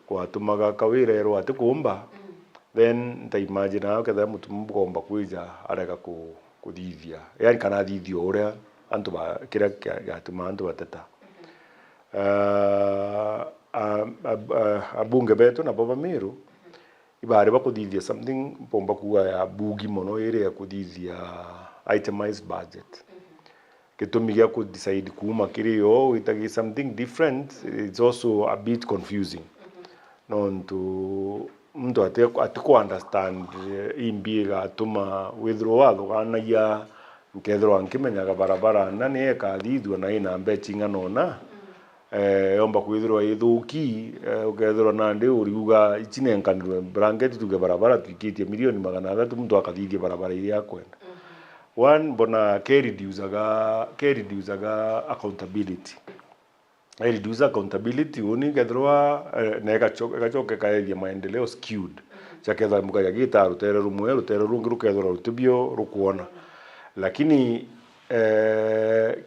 kwatumaga kawire ro atikumba then ta imagine how kethira mutumbu komba kuija areka kuthithia yani kana thithio uria antu ba kira gatuma antu bateta abunge betu na baba Meru ibare bakuthithia something pomba kuwa ya bugi mono area kuthithia itemized budget ketumigia ku decide kuma kirio itagi something different. It's also a bit confusing nontu mtu atiku understand imbiga atuma withdraw thogana ya nkethro ankimenya barabara nani ekathithwa na ina mbechinga nona omba kwithirwa ithuki ukethro na ndi uriuga ichinenkanirwe blanket tuge barabara twikitie milioni 300 mtu akathithia barabara iria kwenda one bona reducaga accountability. I reduce accountability uni kethwa nega choke kaethia maendeleo skewed chaketha mukaja gita rutere rumwe rutere rungi rukethwa rutibio rukuona lakini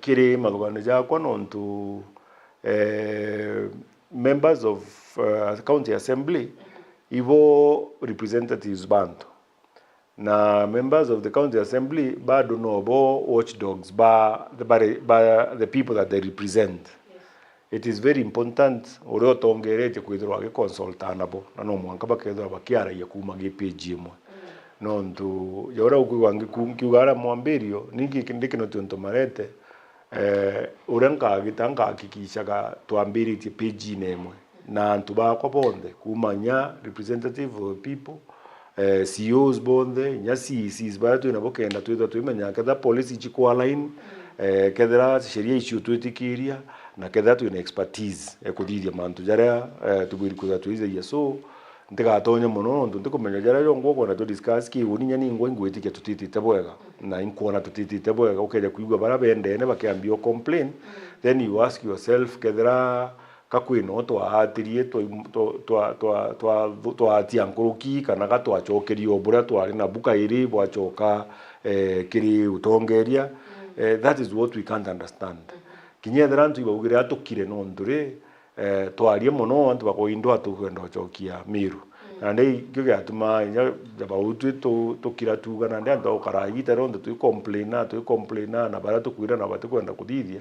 kiri mathugane jakwa nontu members of county assembly ivo representatives bantu na members of the county assembly bado no bo watchdogs ba the people that they represent. It is very important ore otongerete kwithirwa ge consultanabo na no mwanka bakethwa bakiara ya kuma ge page imwe nontu yora ukwangi kiugara mwambirio ningi kindikino tonto marete urenka gitanga hakikishaga twambirite page nemwe na antu bakwa bonde kumanya representative of people CEOs bonde nya CECs batu na bokenda twithwa twimenya ketha policy chikwa line kethira sheria icio twitikiria na ketha twina expertise ekuthithia mantu jaria tugwiri kuza twizeia so ntigatonya muno ntikumenya jaria yongo kona to discuss ki uninya ningwa ingwitikia tutitite bwega na inkuona tutitite bwega ukeja kuigwa bara bendene bakiambio complain then you ask yourself kethira kakwino twahatirie twatia nkuruki kana gatwachokerio bura twari na buka iri bwachoka kiri utongeria. That is what we can't understand. Kinyethera antu ibaugira atukire no ndure twarie muno antu bakoindo atukwenda chokia Meru na ndei kige atuma jabautu tukira tuga na ndio ukaragita rondo tu complain na bara tukwira na batukwenda kuthithia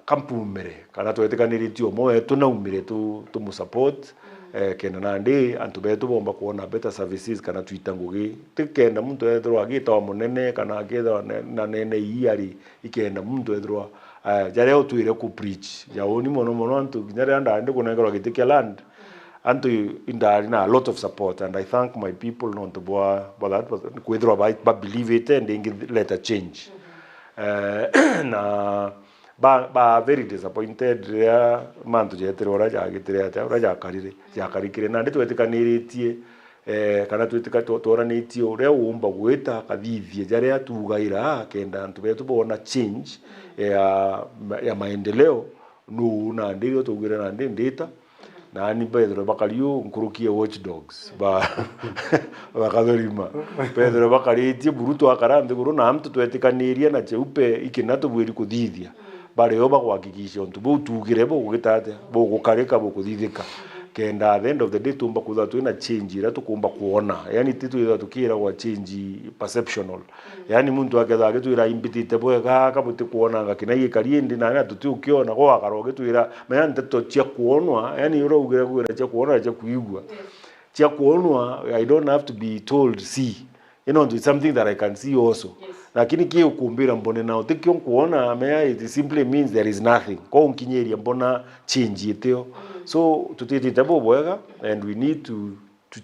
kampumere kana twetikaniritie moe tunaumire tu mu support kenda nandi antu betu bomba kuona better services kana twitangugi tikenda muntu ethirwa agitawa munene kana agithawa na nene iari ikenda muntu ethirwa jare otwire ku preach yaoni mono antu nyare anda kunengerwa gitikia land antu indari na a lot of support, and I thank my people not to but that kwethirwa ba believe it and let a change. Na ba very disappointed ya mantu jetero ora jagitire ata ora jakarikire na nditwetikaniritie kana twetika toranitie uria umba gwita kathithie jare atugaira kenda antu betu bona change ya maendeleo no na ndio tugira na ndita na ni Pedro bakaliyo nkurukie watchdogs KATHURIMA Pedro bakalitie buruto akarande guru na mtu twetikaniria na CHEUPE ikinato bwiri kuthithia bare yoba kuhakikisha ontu bo tugire bo gugitate bo gukareka bo kuthithika kenda at the end of the day tumba kutha twina change ira tukumba kuona yani titu ira tukira kwa change perceptional yani muntu aketha agitwira imbitite bwega kabuti kuona ngakinaye kariendi na tuti ukiona go akaroge twira menya nteto cia kuonwa yani uro ugire kwira cia kuona cia kuigwa cia kuonwa. I don't have to be told see, you know, it's something that I can see also. Lakini kio kumbira mbone nao tikio kuona mea it simply means there is nothing ko unkinyeria mbona change iteo. So tutitite bwega and we need to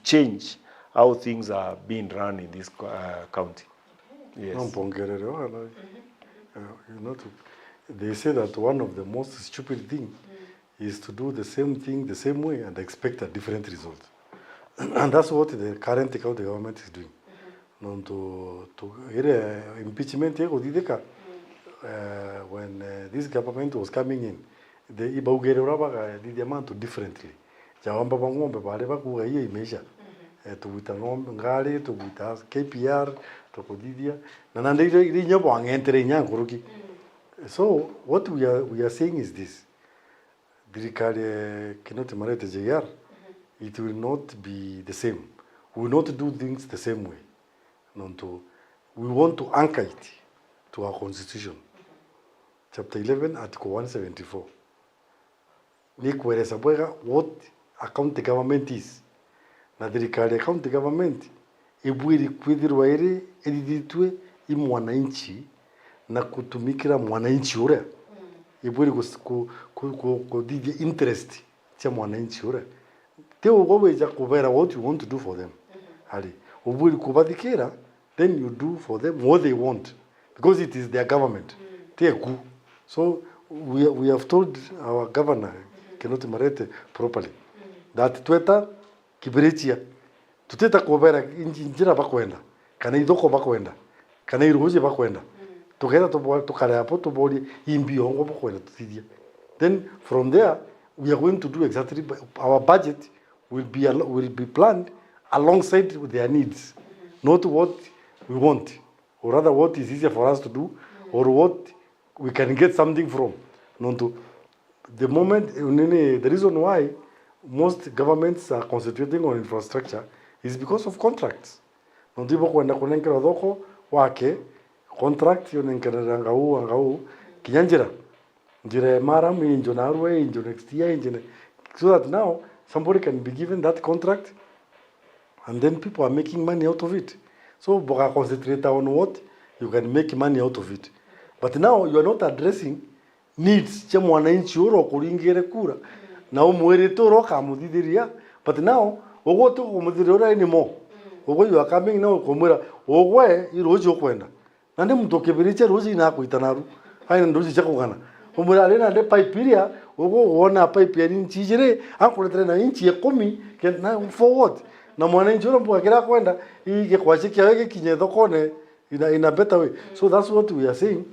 change how things are being run in this county. Yes. You know, they say that one of the most stupid thing is to do the same thing the same way and expect a different result. And that's what the current county government is doing. Non to impeachment when this government was coming in, the Ibaugere did the amount differently. Jawamba bangombe bale bakuga hiyo imesha. To witangombe ngari to wita KPR to kodidia na nande ile nyobo angentere nyanguruki. So what we are saying is this: Dirikali KINOTI MARETE JR, it will not be the same. We will not do things the same way. We want to anchor it to our constitution. Chapter 11, Article 174. Nikweleza bwega what a county government is. Na dirikali county government ibwiri kwithirwa iri editwe imwananchi na kutumikira mwananchi ure. Ibwiri kudidya interest cha mwananchi ure. Teo gobeja kubera what you want to do for them. Ali ubwiri kubathikira, then you do for them what they want because it is their government. So we have told our governor KINOTI MARETE properly that tweta kibirichia tuteta kubera injira bakwenda kana idoko bakwenda kana iruhuje bakwenda tukenda tukale hapo tuboli imbiongo bakwenda tutithia. Then from there we are going to do exactly our budget will be planned alongside with their needs, not what we want, or rather what is easier for us to do, or what we can get something from. Not to the moment, the reason why most governments are concentrating on infrastructure is because of contracts. Not people kwenda kunenkera doko wake contract yonenkera ngau kinyanjira njira mara minjo na arwe injo next year injo, so that now somebody can be given that contract and then people are making money out of it. So boka concentrate on what you can make money out of it. But now you are not addressing needs cha mwananchi uro kuringire kura na umwerete uro kamuthiria. But now ogo to kumuthiria anymore. Ogo you are coming now kumwira ogwe irojo kwenda nande mutokebiriche roji na kuitanaru haina ndoji cha kugana umwira rena de pipe iria ogo wona pipe ya inchi jire akuletere na inchi ya 10 na forward na mwananchi uro mbukira kwenda ige kwachikia weke kinye thokone in a better way. So that's what we are saying.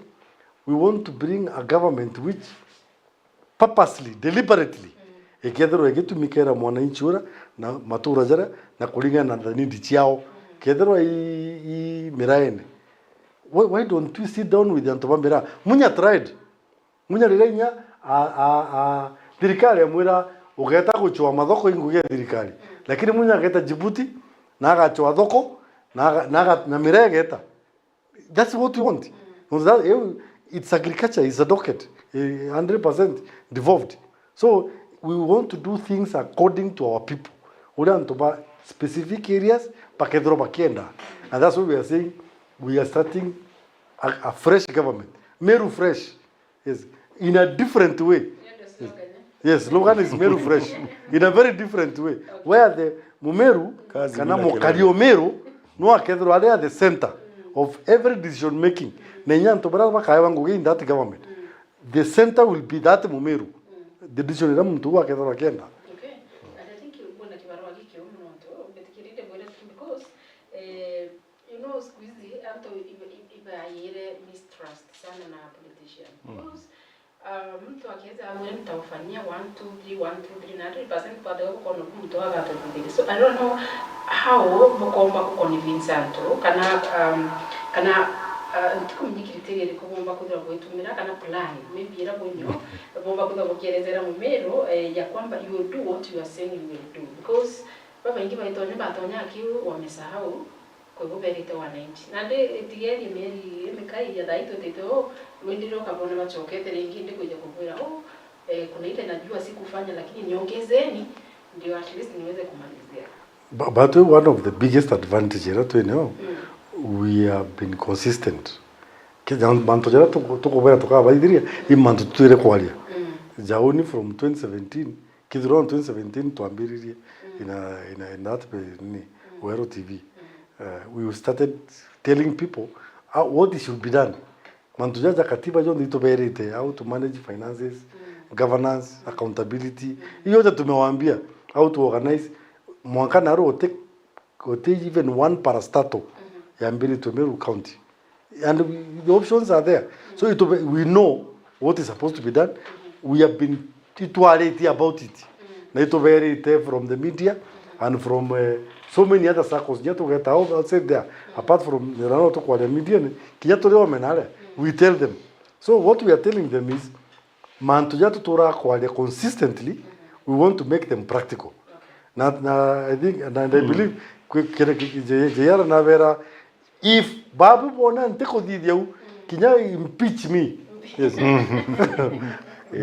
We want to bring a government which purposely, deliberately, ekethero egitumikira mwananchi ura na matura jara na kulingana na need ciao kethero I miraene. Why don't we sit down with Antobambira? Munya tried. Munya rirenya dirikali amwira ugeta guchwa mathoko ingugia dirikali. Lakini munya geta Djibouti na agachwa thoko na miregeta. That's what we want. It's agriculture, it's a docket, 100% devolved. So we want to do things according to our people. We want to buy specific areas, pakethro bakenda. And that's what we are saying. We are starting a fresh government. Meru fresh. Yes. In a different way. Yes, slogan is Meru fresh. In a very different way. Where the Mumeru, kana mokario Meru, no akethro are at the center of every decision making. Nenyan to brother bakaiwango in that government. The center will be that Mumeru. The decision is mtu akethro akenda. Mistrust sana na politician because mtu akiweza amwe mtafanyia 1 2 3 1 2 3 na 3% kwa sababu kwa mtu akatokubili. So I don't know how mkomba ku convince antu kana tukumjikiriteria kumomba kuza kuitumira kana plan maybe era bonyo bomba kuza kukielezera Mumeru ya kwamba you will do what you are saying you will do because baba ingi batonya akiu wamesahau kwa berite wananchi nande tigeri meri mikai ya daito tito wendiro kabona machokete lingi ndiko kuja kuvuira kuna ile najua sikufanya lakini niongezeni ndio at least niweze kumalizia. But one of the biggest advantage that we know we have been consistent. Kija manto jara to vera toka baidiria imanto tuire kwalia. Jaoni from 2017 kidron 2017 to ambiriria in that ni Meru TV. We started telling people what should be done. Mantujaja katiba jo ndito berite how to manage finances, governance, accountability. Hiyo yote tumewaambia how to organize mwaka naro take even one parastato ya mbili to Meru County. And the options are there. So we know what is supposed to be done. We have been tituality about it. Na ito berite from the media and from so many other circles. Jato get outside there. Apart from the rano to kwa the media, kijato leo menale. We tell them. So what we are telling them is, man tujato tora kwa consistently. We want to make them practical. Na I think and I believe jayara na vera if babu bona nteko didiau kinya impeach me. Yes.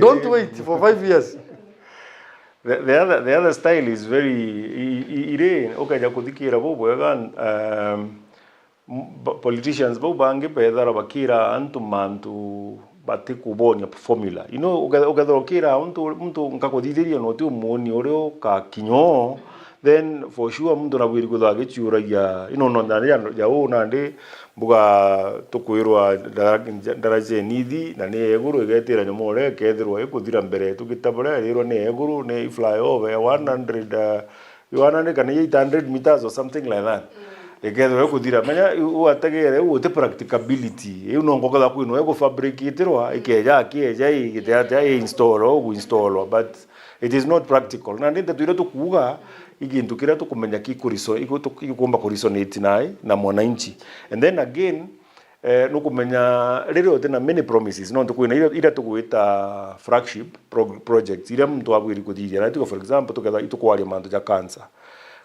Don't wait for 5 years. The other style is very okaja kuthikira bobwegan politicians bo bange pedara bakira antu mantu batikubonia formula ugathokira mtu nkakothitheria no ti umoni urio ka kinyo then for sure mtu na bwiri kutha gichiuragia no ndani ya nandi buga tukwirwa daraje nithi na ni eguru igetira nyomo re kethirwa ikuthira mbere tugitabura riro ni eguru ni fly over 100 kana 800 meters or something like that. Egethirwa ikuthira menya uategere uote practicability no ngokotha kwino ego fabricatorwa ikeja kieja igitya install but it is not practical na ndinde tuire tukuga igintu kira tukumenya kikuriso ikumba kurisonate na mwananchi and then again no kumenya rero tena many promises no tukuina ira tukuita flagship projects ira mtu abwiri kuthithia na tuko for example tuketha itukwaria mantu ja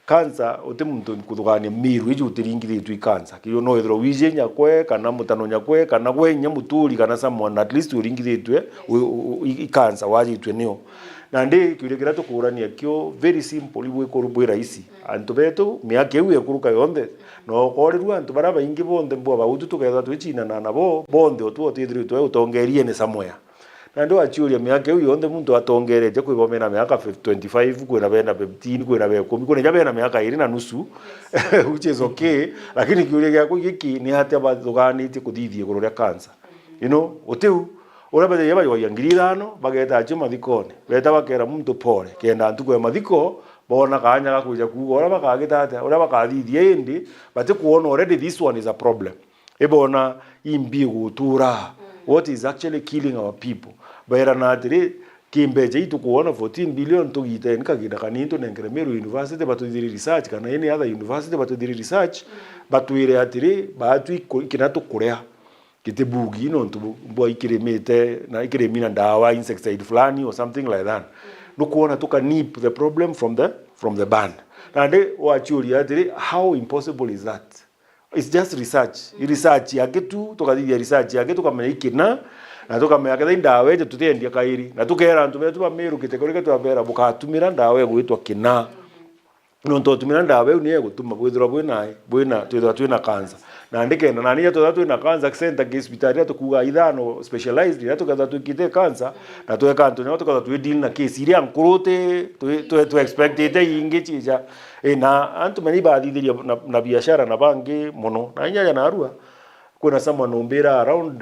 cancer ote muntu kuthugania miru iju utiringithitu cancer kiyo no ithro wije nyakwe kana mutano nyakwe kana gwenya muturi kana someone at least uringithitwe cancer wajitwe nio na ndi kiurekera tukurania kio very simple iwe korubwe raisi antu betu miaka ewe kuruka yonde no korirwa antu baraba ingi bonde mbwa bautu tuketha twicina na nabo bonde otu otithiri twe utongerie ne somewhere na ndo achuria miaka ewe yonde muntu atongereje kwibomena miaka 25 kwina bena 15 kwina be 10 kwina bena miaka 2 na nusu which is okay lakini kiurekera kugiki ni hati abathuganite kuthithie kururia cancer otiu urabete yaba yoyangirithano bageta acho mathikone beta bakera muntu pole kenda ntukwe mathiko bona kanya gakuja kugo ora bakagita ora bakathithie indi bate kuona already this one is a problem ebona imbi gutura what is actually killing our people baira na atiri kimbeje itukuona 14 billion tugite nkagira kaninto nengere Meru University batudiri research kana any other university batudiri research batuire atiri batu kinatu kurea kitibugi no ntumbo ikiremete na ikiremina dawa insecticide flani or something like that no kuona tuka nip the problem from the band and wachuria atiri how impossible is that? It's just research yake tu tukathithia research yake tukamenya ikina na tukamenya ketha ndawa ije tutiendia kairi na tukera antu betu ba Meru kitegorike twabera bukatumira ndawa gwitwa kina no ntotumira ndawa ni egutuma bwithira bwina twina cancer na ndikenda na niya twina cancer center ki hospitali tukuga ithano specialized ya tukatha tukite cancer na tweka antu no tukatha twi deal na case iria nkuruti tu expected ingi chija na antu meni bathithiria na biashara na bangi muno na inya na arua kuna someone umbira around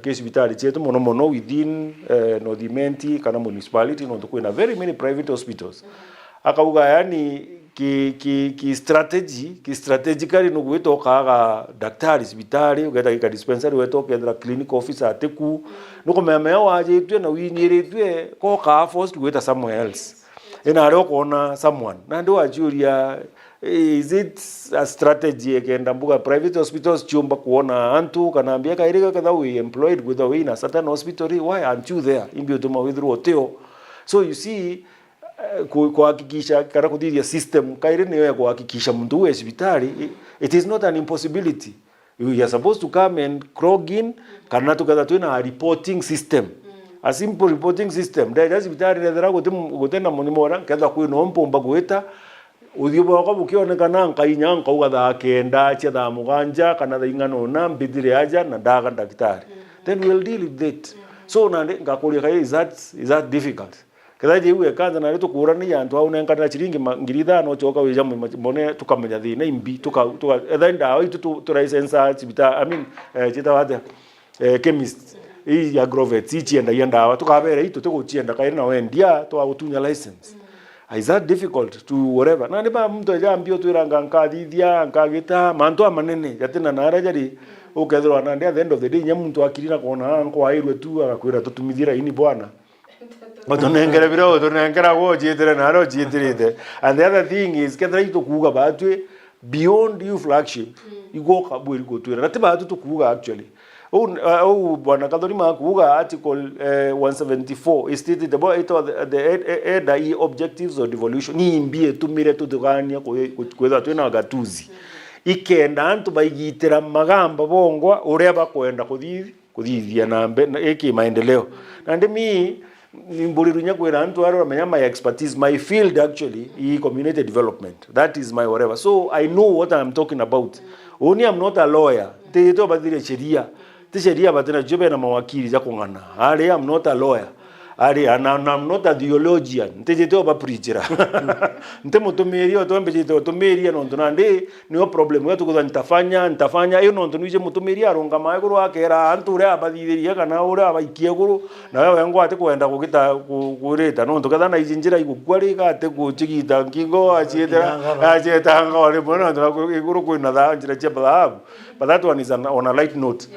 case hospitali chetu muno within Northimenti kana municipality no tukwina very many private hospitals akauga yani ki strategically no gweto kaga daktari hospitali ugeta ka dispensary weto kendra clinic officer ateku no komemea waje twe na winyiritwe ko ka force gweta somewhere else ina aro kona someone na ndo ajuria is it a strategy ekenda mbuga private hospitals chumba kuona antu kanaambia kairika kadha we employed with a in a certain hospital why aren't you there imbio tuma withdraw teo so you see kuhakikisha kana kuthithia system kaire niyo ya kuhakikisha mtu wa hospitali it is not an impossibility you are supposed to come and clog in kana tukatha twina reporting system a simple reporting system da hospitali ndera gutena munimo ora ketha kwino mpomba gwita uthio bwako bukionekana nkainya nkauga kenda cia tha muganja kana tha ingano na mbithire aja na ndaga daktari then we'll deal with that so na ngakuria kai is that difficult ketha je uwe kanza na tukurania antu au nenkana chiringi ngiri thano choka wija mone tukamenya thina imbi tuka then dawa itu tu license chibita I mean chita wate chemist hii ya Grovet ichienda yenda tukabere itu tuguchienda kairi na wendia to autunya license is that difficult to whatever na niba mtu ajambio twiranga nkathithia nkagita mantu amanene yatina na arajari ukethirwa na at the end of the day nyamuntu akirina kona nkwairwe tu agakwira tutumithira ini bwana otonengera biro otonengera go jietire na ro jietirite and the other thing is kethira itu kuga batwe beyond you flagship igo kabwiri gotwira ratiba atu tukuga actually bwana Kathurima kuga article 174 is stated about the objectives of devolution ni imbie tumire tudugania kwetha twina gatuzi ikenda antu baigitira magamba bongwa uria bakwenda kuthithia na eki maendeleo na ndimi nimburirunya kwera antu aro menya my expertise my field actually community development that is my whatever so I know what I'm talking about only I'm not a lawyer teto badire sheria tisheria batena jobe na mawakili za kungana I'm not a lawyer I'm not a theologian ntejeto ba preacher ntemutumiri otombejeto otomiri no ndonande niyo problem wetu kutha nitafanya iyo no ndonuje mutumiri aronga maiguru akera anture abathithiria kana ure abaikie guru na wewe ngo ate kwenda kugita kureta no ndokatha na ijinjira igukwarika ate kuchigita ngingo achieta ngore bona ndo iguru kwina tha njira cha babu but that one is on a light note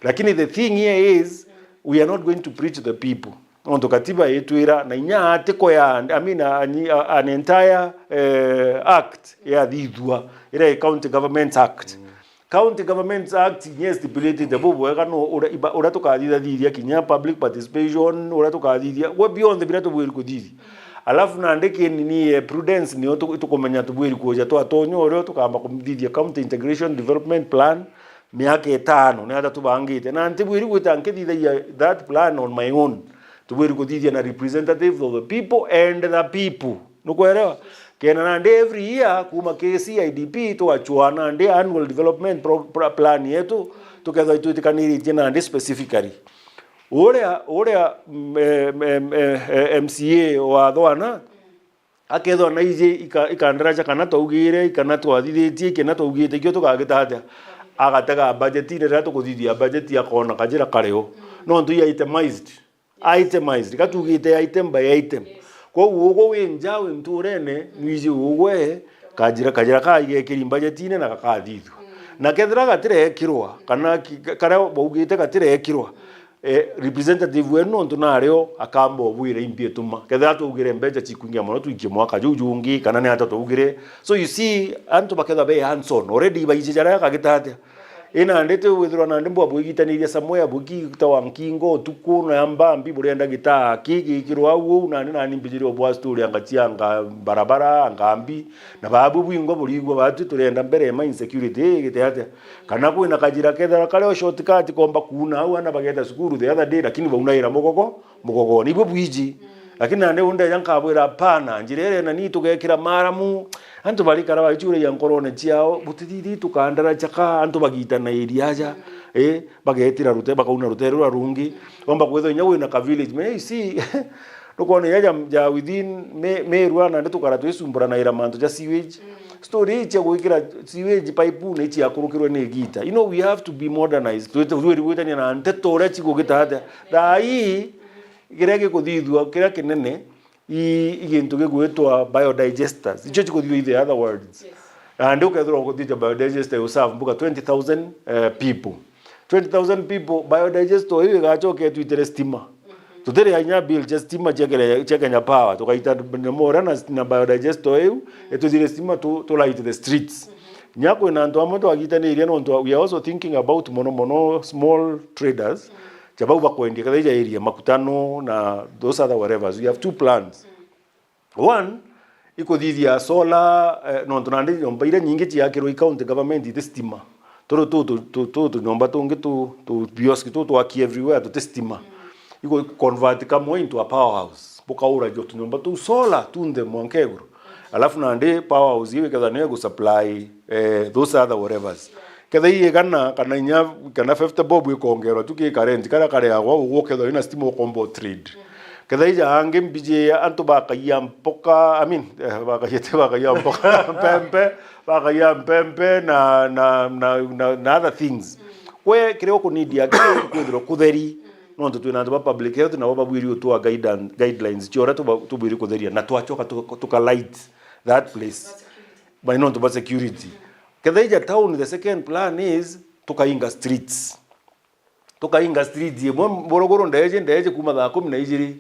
lakini the thing here is we are not going to preach to the people ondo katiba yetu ira na inya atiko ya I mean an entire act ya thithua ira county government act county government act yes stipulated the bobo ekano ura tukathithia kinya public participation ura tukathithia we beyond the birato bwiri kuthithia alafu na ndeke ni prudence ni tukomenya tubwiri kuja twatonyo oro tukamba kumthithia county integration development plan miaka 5 ni hata tubangite na ntibwiri gwitankithithia that plan on my own tubwiri kuthithia na representative of the people and the people nukuelewa kena na every year kuma KCIDP tuachuana ndi annual development plan yetu tuketha ituitikaniri jina specifically ore MCA wa thwana akethwa na ije ikandaraja kana taugire kana twathithitie kana taugite kyo tukagita atia agatega budget ire rato kuthithia budget ya kona kajira kareo no ndu itemized katugite item by item kwa ugo wenja wenturene mwiji ugwe kajira kaige kiri budget ine na kakathithwa na kethira gatire ekirwa kana baugite gatire ekirwa representative wenu ntunareo akamba obwire impie tuma kethira tugire mbeja chikungia mono tuikie mwaka jujungi kana ne hata tugire so you see antu baketha be hands on already baije jara kagitate ina ndete withirwa na ndimbo abugitaniria samoya bugi tawa nkingo tuku na yamba mbi burenda gita kiki kirwa wu na nimbijiri obwa story angatianga barabara ngambi na babu bwingo burigwa batu turenda mbere ma insecurity gite kana kwina kajira kethera kale shortcut komba kuna au ana bageta sukuru the other day lakini baunaira mugogo nibo bwiji lakini ande unda yankabwira pana njirere na ni tugekira maramu antu balikara bajure yankorone ciao butidi tukandara chaka antu bagita na iriaja bagetira rute bakauna rute rungi omba kwetho nyawe na ka village me si tukone ya within Meru na tukara twesumbura na ira manto ja sewage story cha gwikira sewage pipe ne ci akurukirwe ne gita we have to be modernized twetani na ntetore ci gogita dai kirege kuthithwa kira kinene igintu gigwitwa biodigesters icho chikuthithwa in the other words and ukethira kuthithwa biodigester usafu mbuka 20,000 people 20,000 people biodigester hiyo gachoke twitere stima tutere anya bill just stima chekenya power tukaita more na biodigester hiyo etuzire stima to light the streets nyako na ndo amoto agitane iriano ndo we are also thinking about mono small traders Chabau bakwendi kada area makutano na those other whatever. We have two plans. One, iko thithia solar no tunandi nyomba ire nyingi ciakirwo i county government ite stima. Toro tu nyomba tungi tu bioski tu aki everywhere to stima. Iko convert kamo into a powerhouse. Bukaura jo tu nyomba tu solar tunde mwankeguru. Alafu nandi powerhouse iwe kada nego supply those other whatevers. Kada iye kana nya kana 50 bob ikongero tuki current kana kare agwa ugokedo ina stimo combo trade kada ija ange mbije antu bakaya mpoka bakaya mpempe na other things we kireo ku need ya kwithiro kutheri no ntu twina ntu public health na babwiri tu guidelines chora tu bwiri kutheria na twachoka tuka light that place by no to security. Kedaija town, the second plan is tukainga streets. Tukainga streets. Morogoro ndaje kuma thaa 12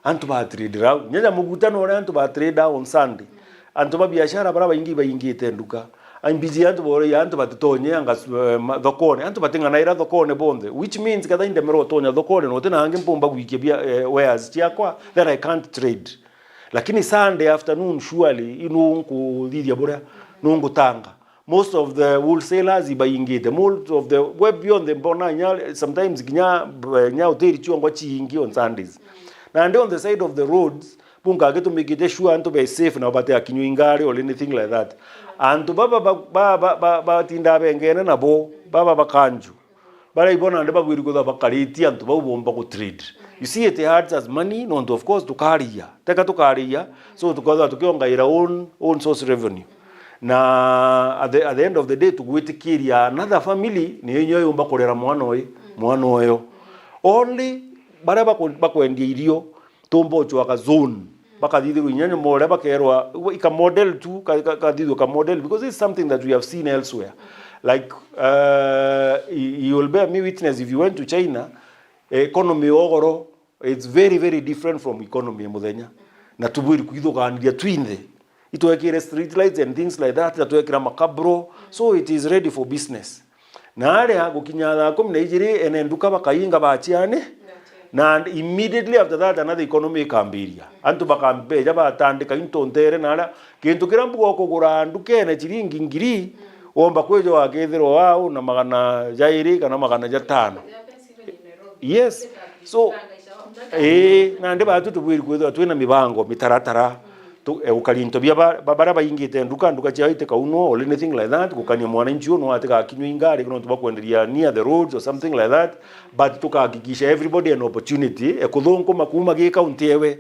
antu ba trade ra. Nyanya mugutano ore antu ba trade on Sunday. Antu ba biashara bara baingi tenduka. Ambiji antu bore antu batutonye anga thokone. Antu batinga naira thokone bonde. Which means kada inde mero tonya thokone no tena hange mpomba gwike bia wares chiakwa that I can't trade. Lakini Sunday afternoon surely inungu thithia bora nungu tanga. Most of the wholesalers ibayingite, most of the web beyond the bona sometimes nya hoteli chiongo chiingi on Sundays. Na and on the side of the roads punga geto make sure and to be safe na bate akinyu ingari or anything like that. And to baba tinda bengene na bo baba bakanju. Bara ibona ndeba gwiriko bakariti and to bomba ku trade. You see it hurts as money no of course to carry teka to carry so tukionga ira own source revenue. Na at the end of the day tugwitikiria another family ni yenyo yomba korera mwana oyo only baraba bakwendia irio tombo chwa zone bakadithirwo inyanya more bakerwa ika model tu kadithirwo ka model because it's something that we have seen elsewhere like you will bear me witness if you went to China economy ogoro it's very very different from economy muthenya na tubwiri kwithukandia twinthe ituwekire street lights and things like that atuwekira makabro so it is ready for business na ale gukinya thaa 12 ene nduka bakainga bachiane na immediately after that another economy kambiria antu bakambeja batandika intontere na kintu kirambugo kugura nduke na chiringi ngiri omba kwejo wakethiro wao na magana jairi kana magana jatano yes so na ndi batu tubwiri kwetho twina mibango mitaratara ukalinto bia babara bayingite nduka chaite kauno or anything like that gukania mwananchi no ateka kinyu ingari kuno tubakwenderia near the roads or something like that but tukahakikisha everybody an opportunity ekuthonko makuma ge county ewe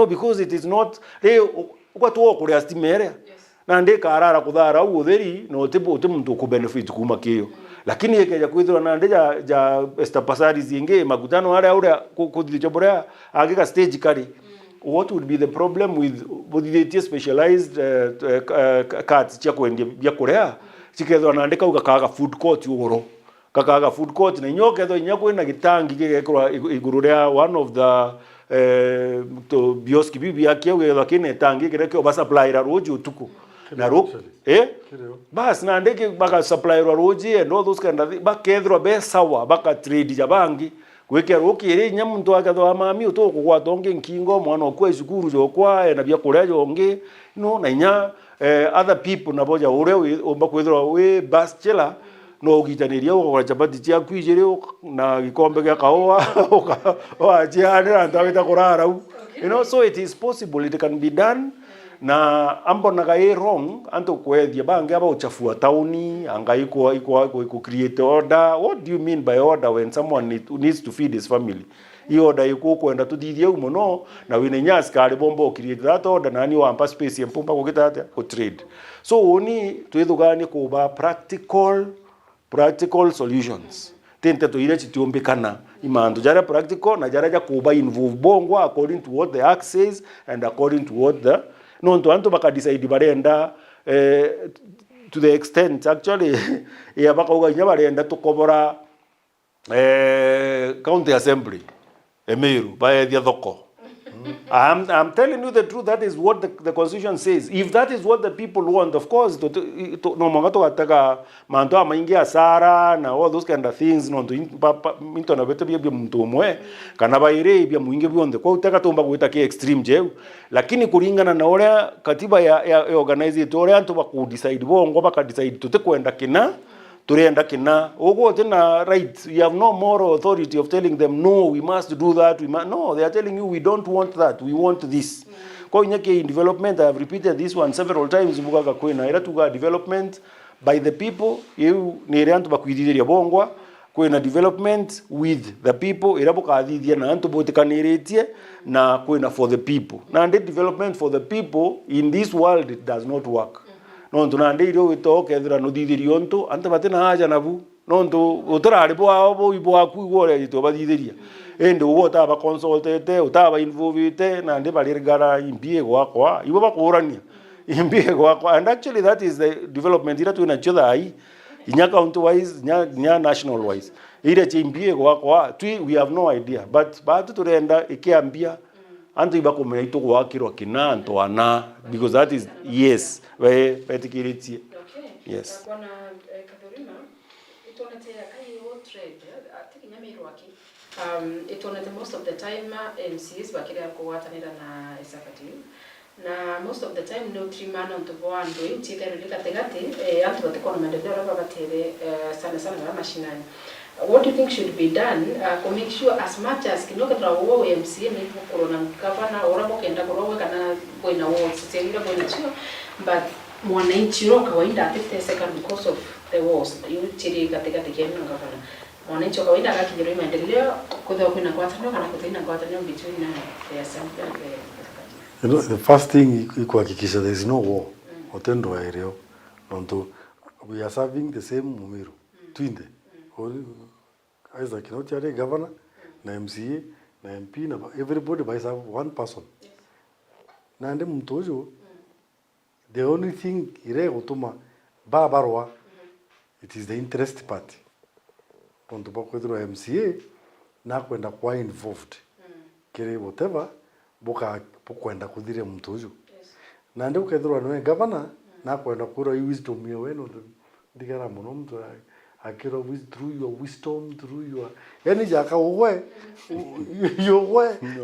because it is not ukatuo kuria stimere na ndeka arara kuthara utheri no tipo muntu ku benefit kuma kiyo lakini ekeja kwithira na ndeja ja estapasari zinge magutano aria kuthichobora agika stage kari. What would be the problem with the specialized cards chia kwendia korea chikethwa na ndeka ukakaga food court ugoro kakaga food court na nyoketho inyakwe na gitangi gigekora iguru ria one of the to bioski bibi yake we lakini tangi kireke oba supply ra roju tuku na ro bas na ndeke baka supply ro roji and all those kind of bakethro be sawa baka trade jabangi gweke rokire nyamu ndo akatho mami utoko kwa tonge nkingo mwana okwa cukuru jokwa na bya kuria jonge no na nya other people na boja ure omba kwethro we bas chela no gitaniria kwa chapati chia kwijere na gikombe gya kaoa o jiana ndawita kurara you know, so it is possible, it can be done. Na ambo naga wrong anto kwethia bange aba uchafua tauni anga iko create order. What do you mean by order when someone needs to feed his family? Hii order iko kwenda tudithia umono na wine nyaskari bombo create that order na ni wampa space mpumba kugita ko trade. So oni twithugani kuba practical solutions. Tente to ile chituombekana imando jara practical na jara ja kuba involve bongo according to what the act says and according to what the no to anto baka decide barenda to the extent actually ya baka uganya barenda to kobora county assembly Meru by the thoko. I'm telling you the truth. That is what the constitution says. If that is what the people want, of course, no mangato ataka manto maingi asara na all those kind of things. No to into na beto bia mtu mwe kana baire bia muingi bionde kwa utaka tomba kuita ki extreme je. Lakini kulingana na ole katiba ya organize it ole anto ba ku decide bongo baka decide to kwenda kina turenda kina ogo tena right. You have no moral authority of telling them no, we must do that, no, they are telling you we don't want that, we want this. Kwa nyake in development, I have repeated this one several times mugaga kwena ira tuga development by the people you nirantu bakwidithia bongwa kwena development with the people ira bukathithia na antu botikaniretie na kwena for the people na development for the people in this world it does not work. No tunande iro witoke thira no thithirio ntu ante batena haja nabu no ntu utarari bo abo ibo aku gore ito bathithiria ende ugo ta ba consultete utaba involvete na ndi balirigara imbie gwakwa ibo bakurania imbie gwakwa and actually that is the development ira tuna choda ai inya county wise nya national wise ire chimbie gwakwa we have no idea but batu turenda ikiambia antu ibakomera ito gwakirwa kinanto ana because that is yes we petikiriti yes Bwana Kathurima itonetea kai wo trade atikinya Meru aki itonete most of the time MCs bakira kuwatanira na executive na most of the time no trimana onto boando intitero likategate antu batekona maendeleo babatere sana na mashinani. What do you think should be done to make sure as much as kinokatra wo MCA ni corona gavana ora bokenda korowe kana boina wo sitira boina chio but mwananchi ro kawaida ateteseka because of the wars you chiri katika tekeni na gavana mwananchi kawaida akakijiro maendeleo kwa kuna kwatano kana kutina kwatano between the assembly and the you know, the first thing ikuhakikisha there is no war otendo aereo nonto we are serving the same Mumiru twinde Isaac KINOTI are governor na MCA na MP na everybody by one person na ndi mtojo the only thing ire gutuma babarwa it is the interest party ponto bakwethro MCA na kwenda kwa involved kire whatever boka kwenda kuthire mtojo na ndi ukethro no governor na kwenda kura wisdom yewe no ndigara muno mtu akiro through your wisdom through your yani jaka uwe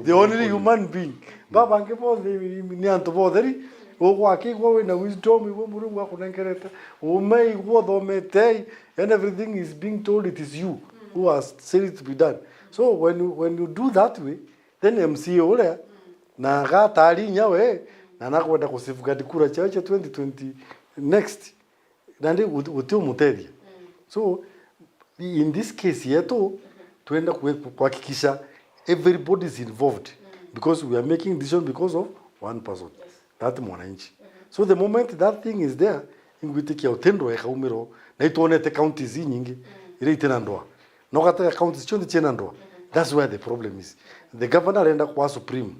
the only human being baba ngepo ni anto boderi ogwa kigwo na wisdom iwo murungu akunengereta umei gwo thomete and everything is being told it is you who has said it to be done. So when you do that way then MCA ule na gatari nyawe na nakwenda kusifugadi kura cha 2020 next nandi utio muteria. So in this case yetu tuenda kuhakikisha everybody is involved because we are making decision because of one person that mwananchi. So the moment that thing is there ingwitikia utendo ya kaumiro na ituonete counties nyingi ile itena ndoa no kata counties chonde chena ndoa. That's where the problem is. The governor enda kwa supreme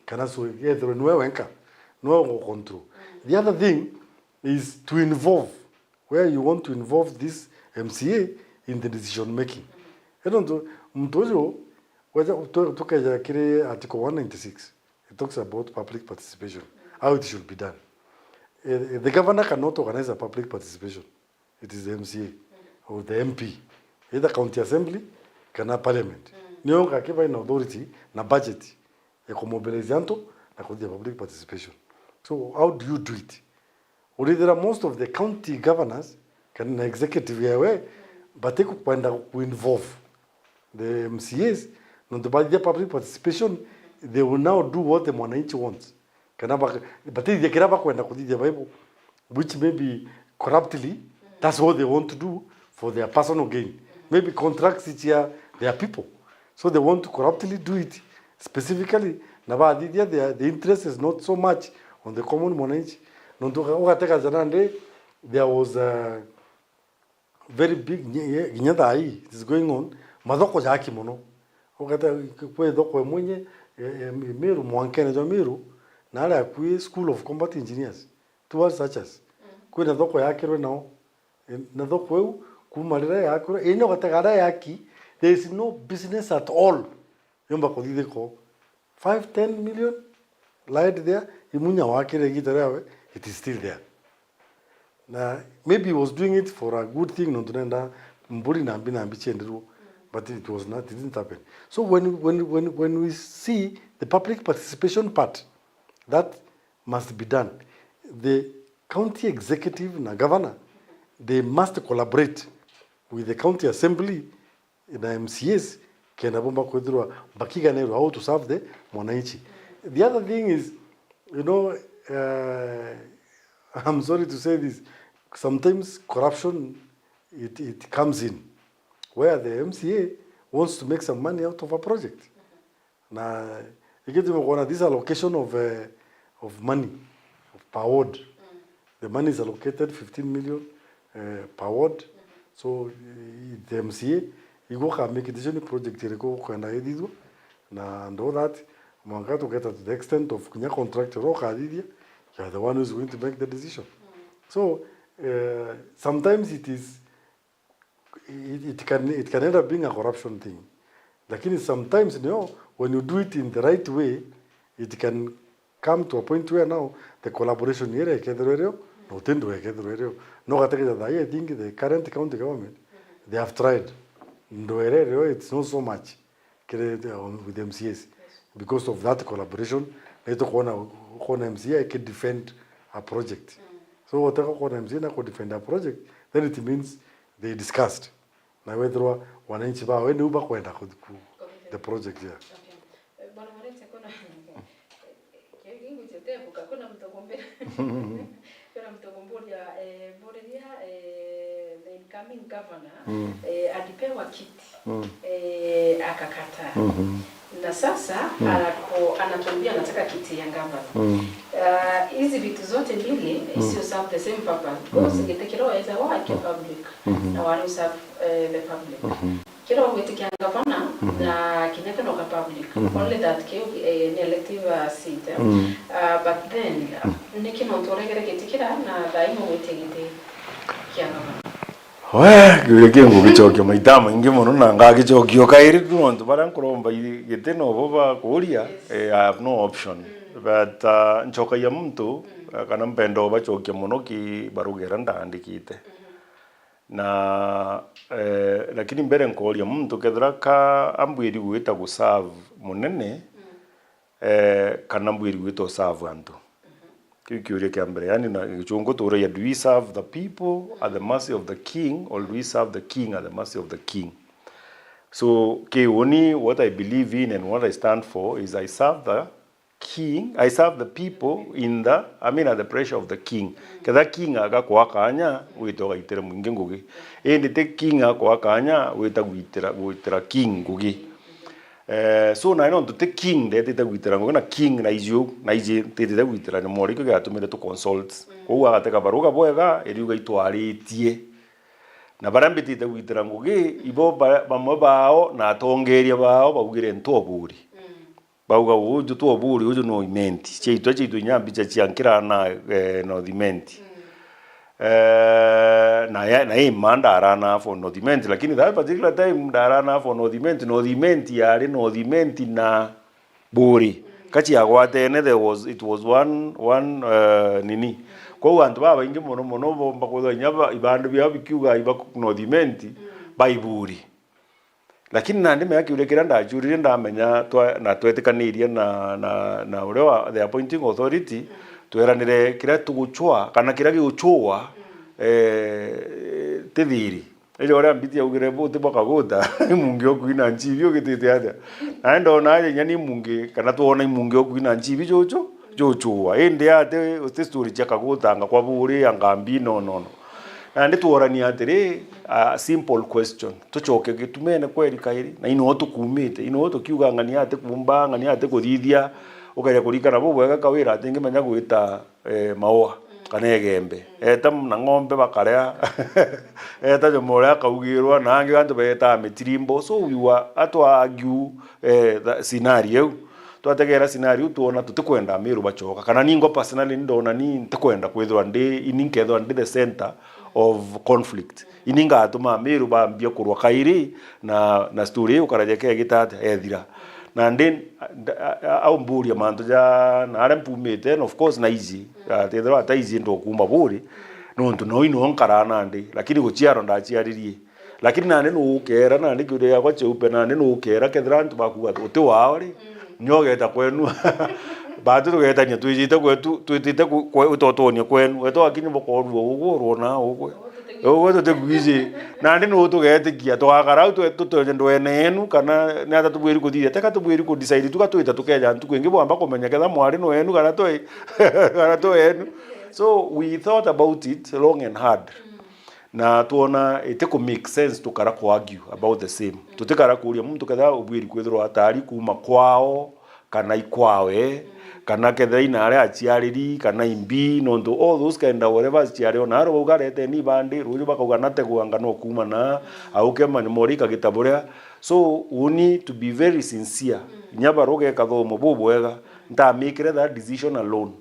kana so yethro nwe wenka no control. The other thing is to involve where you want to involve this MCA in the decision making. I don't know mtojo whether tukaja kile article 196 it talks about public participation how it should be done. the governor cannot organize a public participation. It is the MCA or the MP, either county assembly, kana parliament. Nionga kiba ina authority na budget ya kumobilize anto na kudia public participation. So how do you do it? Already there are most of the county governors can executive yawe, but they could involve the MCAs. No, the public participation, they will now do what the mwananchi wants. But they cannot kwenda kudia Bible, which may be corruptly. That's what they want to do for their personal gain. Maybe contracts each year their people, so they want to corruptly do it specifically. The interest is not so much on the common mwananchi. There was a very big nyadai is going on. Madoko jaki mono. Okata kwe doko mwenye Meru mwankene jo Meru na ala kwe School of Combat Engineers towards such as kwe na doko yake ro nao na doko kumalira yake ro eno katagara yaki. There is no business at all. Yomba kodide ko 5-10 million lied there. Imunya wake regitare it is still there. Now, maybe he was doing it for a good thing, but it was not. It didn't happen. So when we see the public participation part, that must be done. The county executive and governor, they must collaborate with the county assembly, the MCAs, how to serve the mwananchi. The other thing is, you know, I'm sorry to say this, sometimes corruption, it comes in, where the MCA wants to make some money out of a project. Now, you get this allocation of money per ward. The money is allocated 15 million per ward. So the MCA, you go and make a decision project, you go and all that. To get to the extent of Kenya contractor, you are the one who's going to make the decision. So sometimes it can end up being a corruption thing. Lakini sometimes, you know, when you do it in the right way, it can come to a point where now the collaboration here, I think the current county government, they have tried. It's not so much with MCAs. Because of that collaboration, MCA can defend a project. So whatever MCA can defend a project, then it means they discussed. Now whether one inch ba when uba kwenda the project here. Bwana Marete kuna kingu chetepo kuna mtogombea. Kuna mtogombea boreria the incoming governor alipewa kiti akakata. Na sasa anatuambia anataka kiti ya gavana. Hizi vitu zote mbili sio serve the same purpose. Because ingetekelewa as a work public na wale serve the public. Kila wangetekea gavana na kineka no public. Only that an elective seat. But then nikino toregere ketikira na daima wetegete kia gavana. Gengo gichokyo maitama inge mono nanga gichokyo kairi nonto barankuromba giteno boba kuria I have no option but nchoka ya mtu kana mpendo bachokyo mono ki barugera ndandikite na lakini mbere nkoria mtu kethra ka ambwiri gwita guserve munene kana ambwiri gwita serve antu kiuria kiambere yani na gichungo tore ya do we serve the people at the mercy of the king or do we serve the king at the mercy of the king? So only what I believe in and what I stand for is I serve the king, I serve the people in the at the pressure of the king. Kada king aga kwa kanya wito gaitera mwinge ngugi ende te king aga kwa kanya wita gwitera king ngugi. So na ino the king de te gwitera ngona king na izio na ije te gwitera no mori ko gatumire to consult ko agateka baruga bwega eriuga itwaritie na barambiti te gwitera ngugi ibo bamwe bao na atongeria bao bagire ntoburi bauga uju toburi uju no imenti cheito nyambi chankira na no dimenti na imanda arana for no dimenti lakini that particular time darana for no dimenti yari no dimenti na buri kachi agwate ne it was one kwa antu baba ingi mono bomba ko nyaba ibandu bya bikiuga iba kunodimenti baiburi lakini nandi me akiurekera ndajurire ndamenya na twetikanirie na ure wa the appointing authority tweranire kira tuguchwa kana kira giuchwa tithiri ejo ora mbiti ugire bote bakaguta mungi okuina nchibyo gitete ata ando na nyani mungi kana tuona mungi okuina nchibyo jochwa ende ate uste story chakagutanga kwa buri angambi no na ndi tuorania atiri a simple question tuchoke gitumene kweri kairi na ino tukumite ino tukiuga ngani ate kumba ngani ate kuthithia ukaria kurikana bo wega kawira atingi menya gwita maua kana egembe eta na ng'ombe bakaria eta jo moria kaugirwa na angi antu beta metirimbo so we were atwa argue the scenario twategera scenario tuona tutikwenda Meru bachoka kana ningo personally ndona ni ntikwenda kwithwa ndi ininkethwa ndi the center of conflict ininga atuma Meru bambia kurwa kairi na story ukarajeke gitata ethira na then au mburi mantu ja na arempumite and of course na easy tethera ata easy ndo kumba buri nontu no ino nkarana ndi lakini guchiaro ndachiaririe lakini nane no ukera nane kude yakwa CHEUPE nane no ukera kethera ntu bakuga uti waori nyogeta kwenu batu tugeta nya twijite kwetu twitite utotonia kwenu weto akinyi bokorwo ugurwo na ugwe ogo tutegwize nandi no tugetikia twakara tutoje ndwene enu kana ni ata tubwiri kuthia teka tubwiri ku decide tukatwita tukeja ntu kwingi bwamba kumenya ketha mwari no enu kana toi kana to enu so we thought about it long and hard na tuona iteko make sense tukara ku argue about the same tutikara kuria muntu ketha ubwiri kwithirwa atari kuma kwao kana ikwawe kana ketha inare achiariri kana imbi nondo all those kind of whatever chiari onaro ugarete ni bandi ruju bakauga nateguanga no kuma na auke manyomorika gitaburia so we need to be very sincere nyabaroge kathomo bubwega nta make that decision alone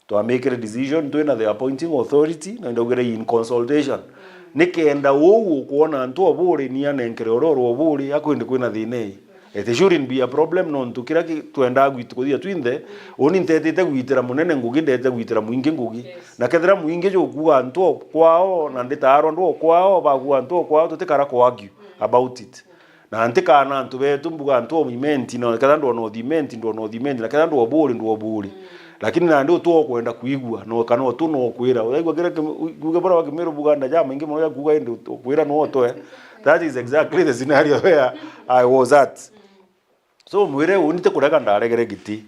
to make a decision to the appointing authority na ndogere in consultation nikenda wowo kuona ntu oburi ni anenkere ororo oburi akwende kwina thine it shouldn't be a problem no tukira ki twenda gwitu kuthia twinde oni ntetete gwitira munene ngugi ndete gwitira muingi ngugi na kethira muingi jo kuga ntu kwao na nditaro ndo kwao baguwa ntu kwao tutikara ko argue about it na ntikana ntu betu mbuga ntu mimenti no ketha ndo no dimenti na ketha ndo oburi lakini na ndio tu kwenda kuigwa no kana tu no kwira uigwa kire kuge bora wa Meru Buganda jama ingi moya kuga ende kwira no to that is exactly the scenario where I was at so mwire unite kureka ndaregere giti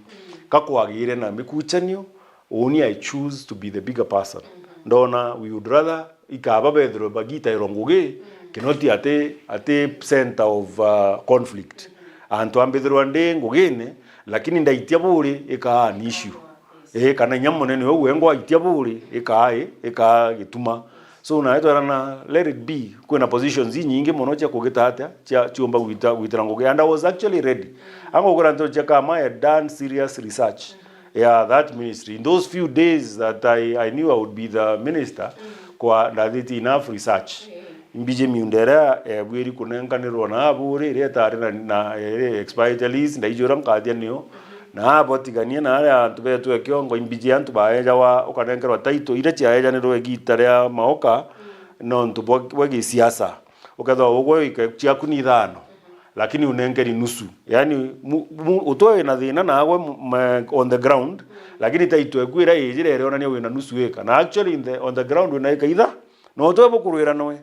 kakwagire na mikuchanio oni I choose to be the bigger person ndona we would rather ikaba bedro bagita ironguge kinoti ate center of conflict antu ambedro ande ngugene lakini ndaitia buri ika an issue kana nyamunene wewe ngo aitia buri ika gituma so na eto rana let it be kuna positions nyingi mono cha kugitata cha chiomba gwitira ngoge and I was actually ready ango kuranto cha kama I had done serious research that ministry in those few days that I knew I would be the minister kwa that enough research mbije miundera bwiri kunenganirwa na aburi retare na expired list ndaijora mkadia niyo na botigania na ara tubetu ekiongo imbiji antu baeja wa ukanengerwa taito ire chiaeja ni roe gitaria maoka no ntu wegi siasa ukatha ugo ikachia kuni thano lakini unengeri nusu yani utoe na thina na agwe on the ground lakini taito ekwira ijire ona ni wina nusu eka na actually on the ground unaika either no utoe bukurwira noe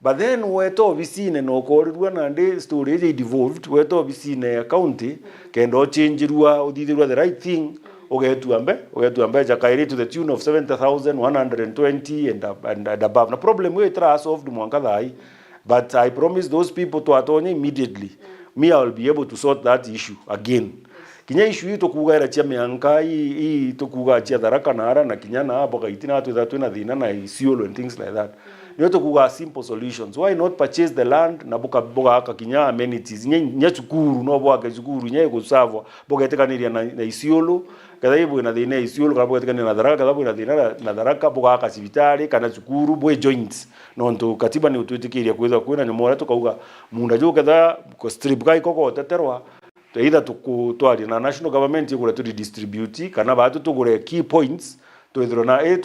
but then weto obisine no korirwa na ndi story is devolved weto obisine county kendo changerwa udithirwa the right thing ogetuambe jakairi to the tune of 70,120 and above na problem we try solved mwanga thai but I promise those people to atonya immediately me I will be able to sort that issue again kinya issue hii tokuga era chia mianka hii tokuga chia Tharaka na ara na kinya na hapo kaitina tu na thina na Isiolo and things like that you to kuga simple solutions why not purchase the land na boga aka kinya amenities nya chukuru no boga chukuru nya kusavwa boga etekaniria na Isiolo kada ibu na thina Isiolo kada boga etekaniria na Tharaka kada boga na thina na Tharaka boga aka civitari kana chukuru boy joints no nto katiba ni utwitikiria kuweza kuina nyomora tukauga munda jo kada ko strip kai koko teterwa either tukutwari na national government ikure to distribute kana batu tugure key points twithiro na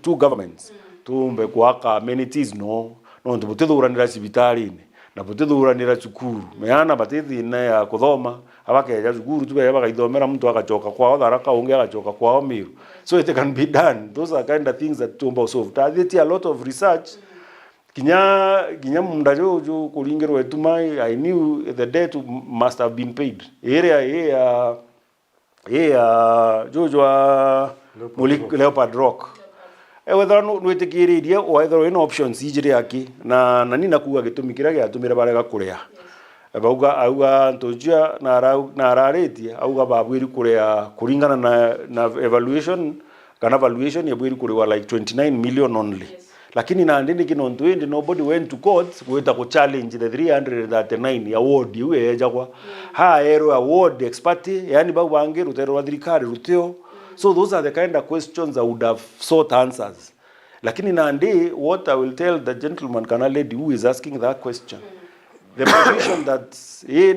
two governments tumbe kwaka amenities no ntubutithuranira cibitari-ini na butithuranira cukuru meana batithina ya kuthoma abakeja cukuru tube bagaithomera muntu agacoka kwao tharaka ungi agacoka kwao Meru. So it can be done. Those are kind of things that tumba solve. There a lot of research. Kinya munda jojo kulingirwa etumai, I knew the debt must have been paid. Area jojo Leopard Rock. Whether no wetikiriria or whether in options ijire yaki na nina kuga gitumikira giatumira barega kurea. Auga ntojia na araretia auga babwiri kurea kuringana na evaluation kana valuation ya bwiri kurea like 29 million only. Lakini na ndini kinonto endi nobody went to court kuweta ku challenge the 339 award iwe eja kwa ero award expert yani babange rutero wadrikari ruteo. So those are the kind of questions I would have sought answers. Lakini na ndi what I will tell the gentleman kana lady who is asking that question. The position that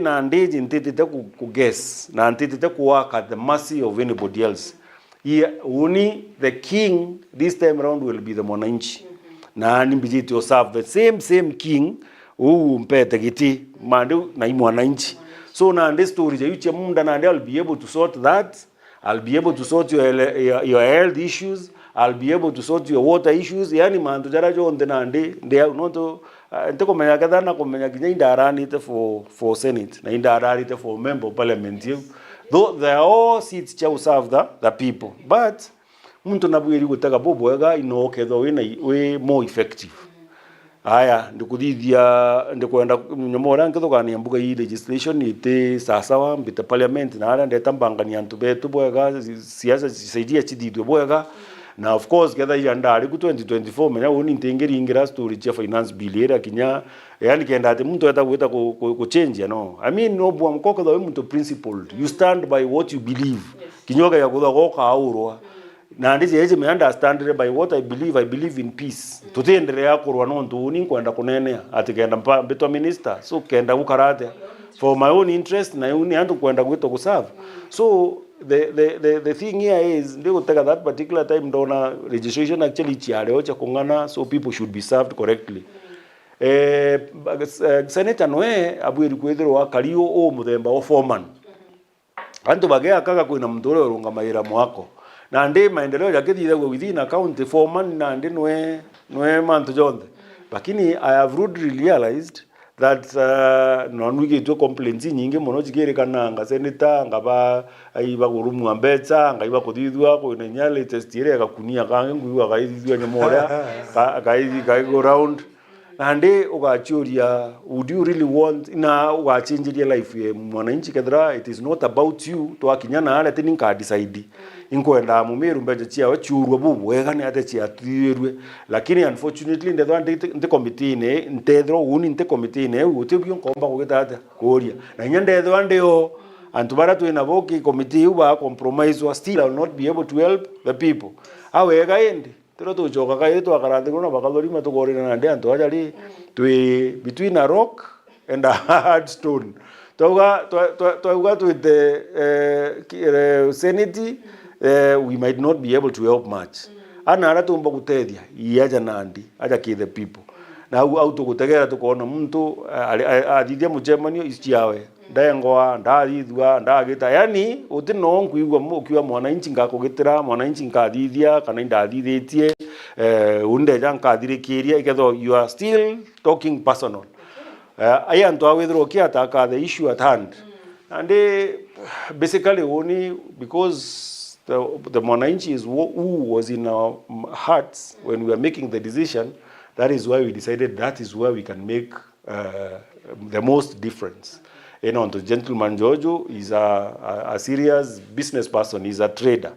na ndi ntitite ku guess na ntitite ku work at the mercy of anybody else. Only the king this time around will be the mwananchi. Na nimbiji to serve the same king who mpete giti mandu na mwananchi. So na ndi story je yuche munda na ndi I'll be able to sort that. I'll be able to sort your health issues. I'll be able to sort your water issues. Yani mantu jara jo onde na ndi noto nteko menya kadana komenya kinya indarani te for senate na indarani te for member of parliament. Though they are all seats to serve the people, but muntu nabwiri gutaka boboega inoketho we more effective. Aya ndikuthithia ndikwenda nyomora nkithogania mbuga hii legislation ite sasawa mbite parliament na ara ndeta mbangania ntu betu boega siasa cisaidia chithithwe boega na of course ketha ira ndari ku 2024 menya woni ntingeringira story cha finance bill era kinya yani kenda ati muntu eta gwita ku change no. I mean no bwa mkoko tho muntu principled, you stand by what you believe. Kinyoga ya kutha goka aurwa na ndizi eje me understand by what I believe in peace. Tutenderea kurwa no ntu ni kwenda kunene ati kenda mbeto minister so kenda gukarate for my own interest na uni andu kwenda gwito kuserve. So the thing here is they will take at that particular time dona registration actually chiareo cha kungana, so people should be served correctly. Senator noe abwiri kwithirwa kario o muthemba o foreman antu bagea kaga kwina mutore urunga maira mwako na ndi maendeleo yakithithe within account foreman na ndi noe mantu jonde. Lakini I have rudely realized that nonwige to complaints nyingi muno chikerekana nga senator ngaba aiba kurumu ambetsa ngaiba kuthithwa ko nyale test ire akakunia kange nguiwa kaithithwa nyamora kai go round and ugachuria would you really want na ugachinjiria life ye mwananchi kedra. It is not about you to akinyana ala tini ka decide inkwenda mu Meru mbeje chia wachurwa bubu wega ni ate chia tirwe. Lakini unfortunately ndethwa ndi committee ne ntethro uni nte committee ne utibyo komba kugitata koria na nyandethwa ndio antubara tu ina boki committee uba compromise wa still will not be able to help the people awega endi tero to joka kai to akarande kuna bakalorima to gorina na ndi antu ajali twi between a rock and a hard stone toga to the senate we might not be able to help much. Ana ara tumba kutethia iaja nandi aja ki the people na au to gutegera tukona muntu athithia muchemanio ichiawe ndaengoa ndathithwa ndagita yani utino nkuigwa mukiwa mwananchi ngakugitira mwananchi ngathithia kana ndathithitie unde janka thirikiria iketho you are still talking personal. I am to withdraw kiataka the issue at hand and basically only because the mwananchi is who was in our hearts when we were making the decision. That is why we decided that is where we can make the most difference. You know, the gentleman Jojo is a serious business person. He's a trader.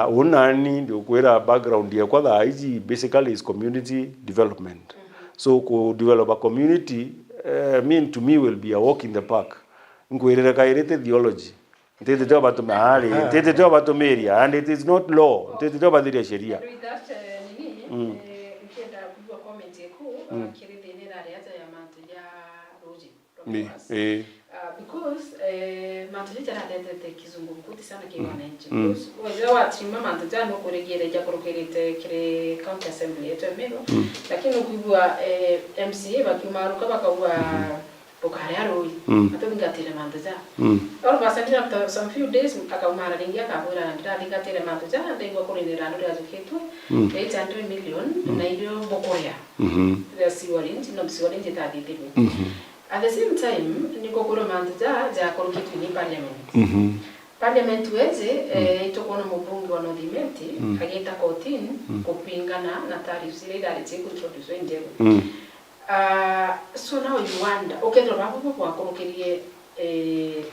Unani ndio kwera background ya kwa IG basically is community development. So to develop a community to me will be a walk in the park. Ngwirera kairete theology. Tete toba to mahali, tete toba to meria, and it is not law. Tete toba dhiri ya sheria. Because mantu jara dete kizungumkuti sana kwa wananchi. Because wazee wa trima mantu jana kuregere ja kurokerete kire county assembly yetu Meru. Lakini ukibwa MCA bakimaruka bakawa Bokare aroi. Atongatire mantu jana. All of a sudden after some few days akamara ringia kabura ndingatire mantu jana ndengwa kurinira ndo yazuketu 800 million na iyo bokoya. The siwalinti no siwalinti tadidi. At the same time, niko kuro mantuja ja korokitu ni parliament. Parliament weze itokona mbunge wa Nodimenti agenda kotini kupingana na tarifu zile dalite kuintroduce njego. So now you wonder, okay, ndo babu kwa korokerie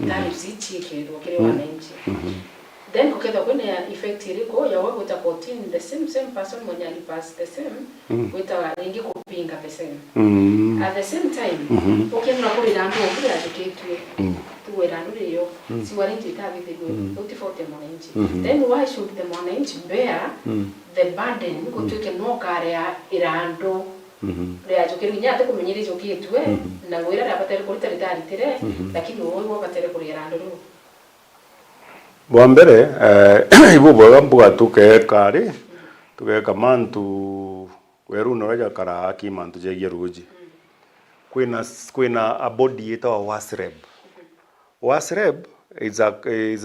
tarifu zichike kire wananchi. Then kukeda kwenye effect iliko ya wako ta kotini the same person mwenye alipass the same wita ingi kupinga the same. At the same time, okay mnakuri dango kuri ajuketu tuwe dango yo si warinti itavi the uti mwananchi. Then why should the mwananchi bear the burden kutuke no kare irando le ajukeri nyate kumenyere joketu na wera rabatere kuri tari tere lakini wowe wabatere kuri irando. Bwambere ibu bwambuga tukeka mantu weru noraja kara ki mantu jegie ruji kwina a body eta wasreb is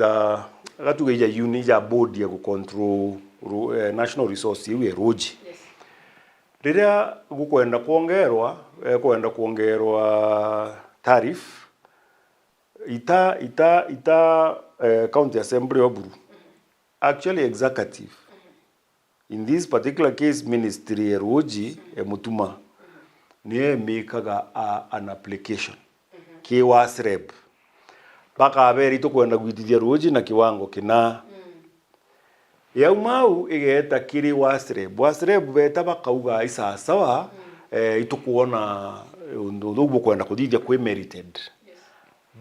a gatuge ya unit ya body ya control national resource iwe ruji rira gukwenda kuongerwa tariff ita county assembly oburu actually executive in this particular case ministry eroji emutuma niye mekaga an application ki wasreb baka aberi to kwenda gwitithia roji na kiwango kina ya umau igeta kiri wasreb beta bakauga isa sawa itukuona ndugu kwenda kudithia kwe merited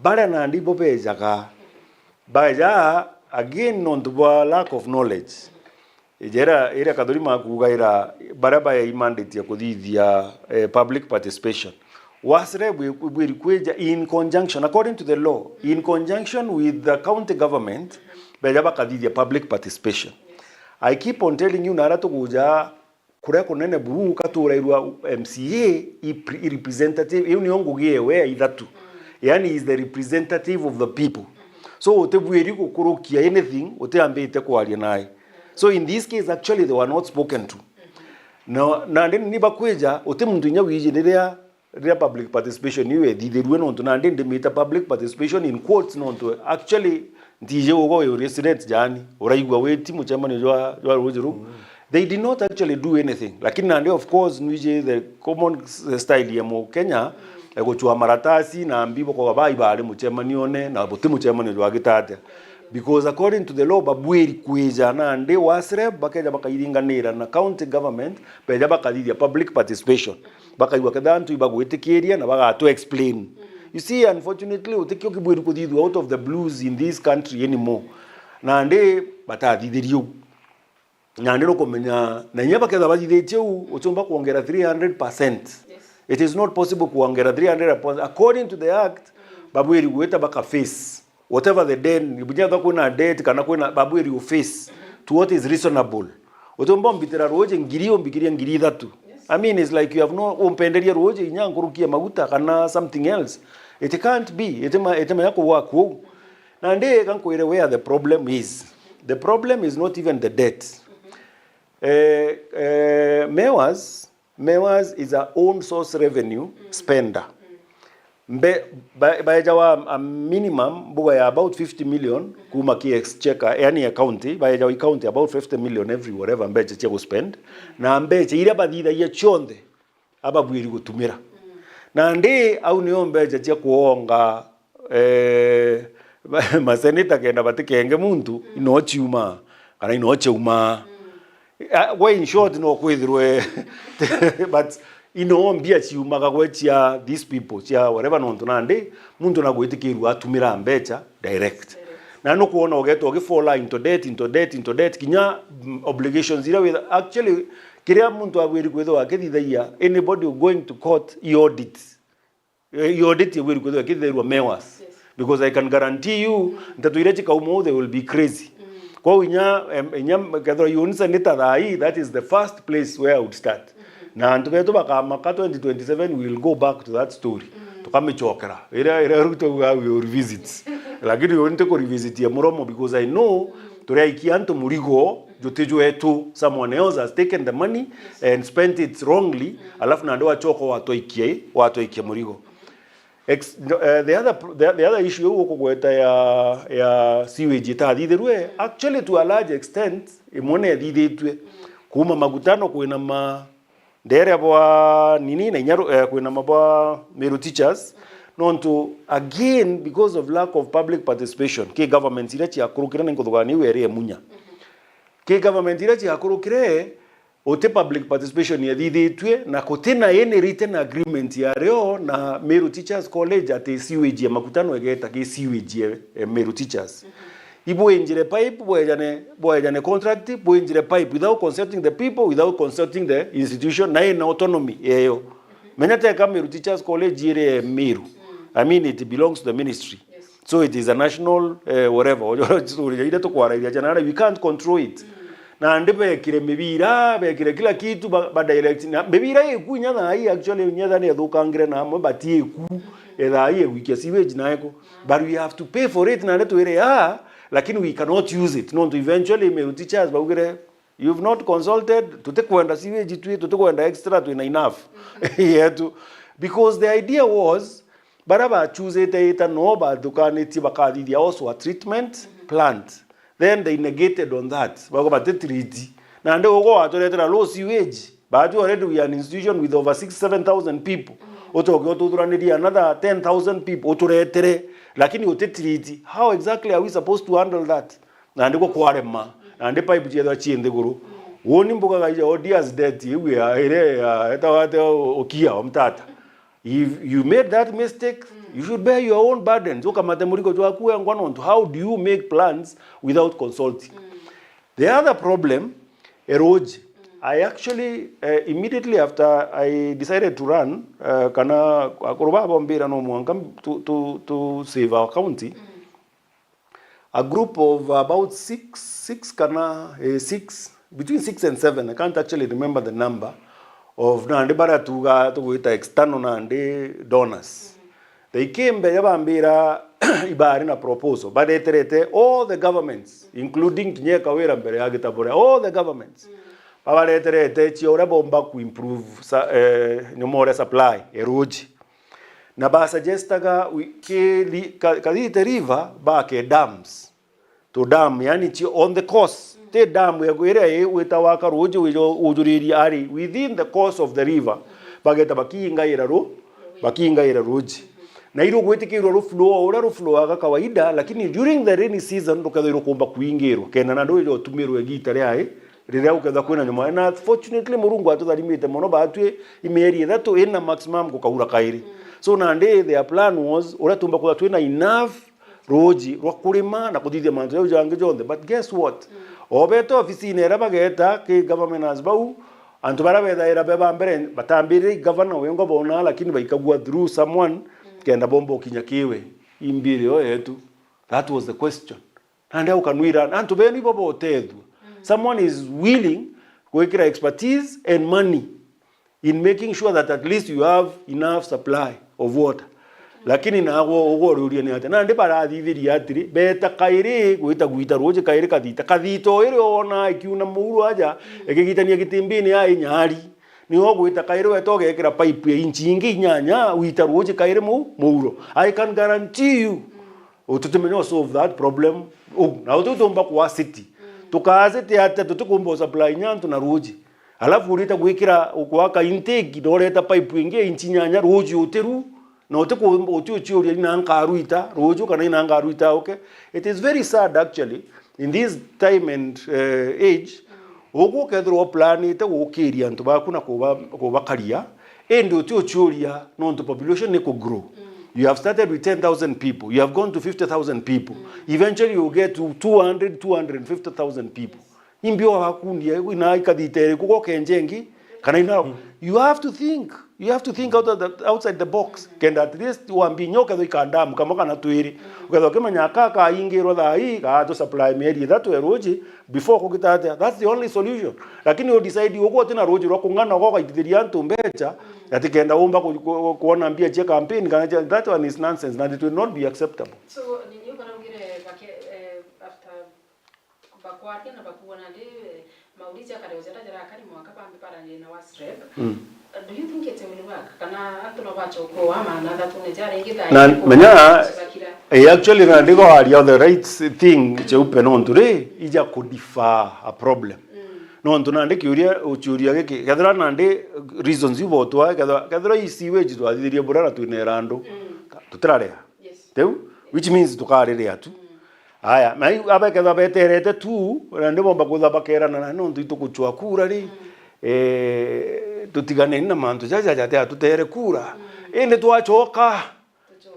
bara na ndipo bejaga baja again on the lack of knowledge ira KATHURIMA kugaira baraba ya mandate ya kuthithia public participation wasreb kweja in conjunction according to the law in conjunction with the county government beja bakadithia public participation. I keep on telling you nara tukuja kuria kunene buru katurairwa MCA representative iyo niongugie we ithatu yani is the representative of the people. So utebweri kukurukia anything uteambite kwaria naye. So in this case actually they were not spoken to. No na ndi bakweja utemuntu nya wije ria public participation iwe thithirwe no na ndi meta public participation in quotes no to actually ndije ugo yo resident jani uraigwa weti muchemani jwa rujiru. They did not actually do anything. Lakini nandi of course nwije the common style ya mu Kenya gochwa maratasi na ambibo kwa babai bale muchemani one na bote muchemani jwa gitate. Because according to the law babweri kweja na ande wasreb bakeja bakayiringanira na county government beja bakadithia public participation bakaiwa kadantu ibagwetekeria na baga to explain. You see, unfortunately utekyo kibweru kuthithwa out of the blues in this country anymore na ande batathithirio na ndiro komenya na nyaba ketha bathithitio utumba kuongera 300%. It is not possible kuongera 300% according to the act babweri gweta baka face whatever the den ibujanga kuna debt kana kuna babweri you face to what is reasonable utomba mbitira roje ngirio mbikiria ngiri thatu. I mean it's like you have no umpenderia roje inyangurukia maguta kana something else. It can't be etema yako wako na nde kankoire where the problem is. The problem is not even the debt. Mewaz is our own source revenue spender. By a minimum buga ya about 50 million kuma ki exchequer yani a county by a county about 50 million every whatever mbeche che spend na mbeche ira badida ye chonde ababwiri gutumira na ndi au niyo mbeche che kuonga maseneta kenda batikenge muntu inochiuma kana inocheuma way in short no kwithirwe but mbia chiumaga gwechia these people chia whatever no ntunande muntu na gwetikirwa atumira mbecha direct na no kuona ogeto ogifalla into debt kinya obligations ira with actually kiria muntu agwiri kwetho akithithaia anybody going to court audit yodeti weru kwethwa kitherwa mewas because I can guarantee you ntatuireti kaumo they will be crazy. Kwa inya kethwa yunisa nitathai, that is the first place where I would start. Na antubeto bakamaka 2027 we will go back to that story. Tukamichokera ira ruto we revisit lakini yonte ko revisit ya muromo because I know turaikianto murigo jotejo etu someone else has taken the money and spent it wrongly alafu na ndo achoko watoikie murigo. The other issue huko kweta ya sewage ta thitherwe actually to a large extent imone thithitwe kuma magutano kwina ma ndere bwa nini na nyaro kwina mabwa Meru teachers nonto again because of lack of public participation ke government irachi akurukira n'inkothogani were munya ke government irachi akurukire ote public participation ya thithitwe na kotena any written agreement ya reo na Meru Teachers College ate sewage ya makutano egeta ke sewage ya Meru Teachers. Ibo enjire pipe boyajane contract boenjire pipe without consulting the people, without consulting the institution na ina autonomy yeyo. Menyate kama Meru Teachers College ire Meru. I mean it belongs to the ministry. So it is a national whatever. We can't control it. Na ndipe kile mibira kile kila kitu ba direct na mibira ekunya na hii actually nyatha ne thukangire na mo batie ku etha hii wikia sewage na eko but we have to pay for it na leto ire lakini we cannot use it no to eventually Meru teachers baugire you've not consulted tutakwenda sewage tu tutakwenda extra to enough yetu because the idea was baraba choose it no ba dukaniti bakadidi also a treatment plant. Then they negated on that. Bako batetriti. Na nde ogo atoletera low sewage. But already we are an institution with over 6-7,000 people. Otoke oturanidi another 10,000 people. Oturetere. Lakini otetriti. How exactly are we supposed to handle that? Na ndiko kwarema. Na nde pipe chedwa chiende guru. Woni mbuga gaija odias debt. We are eta wate okia omtata. If you made that mistake, you should bear your own burden. So how do you make plans without consulting? The other problem, eroge. I actually, immediately after I decided to run, to save our county, a group of about between 6 and 7, I can't actually remember the number, of nande bara tuga external nande donors. They came bambira ibari na proposal but eterete all the governments including Nyeka wera mbere agitabore all the governments baba eterete chiora bomba ku improve nyomore supply eroji na ba suggestaga ke kadite river ba ke dams to dam yani on the coast te dam ya gwere wetawaka roji ujuriri ari within the course of the river bageta bakinga ira roji na iro gwetikirwa ro flow aga kawaida lakini during the rainy season ndokadhiro kumba kuingirwa kena na ndo ilo tumirwe gitare ai rira ukadha kwena nyuma na fortunately murungu atutharimite mono batwe imeri thato ina maximum kukaura kairi so na nde their plan was uratumba kwa twena enough roji rwa kurima na kuthithia manzo ya ujange jonde but guess what obeto ofisi nera bageta ke government as bau antu barabetha era beba mbere batambire governor wengo bona lakini baikagua through someone kenda bombo kinyakiwe imbire yetu. That was the question. And how can we run antu beni bobo tedu someone is willing kuwekira expertise and money in making sure that at least you have enough supply of water. Lakini na go ruria ni ate na ndi barathithiria atiri beta kairi gwita roje kairi kathito ire ona ikiuna muru aja ekigitania gitimbini ya inyari ni ho gwita kairi weto gekira pipe ya inchi ingi nyanya wita roje kairi muro. I can guarantee you ututumenyo solve that problem na ututumba kwa city tukaze ate tutukumbo supply nyantu na roje alafu urita gwikira ukwaka intake doreta pipe ingi inchi nyanya roje uteru no teko otuochori ina nkaruita rojo kana ina nkaruita okay. It is very sad actually in this time and age ogo kedro plan ite okiria ntu bakuna ko bakaria and otuochoria no to population ne ko grow. You have started with 10,000 people, you have gone to 50,000 people, eventually you get to 250,000 people imbio hakundi ina ikadite kuko kenjengi kana ina you have to think You have to think outside the box. Kenda at least uambi nyoka tho ikandamu kama kana twiri. Ukatho kemanya kaka ingirwa thai ka to supply meri that we roji before kugitata. That's the only solution. Lakini you decide uko tena roji ro kungana ko kaithiria ntu mbecha ati kenda umba kuona mbia che campaign kana that one is nonsense and it will not be acceptable. So ninyo kana ugire after bakwatia na bakuona ndi maulizi akadozera jara akari mwaka pambi para na wasrep. Do you think it will work? Kana atuno bacho ko ama na that one jara ingida. Na menya actually na ndiko hali the right thing CHEUPE no ndure ija kudifa a problem. No nduna ndiki uchuria giki gathira na ndi reasons ibotwa gathira isiwe jitwa thiria burara twinera andu tutirarea. Teu which means tukarire atu. Aya mai abeketha beterete tu na ndibomba kuthaba kerana na no ndu tukuchwa kura ri tutigane na mantu jaja tutere kura ende twachoka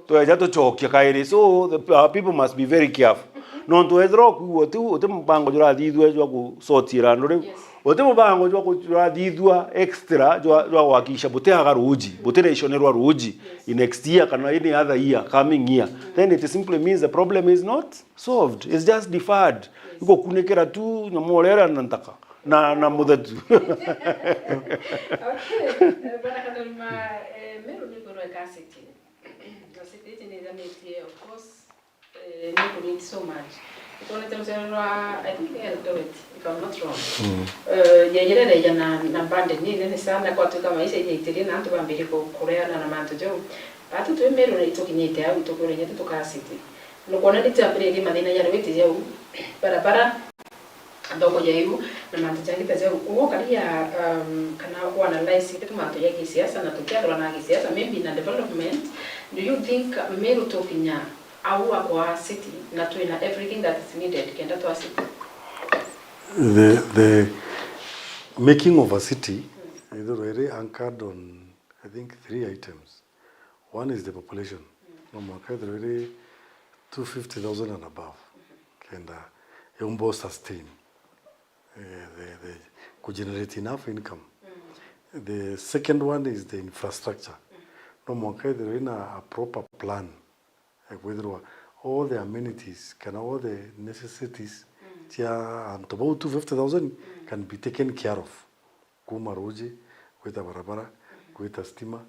twaja tuchokia kairi. So the people must be very careful. No to edro ku ote mpango jura thithwe jwa ku sotira no riu ote mpango jwa ku jura thithwa extra jwa wakisha bote aga ruji bote reishonerwa ruji in next year kana any other year coming year, then it simply means the problem is not solved, it's just deferred. Iko kunekera tu nyamolera nantaka na mudatu. Okay, bana KATHURIMA Meru ni kwa kaseti. Kaseti ni zameti of course Meru need so much. Iko na temsera I think I'll do it if I'm not wrong. Yeyere ya na bande ni sana kwa tu kama ise yitiri na ntu bambiri ko korea na mantu jo. Atu tu Meru ni tokinyete au to korea to kaseti. No kona ni tapre ni madina ya rweti jo. Para ndoko yaibu na mantu jangi taje uo kalia kana kwa analyze kitu mantu ya kisiasa na tukiadwa na kisiasa maybe na development. Do you think Meru tokinya au kwa city na to ina everything that is needed kenda to a city? The making of a city is already anchored on I think 3 items. One is the population. No more already 250,000 and above. Kenda yombo sustain could generate enough income. The second one is the infrastructure. No more there in a proper plan, whether all the amenities, can all the necessities, and about 250,000 can be taken care of. Kumaroji, with a barabara, with a steamer,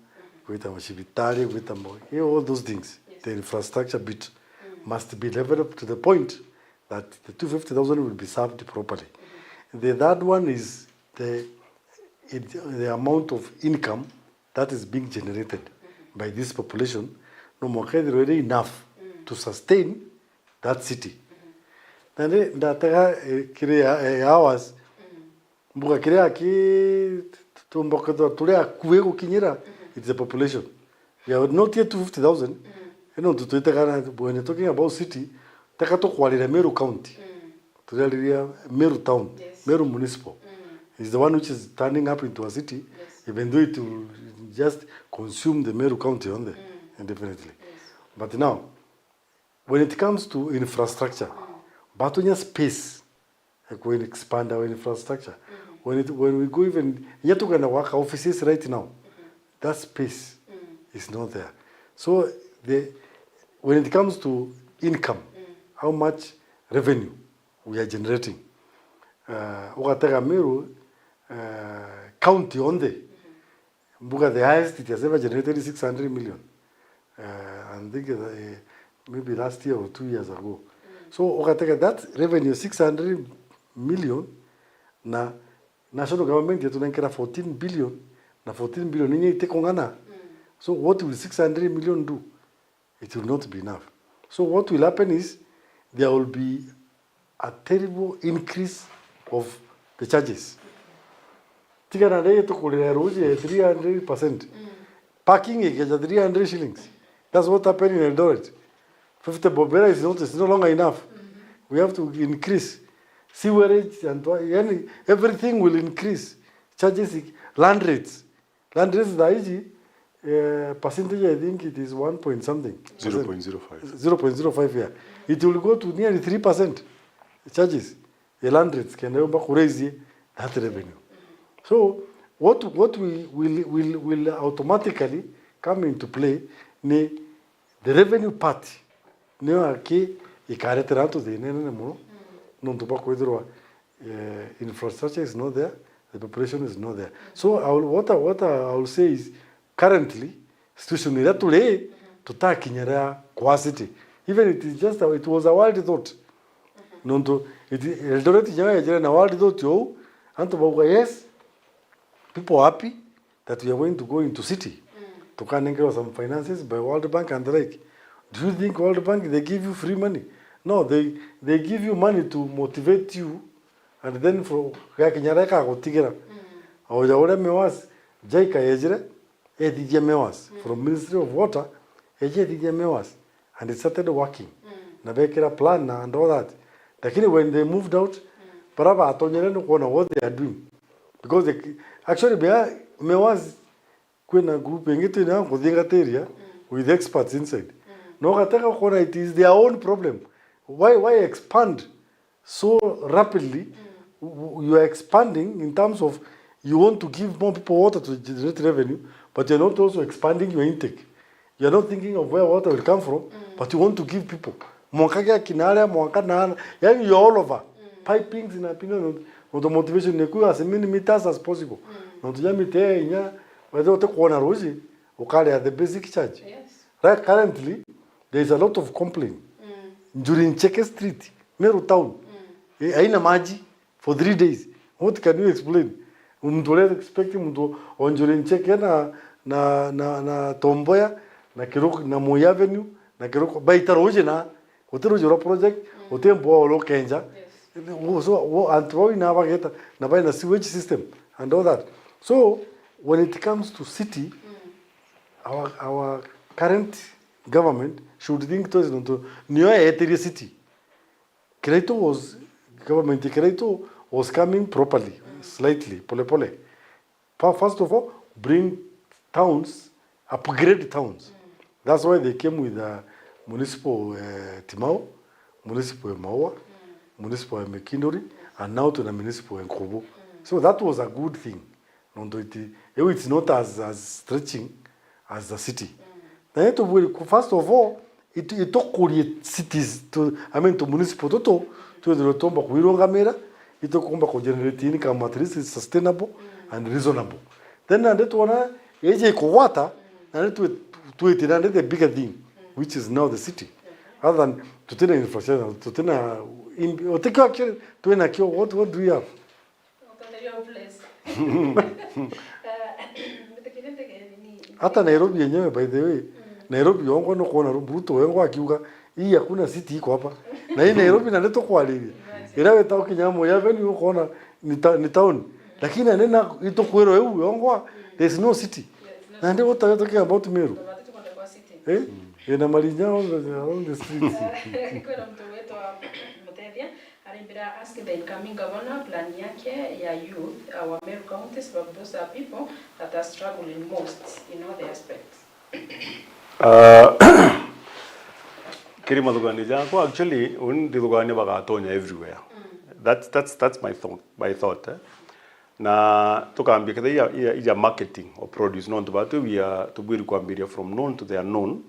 with a mashibitari, with a all those things. The infrastructure bit must be developed to the point that the 250,000 will be served properly. The third one is the amount of income that is being generated by this population. No more already enough to sustain that city. Then that kire hours mbuka kire aki tumboka tulea kuweko kinyera. It's the population. We are not yet 250,000. You know, when you're talking about city, takato kwalira Meru County. Meru Town, Meru Municipal is the one which is turning up into a city, even though it will just consume the Meru County on there, indefinitely. But now, when it comes to infrastructure, batunya space, like when we expand our infrastructure, when we go even, yet to work offices right now, that space is not there. So when it comes to income, how much revenue we are generating. Ukataka Meru county on the highest it has ever generated 600 million. I think maybe last year or 2 years ago. So ukataka that revenue 600 million na national government yetu nankera 14 billion na 14 billion yenye itekongana. So what will 600 million do? It will not be enough. So what will happen is there will be a terrible increase of the charges. Tigana day to kulira roji 300%. Parking is 300 shillings. That's what happened in Eldoret. 50 bobera is no longer enough. We have to increase. Sewerage and everything will increase. Charges, land rates. Land rates the IG percentage, I think it is 1 point something. 0.05. 0.05 here. It will go to nearly 3%. Charges. The land rates can raise that revenue. So what will automatically come into play ni the revenue part ni ake ikaretera to the nene mo no to bakwedro infrastructure is not there, the population is not there. So what I will say is currently situation ira tule tutakinyera kwa city, even it was a wild thought no to it Eldoret jaya na wild thought yo anto bawa yes people are happy that we are going to go into city to get some finances by World Bank and the like. Do you think World Bank they give you free money? No, they give you money to motivate you, and then for Kinyaraka or Tigera or Yaura Mewas, Jaika Ejre, Edija Mewas from Ministry of Water, Edija Mewas, and it started working. Nabekera plan and all that. Lakini when they moved out, Paraba Atonyere no know what they are doing. Because they actually Mewas when a group engaged now with experts inside. No, it is their own problem. Why expand so rapidly? You are expanding in terms of you want to give more people water to generate revenue, but you're not also expanding your intake. You're not thinking of where water will come from, but you want to give people. You're all over. Pipings in opinion, the motivation as many meters as possible. Not the basic charge. Right, currently, there is a lot of complaint. During Cheke Street, Meru Town, aina maji for 3 days. What can you explain? Mtu expecting mtu on during Cheke na Tomboya, na Kiroko na Moi Avenue, na Kiroko baitaroje na hotel jora project, hotel mbo lo Kenja. So antoi na bageta na by na sewage system and all that. So when it comes to city, our current government should think twice into new URETERI city. Creator was coming properly, slightly, pole. First of all, bring towns, upgrade towns. That's why they came with municipal Timao, municipal Maua, municipal Mekinori, and now to the municipal Nkobo. So that was a good thing. It's not as stretching as the city. First of all, it took cities to municipal to the Tomba Wirongamera, it took generate income at least is sustainable and reasonable. Then that one, AJ Kowata, and to it another bigger thing, which is now the city. Other than to tell infrastructure, to tell take actually to what do we have? Hata Nairobi yenyewe by the way, Nairobi yongo no kona Ruto wengo akiuka hii hakuna city iko hapa. Na hii Nairobi naleto kwa lili. Irawe tao kinyamo ya venue kona ni town. Lakini anena ito kwero eu yongo there's no city. Na ndio what I'm talking about Meru. Eh? Ina malinya on the streets. Kuna mtu wetu Mutethia alibira ask the incoming governor plan yake ya youth our Meru counties, but those are people that are struggling most in all the aspects. Kirima lugani jako actually undi lugani bagatonya everywhere. That's my thought. Na tukambia kada ya marketing or produce non tubatu we are tubiri kwambiria from known to the unknown.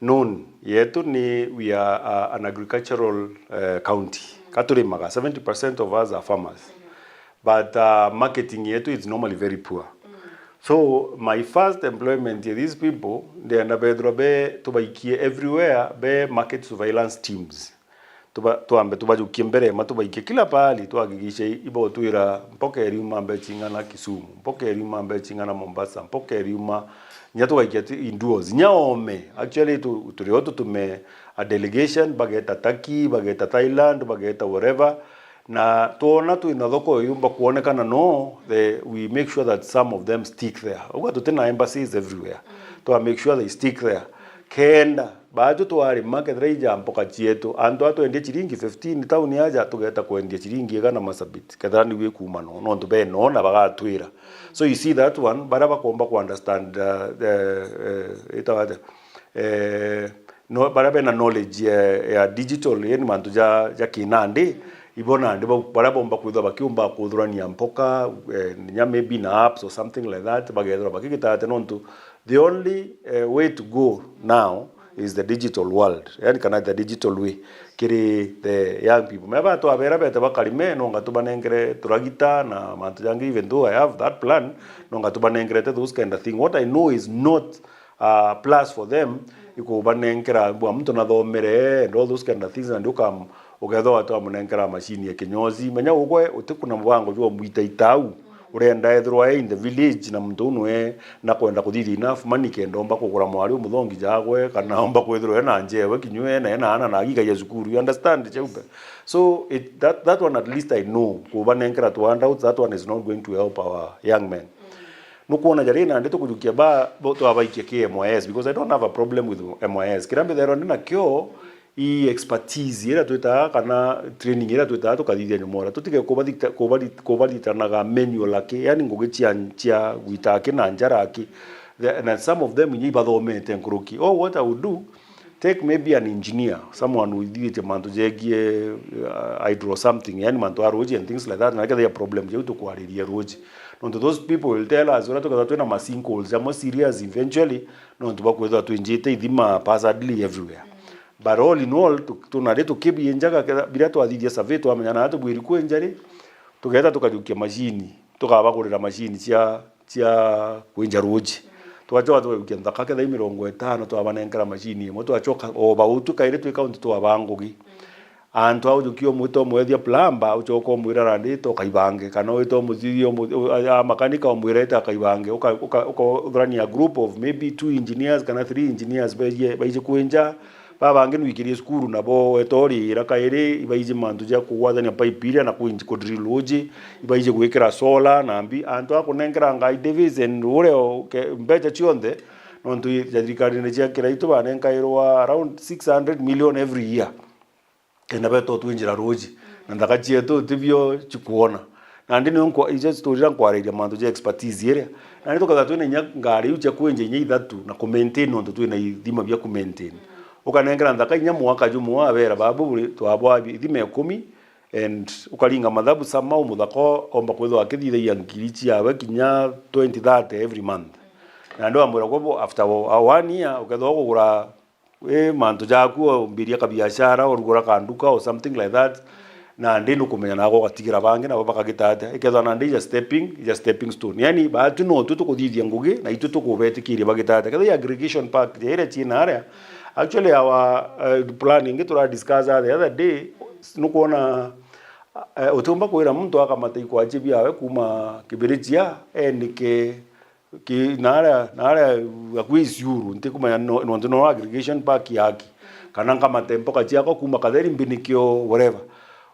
Known yetu ni we are an agricultural county. KATHURIMA 70% of us are farmers. But marketing yetu is normally very poor. So my first employment here, these people, they are tubaikie everywhere be market surveillance teams. Tubajukie mbere matubaikie kila pahali tuhakikishe ibo tuira mpoke eriuma mbe chingana Kisumu, mpoke eriuma mbe chingana Mombasa, mpoke eriuma nyatugaikie indoors nyaome. Actually turioto tume a delegation bageta Turkey, bageta Thailand, bageta wherever. Na tuona tu inadhoko yumba kuonekana we make sure that some of them stick there. Uga tutena embassies everywhere. To make sure they stick there. Kenda baado tuari market range mpoka chietu ando ato ende chiringi 15 town yaja tugeta kuendea chiringi kana masabit. Kadhani we kuma no to be no na baga twira. So you see that one baraba kuomba ku understand no baraba na knowledge ya digital yani mantu ja kinande ibona ndiba bara bomba kwitha bakiumba kuthurania mpoka nya maybe na apps or something like that bagethora bakigita nontu the only way to go now is the digital world, yani kana the digital way kiri the young people meba to abera bete bakalime no ngatubanengere turagita na mantu yangi. Even though I have that plan no ngatubanengere those kind of thing, what I know is not plus for them iko banengera bwa mtu na thomere and all those kind of things, and ukam ugetho watu amunengera machine ya kinyozi menya ugwe utikuna mwango jwa muitaitau urenda ethirwa in the village na mtu unwe na kwenda kuthiri enough money kendo omba kugura mwari umuthongi jagwe kana omba kwithirwa na njewe kinywe na ana na giga ya zukuru, you understand cheupe. So that one at least I know kubanengera to handouts, that one is not going to help our young men. Nukuona jarina ndito kujukia ba to abaikia KMYS because I don't have a problem with MYS. Kirambe thero ndina kyo I expertise ira tuita kana training ira tuita tukathithia nyomora tutike kubaditanaga manual ake, yani ngugichia chia gwitake na njaraki, and some of them nyi bathomete nkuruki. Oh, what I would do, take maybe an engineer, someone who did manto jegie hydro something, yani manto aroji and things like that, na kaya problem je utukwariria roji. No, those people will tell us ura tukatatu na masinkles are more serious eventually, no tubakweza tuinjite idima passadly everywhere. But all in all, tunare tukibi enjaga bila twathithia survey twamenya na tubwiri kwenjari tugeta tukajukia machine tukabagurira machine cia kwenja roji twachoka tukajukia ndaka ketha 50 twabanengera machine imwe twachoka oba utukaire twi count twabangugi antu aujukio mwito mwethia plumber uchoka mwira randi to kaibange kana wito muthirio makanika omwireta kaibange ukathurania group of maybe 2 engineers kana 3 engineers baije kwenja babange nwikirie skuru nabo etori irakaire ibaije mantu ja kuwathania pipe ira na kuinji ko drill uji ibaije gwikira solar na ambi antu akunengera ngai Davis and ure mbeja chionde nontu thirikari ne cia kira itu banenkairwa around 600 million every year ena beto twinjira roji na ndaka chieto tibio chikuona na ndini nko ije story ran kwareria mantu ja expertise ire na nito kaza twene nya ngari ucha kwenje nya ithatu na ku maintain nontu twina ithima bia ku maintain ukanengera ndaka nya mwaka jumu wabera babu twabwa ithime 10 and ukalinga mathabu sama umuthako omba kwetho akithithaia ngirichi yawe kinya 2030 every month na ndo amwira kwa after 1 year uketho kugura mantu jaku mbiria ka biashara urugura kanduka or something like that na ndino kumenya nako gatigira bange na bakagitata iketho na ndija stepping stone, yani baatu no tutukuthithia ngugi na itu tukubetikirie bagitata ketho aggregation park ire china area. Actually our planning tura discuss the other day nukuona utumba kwira mtu akamata ikwaje biawe kuma kibirichia nike nara akwisiuru ntikuma no aggregation park yaki kana kama tempo kachia ko kuma kaderi mbinikio whatever.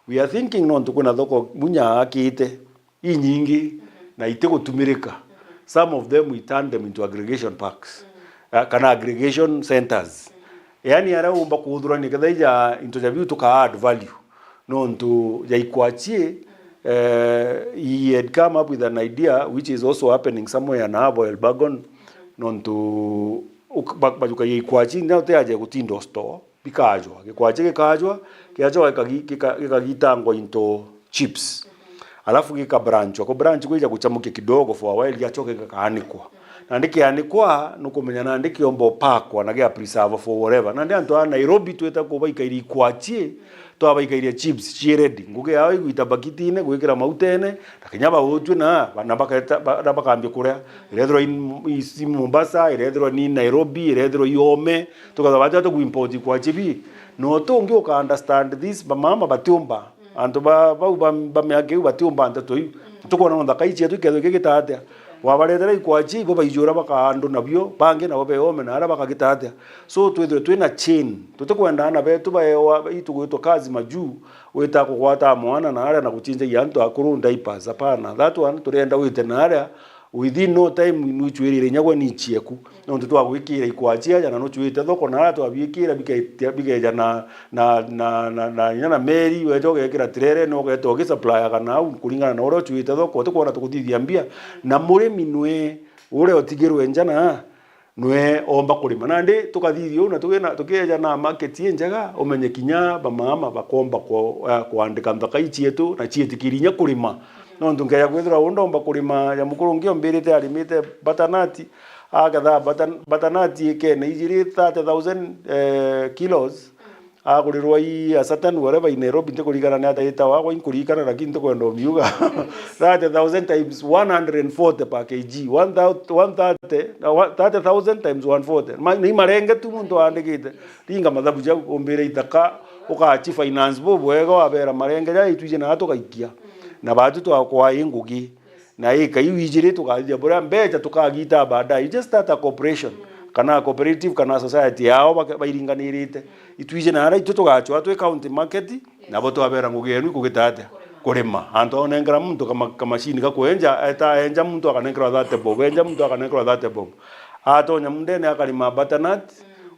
We are thinking no tukuna thoko munya akite inyingi na ite gutumirika. Some of them we turn them into aggregation parks kana aggregation centers, yani ara umba kuthurani kethaija interview tuka add value no ntu jaikwachi. He had come up with an idea which is also happening somewhere na Elbagon nontu bajuka yikwachi na teaje gutindo store bikajwa gikwachi kiajwa kikagitangwa into chips alafu kika branch kuja kuchamuke kidogo for a while giachoke kaanikwa na ndikianikwa nukumenya na ndikiombo pakwa na gia preserve for whatever na ndi antu a Nairobi tweta ko baikairi kwachi to abaikairi chips chiredi nguge yao igwita bakitine gwikira mautene takinyaba utu na bakambia kuria irethro in Mombasa irethro ni Nairobi irethro yome tukathabacha to import kwachi bi no to ngi uka understand this mama batiumba antu ba meake batiumba antu tukona ndaka ichi tu ketho gigitatia wabaretera ikwachi bo baijura bakando nabyo bange nabo beome na ara bakagitatia. So twina chain tutakwenda na betu baewa itugwitwa kazi maju weta kukwata mwana na ara na kuchinja yantu akuru diapers hapana. That one turenda wite na ara within no time nuchwirire nyagwa ni chieku no twagwikira ikwachi aja na no chwite thoko na ara twabikira bikeja na Meri weto gekira tirere no geto ge supply kana kulingana na oro chwite thoko tukwona tukuthithia mbia na muri minwe ure otigirwe njana nwe omba kurima nande tukathithio na tukeja na market yenjaga umenye kinya bamama bakomba kuandika nthaka icietu na cietikirinya kurima no ndungeya kwithira undomba kurima ya mukuru ngio mbirite arimite batanati agatha batanati ikene ijiri 30,000 kilos agurirwa i asatan whatever in Nairobi ntikurikana ni ataita wa inkurikana lakini ntikwenda miuga 30,000 times 140 per kg 30,000 times 140 ni marenge tu muntu andikite ringa mathabu ja umbire itaka ukachi finance bobo wego abera marenge ja ituje na tukaikia na batu twakwa ingugi na ikaiwijire tukathia bora mbeja tukagita baada you just start a corporation kana cooperative kana society yao bairinganirite itwije na ara itutugacho atwe county market na boto abera ngugenu kugitate kurima anto onengera muntu kama machine kakwenja enja muntu akanengera that bob enja muntu akanengera that bob atonya mundene akalima butternut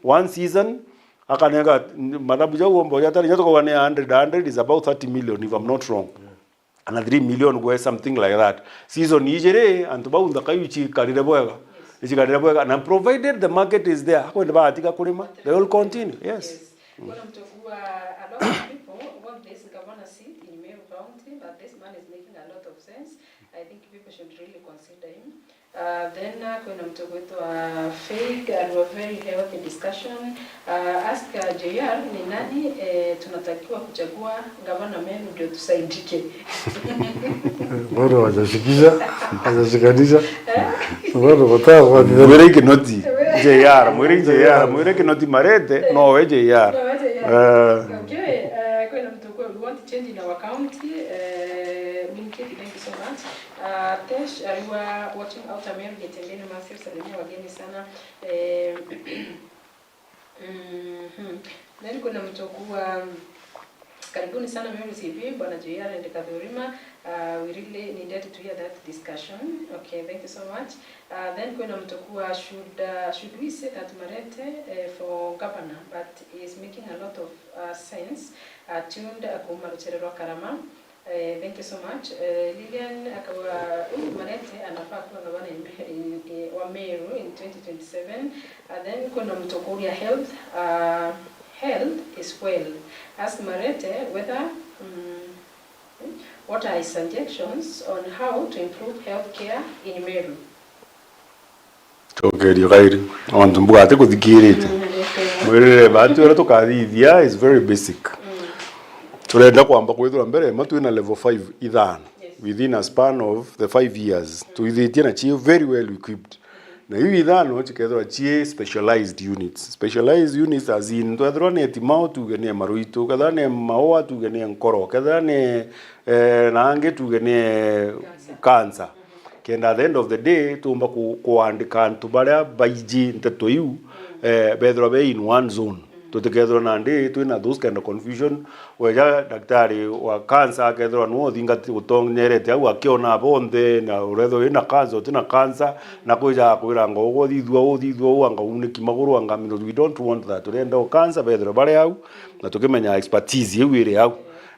one season akanenga madabu ja uombo ya tari nyatoko wane 100 is about 30 million if I'm not wrong and 3 million go something like that season ijere anto baunda kayuchi karire boega and provided the market is there, they will continue. Yes. A lot of people want this governor seat in Meru County, but this man is making a lot of sense. I think people should really consider him. Then when I'm talking to a fake and a very healthy discussion, ask JR ni nani tunatakiwa kuchagua gavana Meru ndio tusaidike. Bado hajashikisha, hajashikanisha. Bado kotao kwa mwere KINOTI JR, mwere KINOTI Marete, no we JR. Okay, when I'm talking, we want to change in our county. Thank you so much. Tesh, you are watching out America, getembeni massive salimia wageni sana. Then kuna mtokuwa karibuni sana Meru TV, bwana JR and KATHURIMA. We really needed to hear that discussion. Okay, thank you so much. Then kuna mtokuwa should we say that Marete for governor, but is making a lot of sense. Tuned akumarucherero karama. Thank you so much. Lilian akawa Marete anafaa kuwa gavana wa Meru in 2027. Then kuna mtokuwa health. Health is well. Ask Marete whether what are his suggestions on how to improve healthcare in Meru. Okay, you right. On to mbuga ate kuthikirite. Mwere batu era tukathithia is very basic. Turenda kwamba kwithura mbere matu ina level 5 ithan within a span of the 5 years. Tuithitie na chi very well equipped. Na hiyo ithano chikethwa chi specialized units. Specialized units as in twethwa ne timau tugene maruitu kadha ne maoa tugene nkoro kadha ne nange tugene cancer. Kenda at the end of the day tumba kuandika antu baria baiji nteto yu bethwa be in one zone. Tutekethwa nande twina those kind of confusion weja daktari wa cancer akethwa no thinga utongnyerete au akiona bonde na uretho ina cancer tina cancer na kuja kwira ngo uthithwa anga uniki maguru anga mino. We don't want that. Turenda cancer bethwa bare au na tukimenya expertise yu ire au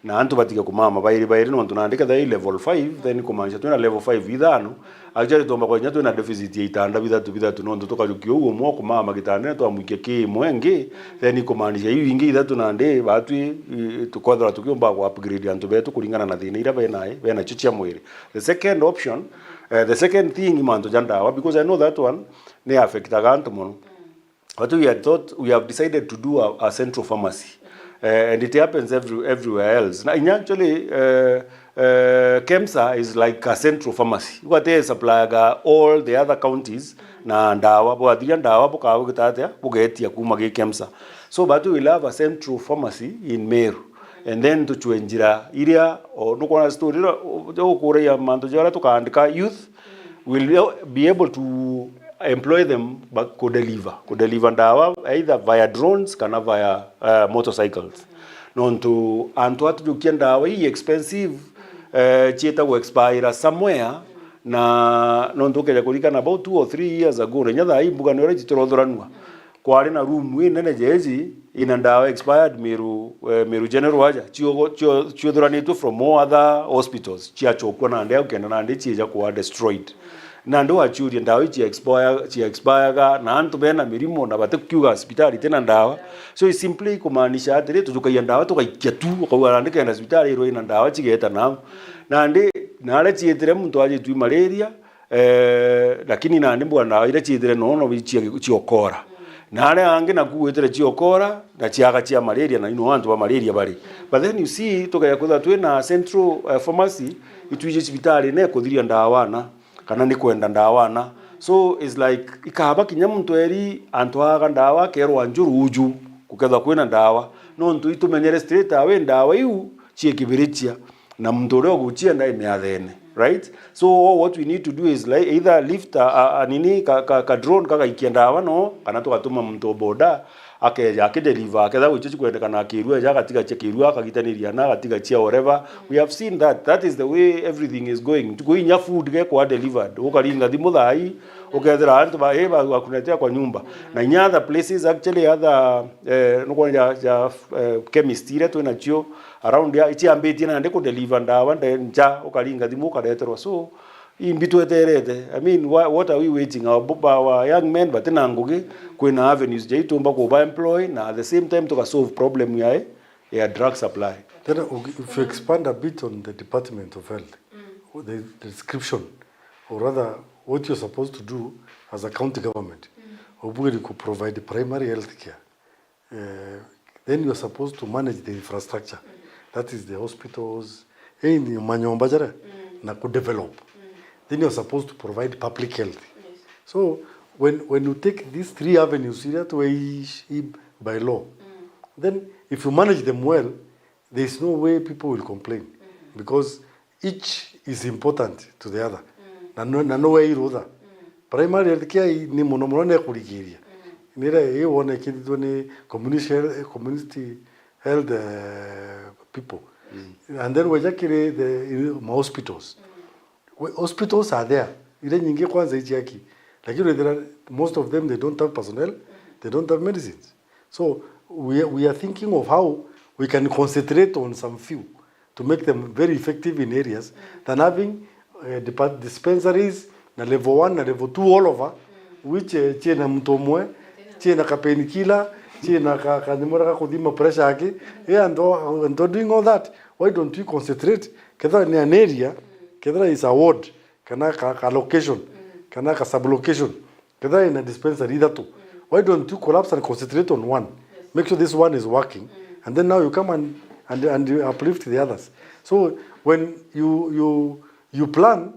na antu batika kumama bairi no tunandika the level 5 then kumanisha tuna level 5 ithano actually tomba kwa nyatu na deficit ya itanda bithatu no tukajukio uwo mo kumama kitanda to amuike ki mwenge then kumanisha hiyo ingi ithatu nande batu tukodra tukiomba ku upgrade antu betu kulingana na thina ira bena chichia mwiri. The second option the second thing imanto jandawa because I know that one ne affect agantu mono. What we had thought, we have decided to do a central pharmacy. And it happens everywhere else. Now, actually, KEMSA is like a central pharmacy. You got a supplier all the other counties. Na ndawa, bo adria ndawa bo kawo kitatea bo getia kumage KEMSA. So, but we will have a central pharmacy in Meru. And then to chuenjira iria or no kona story o kore ya manto jara to kaandika youth will be able to employ them but could deliver ndawa either via drones kana via motorcycles. Nonto antu atujukia ndawa hii expensive chieta go expire somewhere na nonto keja kurikana about 2 or 3 years ago nyatha hii mbuga no registrodranwa kwari na room we nene jeji ina ndawa expired Meru General waja chio dhuranitu from more other hospitals chia chokwa na ndea ukenda na ndechi eja kuwa destroyed na ndo achurie ndawa ichi expire na antu bena mirimo na bate kukiuga hospitali tena ndawa so it's simply kumaanisha atiri tuzukaia ndawa tukaikia tu ukaandika na hospitali iro ina ndawa chigeta na ndi nale chietire muntu aje tu malaria lakini na ndimbo ndawa ile chietire no chiokora nale ange na kuwetire chiokora na chiaga chia malaria na ino wantu wa malaria bali but then you see tukaya kutha twina central pharmacy ituje hospitali ne kuthiria ndawa na kana ni kwenda ndawa so it's like ikaba kinya muntu eri antwaga ndawa kerwa njuruju kuketha kwina ndawa no ntu itumenyere straight away ndawa iu chie kibirichia na muntu ule oguchia ndai miathene right so what we need to do is like either lift nini ka drone kaka ikienda no kana tukatuma muntu boda akeja akideliver aketha wichichi kwendekana akirua ja katika chekirua akagitaniria na katika chia whatever we have seen that is the way everything is going tukuinya food ge kwa delivered ukaringa thimu thai ukethera antu ba wakunetea kwa nyumba na in other places actually other no kwa ja chemist ile tu nachio around ya ichi ambeti na ndiko deliver ndawa nja ukaringa thimu ukareterwa so imbitu eterete I mean what are we waiting our young men but na ngugi kwina avenues jaitumba ko ba employ na at the same time to solve problem ya drug supply. Then if you expand a bit on the Department of Health, the description or rather what you're supposed to do as a county government, you could provide primary health care. Then you're supposed to manage the infrastructure. That is the hospitals, in manyomba jara na ku develop. Then you're supposed to provide public health. Yes. So when you take these three avenues by law, then if you manage them well, there is no way people will complain because each is important to the other. Na no way other. Primary health care ni monomono ne kurigiria. Nira one kitu ni community health people. And then we jakire the hospitals. Hospitals are there. Ile nyingi kwanza ichiaki. Lakini most of them they don't have personnel, they don't have medicines. So we are thinking of how we can concentrate on some few to make them very effective in areas than having dispensaries na level 1 na level 2 all over which chena mtomwe chena kapenikila chena kanimora kudima pressure yake and doing all that. Why don't we concentrate kadha ni an area kadha is a ward kana ka location kana ka sub location kadha in a dispensary either two. Why don't you collapse and concentrate on one? Make sure this one is working and then now you come and you uplift the others. So when you plan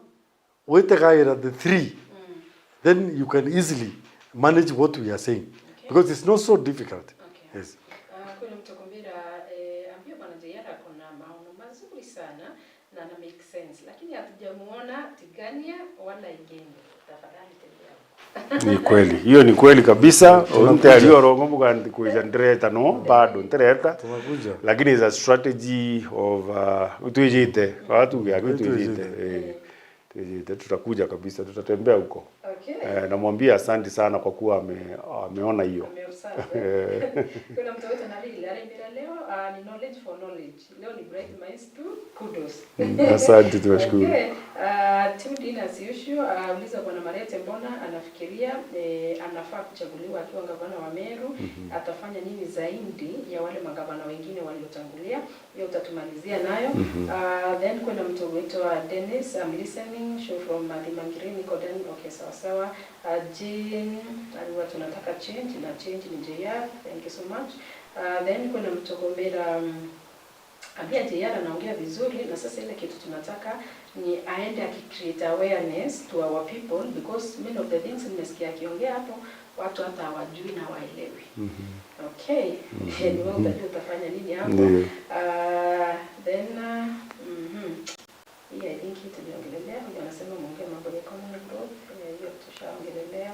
with the three, then you can easily manage what we are saying because it's not so difficult. Okay. Yes. Kuna mtokombira ambia bwana Jayara kuna maono mazuri sana na make sense lakini hatujamuona Tigania wala Igeni. Tafadhali tembea. Ni kweli. Hiyo ni kweli kabisa. Mtu aliyorongo mugandi kuja ndireta no bado ndireta. Tunakuja. Lakini is a strategy of utujite. Watu ya utujite. Tutakuja kabisa, tutatembea huko. Okay. Namwambia asante sana kwa kuwa ameona hiyo. Kuna mtu wote analila leo ni knowledge for knowledge. Leo ni bright minds to kudos. Asante tunashukuru. Okay. Tuned in as usual. Uliza bwana Marete mbona anafikiria anafaa kuchaguliwa akiwa gavana wa Meru, atafanya nini zaidi ya wale magavana wengine waliotangulia? Hiyo utatumalizia nayo. Then kuna mtu wetu Dennis, I'm listening, show from the Mangirini Koden. Okay, sawa. Jean, aliwa tunataka change na change ni JR. Thank you so much. Then kuna mtu gombera ambia JR anaongea vizuri na sasa ile kitu tunataka ni aende akicreate awareness to our people because many of the things nimesikia akiongea hapo watu hata hawajui na waelewi. Okay. Ni wewe utafanya nini hapo? Then I think tuliongelea ndio anasema muongee mambo ya common growth hiyo tushaongelea.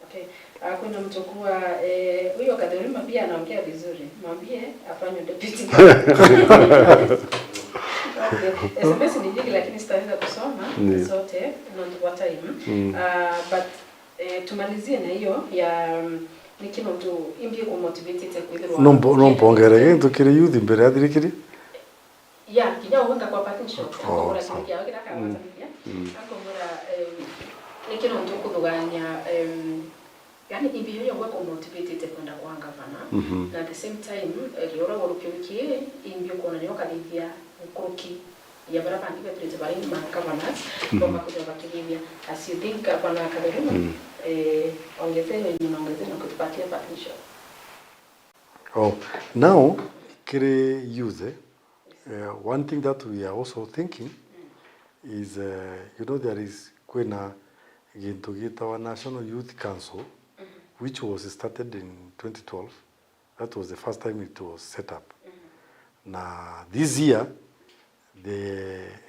Okay. Kuna mtokuwa huyo Kathurima pia anaongea vizuri. Mwambie afanye deputy. Okay. SMS ni nyingi lakini sitaweza kusoma zote not what time. But tumalizie na hiyo ya nikino mtu imbie ku motivate te kwithirwa. No mpongere tukiri youth mbere athirikiri. ya kinya wanga kwa patisho akora kingi akira kawaza ya akora nikino ndo kuduganya yani ibyo yo wako motivated kwenda kwa gavana na at the same time riora worukyoki imbyo kona nyo kalithia ukroki ya barabara ndibe tulete bari ma governors kwa kuja bakivia as you think bana KATHURIMA ongezeni na kutupatia patisho. Oh, now kire use one thing that we are also thinking is you know there is kwena to get our National Youth Council which was started in 2012. That was the first time it was set up. Now this year there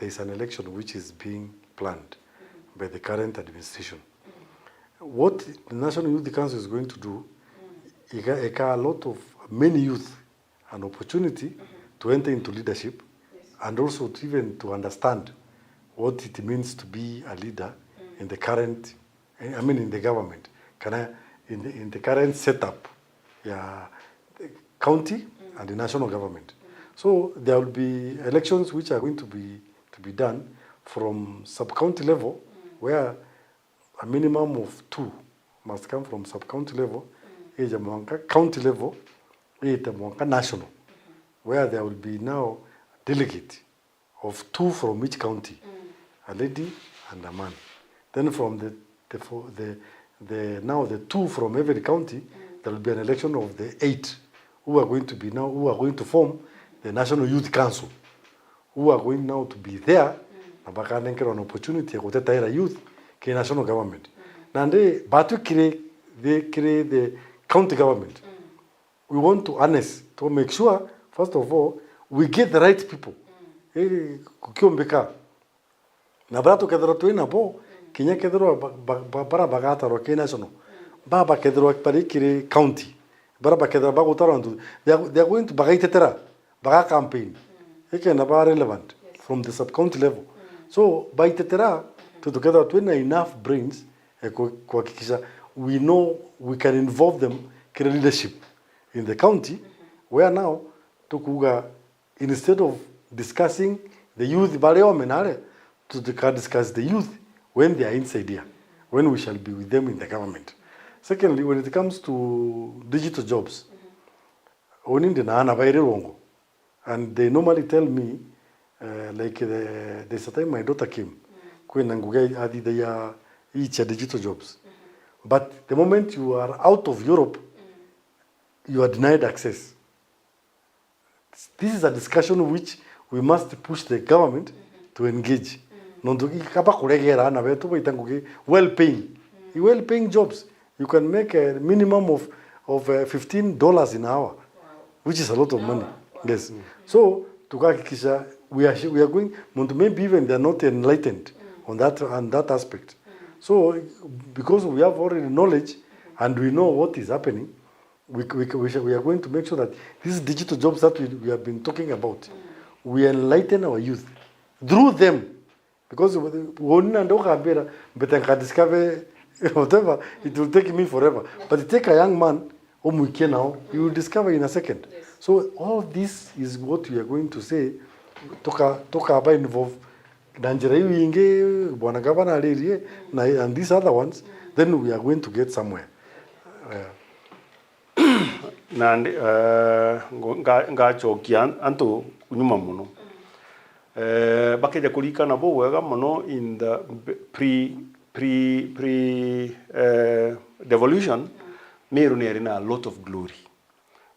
is an election which is being planned by the current administration. What the National Youth Council is going to do, it got a lot of many youth an opportunity to enter into leadership and also to even to understand what it means to be a leader in the current, in the government, in the current setup, the county and the national government. So there will be elections which are going to be done from sub-county level, where a minimum of 2 must come from sub-county level, county level, national, where there will be now a delegate of 2 from each county, a lady and a man. Then from the 2 from every county, there will be an election of the 8 who are going to form the National Youth Council, who are going now to be there, an opportunity to get youth, the national government. And they create the county government. We want to harness to make sure, first of all, we get the right people. Na brato kedro tuina bo kinya kedro bara bagata ro ke national baba kedro pari kire county bara ba kedro ba utarandu they are going to bagaitera baga campaign na ba relevant from the sub county level. So by tetera to together tuina enough brains kuhakikisha we know we can involve them in leadership in the county, where now tukuga instead of discussing the youth to discuss the youth when they are inside here, when we shall be with them in the government. Secondly, when it comes to digital jobs, and they normally tell me, like there's a time my daughter came, each digital jobs. But the moment you are out of Europe, you are denied access. This is a discussion which we must push the government to engage. Well-paying jobs. You can make a minimum of $15 an hour, which is a lot of money. Yes. So we are going. Maybe even they are not enlightened on that aspect. So because we have already knowledge and we know what is happening, we are going to make sure that these digital jobs that we have been talking about, we enlighten our youth through them. Because discover whatever, it will take me forever. But it take a young man, now, you will discover in a second. So all this is what we are going to say, toka about involve and these other ones, then we are going to get somewhere. Nandi ngachokia antu nyuma muno bakeja kulikana bo wega muno in the pre devolution Meru neri na a lot of glory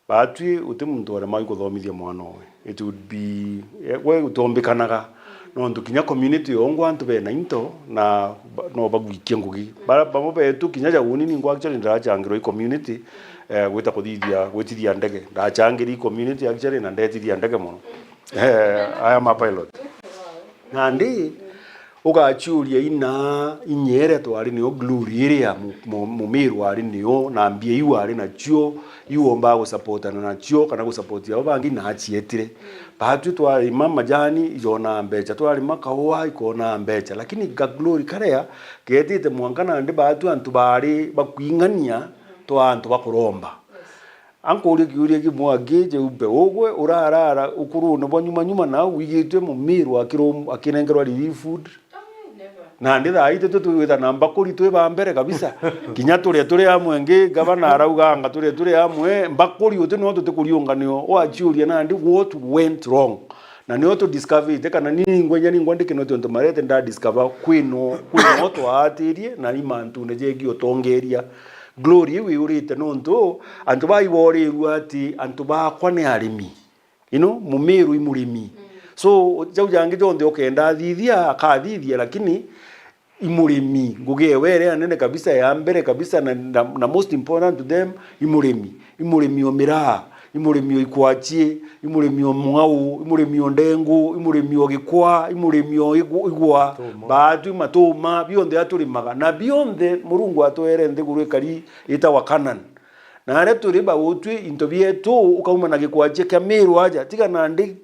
but utemuntu ora mai kuthomithia mwana we it would be we utombekanaga no ndukinya community ongo antu be na into na no bagwikia ngugi bamo betu kinya ja unini ngwa actually ndachangiro community gwita gwitithia ndege ndachangiri community actually na ndetithia ndege muno I am a pilot nandi ugachuria ina inyere twari ni glory area mu Meru ari niyo na mbie yu ari na cio yuomba go support na cio kana go support ya bangi na achietire batu twari mama jani yona mbecha twari makawa ikona mbecha lakini ga glory karea ketite mwangana ndi batu antu bari bakwingania to antu bakuromba anko uri kiuria kimwagi CHEUPE ogwe urarara ukuru no nyuma na wigitwe mu Meru akinengerwa relief food na nditha ite tutwitha namba kuri twi ba mbere kabisa kinya turi amwe ngi gavana arauga nga turi amwe mbakuri uti no tutikuriunganio wachiuria na ndi what went wrong na niyo to discover ite kana ningwa ndikino to marete nda discover kwino to atirie na imantu ne jegi otongeria glory we urite nonto antu baibori ruati antu ba kwane arimi mu Meru imurimi so jau jangi jonde okenda thithia akathithia lakini imurimi nguge were anene kabisa ya mbere kabisa na most important to them imurimi omira imurimi ikwachie imurimi omwau imurimi ndengu imurimi ogikwa imurimi igwa batu matuma bionde aturimaga na bionde murungu atoere ndegurwe kari ita wakanan na are turiba utwi intobie tu ukauma na gikwachie kya Meru aja tika na ndi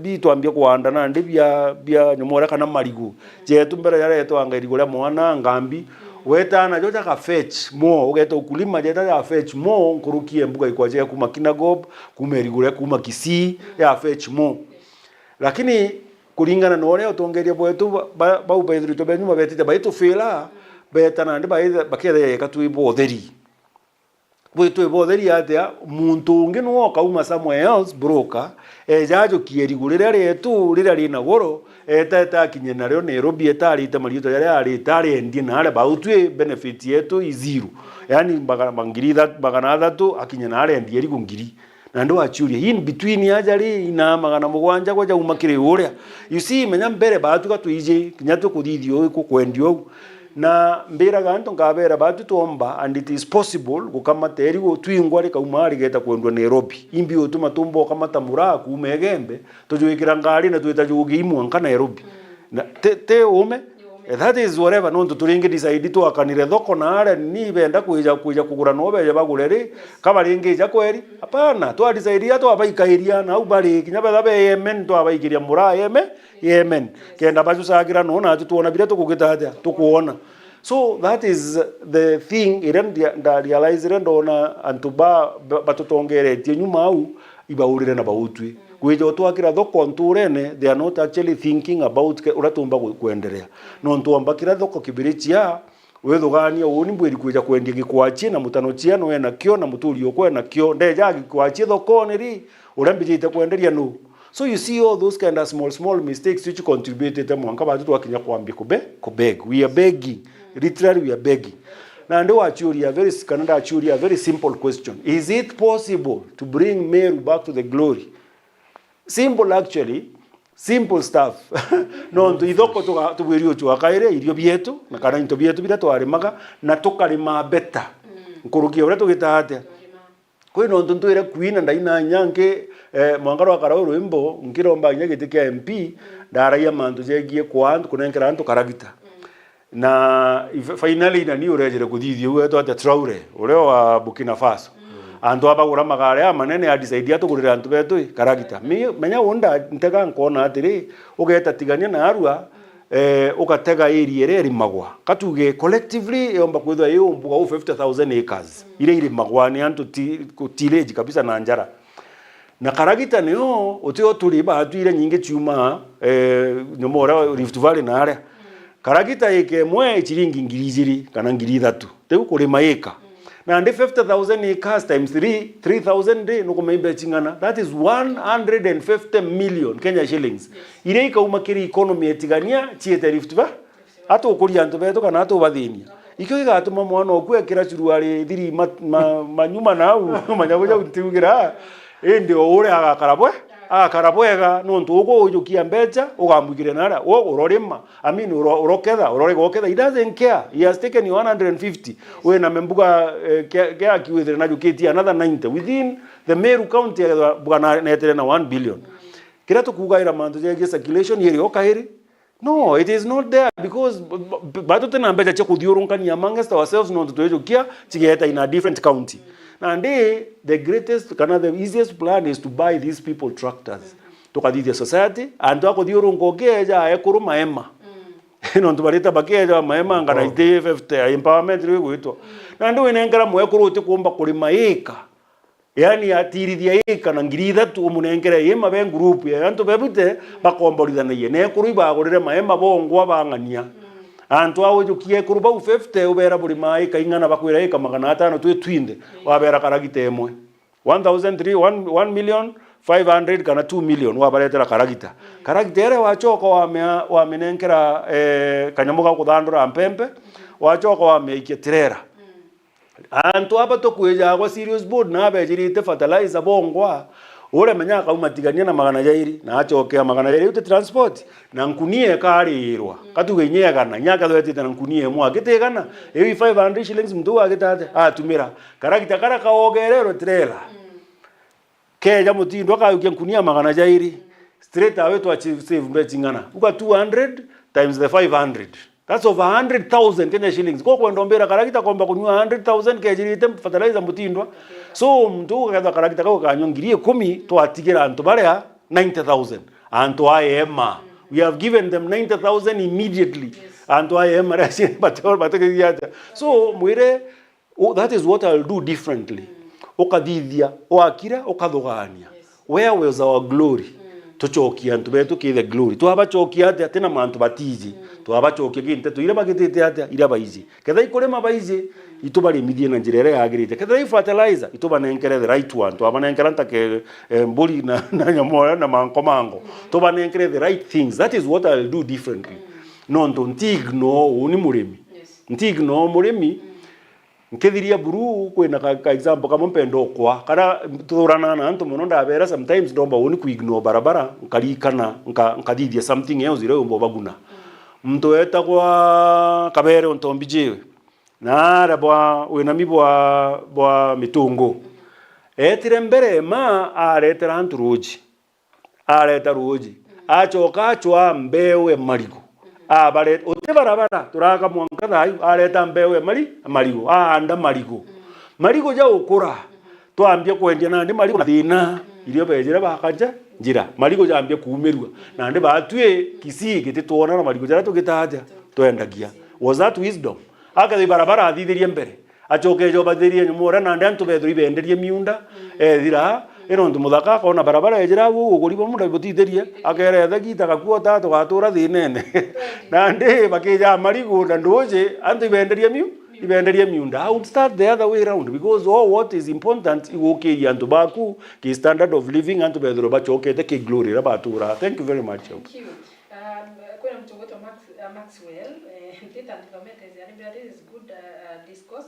bitu ambia kuanda na ndi bia nyomora kana marigu je tumbera yare eto angairigura mwana ngambi wetana joja ka fetch mo ugeto ukulima jeta ya fetch mo nkurukie mbuga ikwaje kuma Kinagob kumerigure kuma Kisii ya fetch mo lakini kulingana na wale otongeria bwetu ba ubedri to benyuma betite baitu fela betana ndi bakeda yakatu ibotheri bwetu ibotheri atia muntu ungi no kauma somewhere else broker jajo kierigurira retu rira rina goro eta kinye nario Nairobi etari tamarito yale ari tari endi na ale bautwe benefit yetu izero yani bagana thatu akinye na ale endi eri ngiri na ndo achuria in between ajari ina magana mugwanja kwa umakire uria you see menya mbere batu katwije kinya to kuthithio kwendio na mbira ganto ngabera batu tomba and it is possible gukama teri go twingwa reka umari geta kwendwa Nairobi imbi otuma tumbo kama tamura kumegembe tojuikira ngari na twetajugi imu nka Nairobi na te ome that is whatever no turinge decide to akanire thoko na are ni benda kuija kugura no beje bagurere kama ringe ja kweri hapana to decide ya to abaikairia na ubari kinyabetha be Yemen to abaikiria mura Yemen kenda bacu sagira no na tuona bire to kugita tukuona so that is the thing irenda realize irenda antuba batutongeretie nyuma au ibaurire na bautwi kwejo twakira thoko nturene they are not actually thinking about uratumba kuendelea no ntuambakira thoko kibirichia wethugania uni mbwiri kweja kwendia gikwachi na mutanochia no ena kio na muturi okwe na kio ndeja gikwachi thoko niri urambijite kuendelea no so you see all those kind of small mistakes which contributed to mwanka batu twakinya kwambia kubeg we are begging literally we are begging na ndo achuria a very simple question is it possible to bring Meru back to the glory simple actually simple stuff no ndo ithoko tubwirio twakaire irio bietu na kana into bietu bira twarimaga na tukarima beta nkurukia ure tugitahate kwi no ndo twire kwina ndaina nyange mwangaro akara urwimbo ngiromba nyagite kia MP ndaraia mantu jegie kwantu kunenkera antu karagita na finally na ni urejere kuthithio wetu ate Traore ure wa Burkina Faso antu abagura magare amanene adisaidia tugurira antu betu karagita menya wonda ntega nkona atiri ugeta tigania na arua ukatega area ere magwa katuge collectively yomba kwithwa yo mbuga 50,000 acres ile magwa ni antu tillage kabisa na njara na karagita nio utio tuliba atuire nyinge chuma nyomora Rift Valley na area karagita yake mwe chiringi ngiri kana ngiri 3 teku kulima eka na ndi 50,000 acres times 3,000 day no kumembe chingana that is 150 million Kenya shillings ile ikaumakiri economy etigania chiete Rift Valley ato ukuri antu beto kana ato bathinia ikyo igatuma mwana okwekira chiruari thiri manyuma nau manyagoja utiugira ende ore akarabwega no ntugo ujukia mbecha ugambugire nara urorima uroketha urorigoketha he doesn't care he has taken 150 we na membuga ke akiwithire na juketi another 90 within the Meru county bwana netere na 1 billion kira tukugaira mantu je circulation yeri okairi no it is not there because bado tena mbecha cha kudhiurunkania amongst ourselves no tujukia chigeta in a different county. And the greatest, the easiest plan is to buy these people tractors. Tukadithia society, and tukadhiuru ngogeja ekuruma ema. No tubarita bakeja maema ngana ite 50 empowerment rigo ito. Na ndo inengera mwekuru uti kuomba kulima eka. yani atirithia ikana ngiri ithatu umunengere yema be group ya antu bebute bakomborithanagie ne kuri bagurire maema bongwa bangania antu awo jukie kuru bau 50 ubera buri mai kaingana bakwira ika 500 twe twinde wabera karagita emwe 1 million 500 kana 2 million wabaretera karagita ere wachoko wa menengera kanyamuga kuthandura mpempe wachoko wa meikie tirera antu aba to kweja kwa serious board na abejirite fertilizer bongwa ore menya kaumatigania na magana jairi na achokea magana jairi ute transport na nkunie karirwa katugenyegana nyaka thwetite na nkunie mwa gitegana ewi 500 shillings mtu agitate atumira karagita kara kaogerero trailer keja mutindo akayukia nkunia magana jairi straight away to achieve save mbechingana uka 200 times the 500. That's over 100,000 Kenya shillings. Kwa ndombera karagita kwamba kunywa 100,000 kejirite fertilizer mutindwa. So mtu kadha karagita kwa kanyongirie 10 to atigera antu bare 90,000. Antu ayema. We have given them 90,000 immediately. Antu ayema rashi batekiata. So mwire that is what I'll do differently. Okadithia, oakira, okathogania. Where was our glory? Tuchokia antu betu ki the glory. Tu abachokia ate atena mantu batiji. Tu abachokia ginte tu ira bagitete ate ira baizi. Ketha ikorema baizi itubari midie na njirere yagirite. Ketha fertilizer itubanenkere the right one. Tu abanenkera ntake mbuli na nyamoya na mango. Tu abanenkere the right things. That is what I'll do differently. No ntigno uni murimi. Ntigno murimi. Nkethiria buru kwena ka example kama mpendo kwa kana turana na antu muno ndabera sometimes ndomba woni ku ignore barabara nkarikana nkadithia something else ire umbo baguna mtu eta kwa kabere ontombijiwe na rabwa wena mibwa mitungo etire mbere ma aretera antu roji areta roji achoka achwa mbewe marigo bare otebarabara turaka mwanka thayu areta mbewe marigo anda marigo ja ukura twambie kwendia na ndi marigo thina irio bejira bakaja njira marigo jambie kuumerua na ndi batue kisii giti tuona na marigo jara tugitaja twendagia. Was that wisdom? Akathi barabara athithirie mbere achoke jo bathirie nyumura na ndi antu bethuri benderie miunda thira eno ndu muthaka kona barabara ejira gukuriba mundu butithirie akeretha gita gakuo tatu gatura thinene na ndi bakija marigo na ndoje antu ibenderie miunda. I would start the other way around because all what is important iwoke antu baku ki standard of living antu bethuro bachokete ki glory rabatura. Thank you very much. Thank you. Kwena mtongoto Maxwell this is good discourse.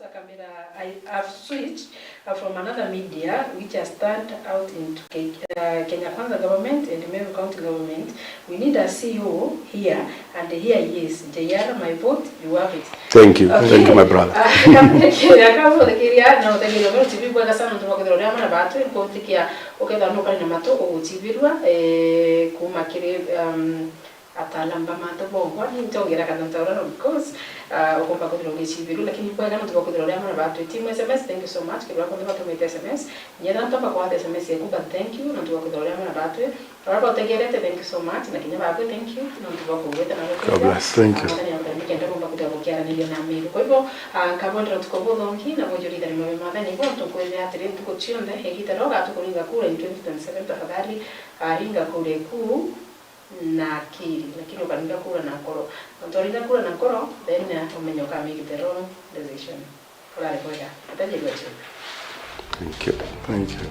I've switched from another media which has turned out into Kenya Kwanza government and Meru County government. We need a CEO here, and here he is. JR, my vote, you have it. Thank you. Okay. Thank you, my brother. atalamba mato bongo ni tongera kana taura because ukomba kudiro ngichibiru lakini kwa kana tuba kudiro ya mana batu team SMS. Thank you so much kibwa kwa watu mete SMS nyera ntapa kwa SMS yeku but thank you na tuba kudiro ya mana batu kwa tegerete. Thank you so much na kinya batu thank you na tuba kuweta na God bless. Thank you. Nikenda kwa kudiro kwa nilio na mimi kwa hivyo kabondra tukobo donki na bojori dari mwe madani kwa tukwele atire tuko chionde hegita roga tukolinga kule in 2027 tafadhali ringa kule ku na akili lakini ukaninga kura na koro ntoringa kura na koro then umenyo kama make the wrong decision kula kwenda ataje kwa chini. Thank you. Thank you.